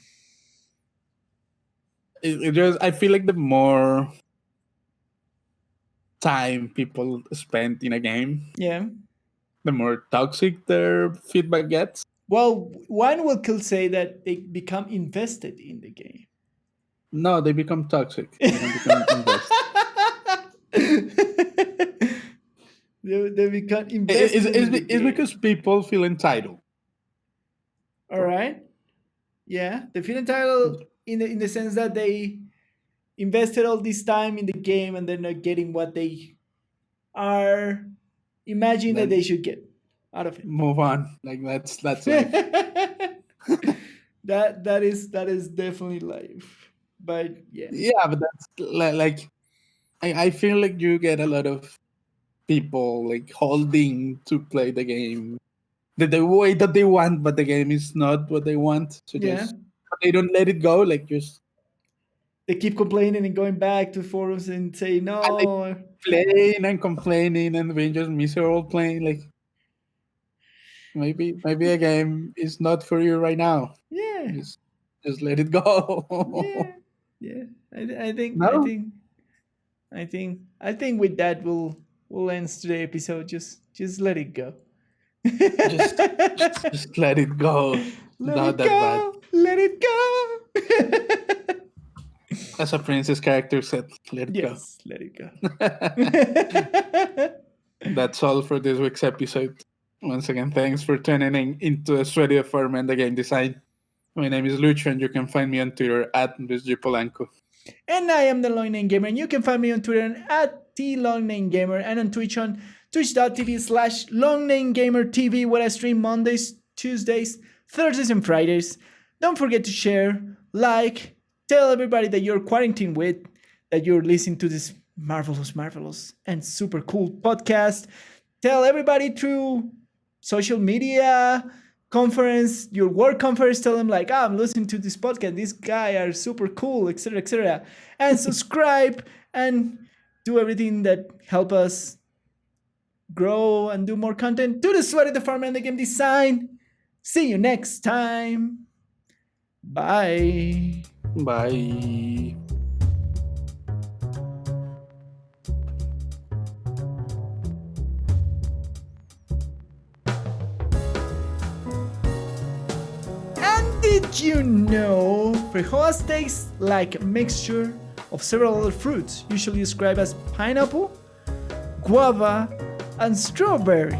It just. I feel like the more time people spend in a game, the more toxic their feedback gets. Well, one will say that they become invested in the game. No, they become toxic. They don't become invested. They become invested. It's because people feel entitled. All right. Yeah, they feel entitled in the sense that they invested all this time in the game and they're not getting what they are imagining that they should get out of it. Move on. Like, that's life. that is definitely life. But yeah. Yeah, but that's like I feel like you get a lot of people like holding to play the game the way that they want, but the game is not what they want. So they don't let it go. Like, just they keep complaining and going back to forums and say no. And playing and complaining and being just miserable playing. Like, maybe a game is not for you right now. Yeah. Just let it go. Yeah. I think with that we'll end today's episode. Just let it go. just let it go. Not that bad. Let it go. As a princess character said, let it go. Let it go. That's all for this week's episode. Once again, thanks for tuning into the Sweaty and the Farmer and the Game Design. My name is Lucho, and you can find me on Twitter at LuisGPolanco. And I am the Loin Name Gamer, and you can find me on Twitter at @TLongNameGamer, and on Twitch on twitch.tv/LongNameGamerTV, where I stream Mondays, Tuesdays, Thursdays, and Fridays. Don't forget to share, like, tell everybody that you're quarantined with, that you're listening to this marvelous, and super cool podcast. Tell everybody through social media, conference, your work conference, tell them like, I'm listening to this podcast, this guy are super cool, etc., etc. And subscribe and do everything that help us grow and do more content. To the Sweaty, the Farmer, and the Game Design. See you next time. Bye. Bye. Did you know frijoles taste like a mixture of several other fruits, usually described as pineapple, guava, and strawberry?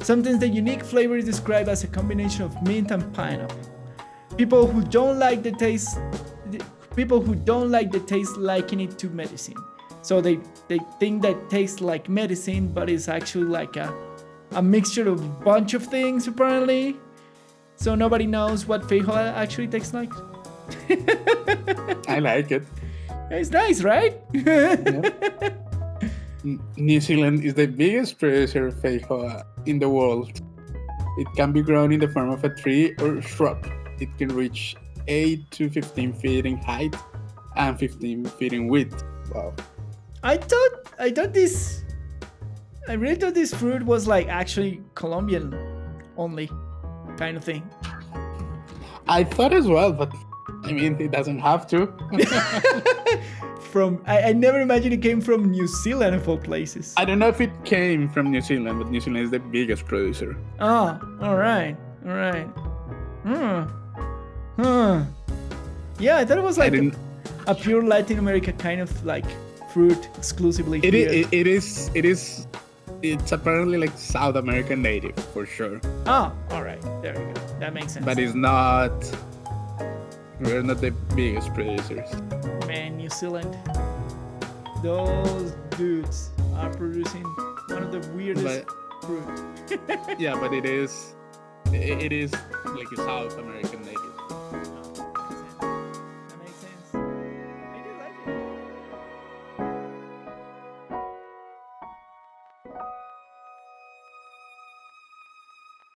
Sometimes the unique flavor is described as a combination of mint and pineapple. People who don't like the taste liken it to medicine. So they think that tastes like medicine, but it's actually like a mixture of a bunch of things apparently. So nobody knows what feijoa actually tastes like. I like it. It's nice, right? Yep. New Zealand is the biggest producer of feijoa in the world. It can be grown in the form of a tree or shrub. It can reach 8 to 15 feet in height and 15 feet in width. Wow. I really thought this fruit was like actually Colombian only kind of thing. I thought as well, but I mean, it doesn't have to. I never imagined it came from New Zealand of all places. I don't know if it came from New Zealand, but New Zealand is the biggest producer. Oh, all right. Yeah, I thought it was like a pure Latin America kind of like fruit exclusively here. It's apparently like South American native for sure. Oh, all right. There we go. That makes sense. But we're not the biggest producers. Man, New Zealand, those dudes are producing one of the weirdest fruit. Yeah, but it is like a South American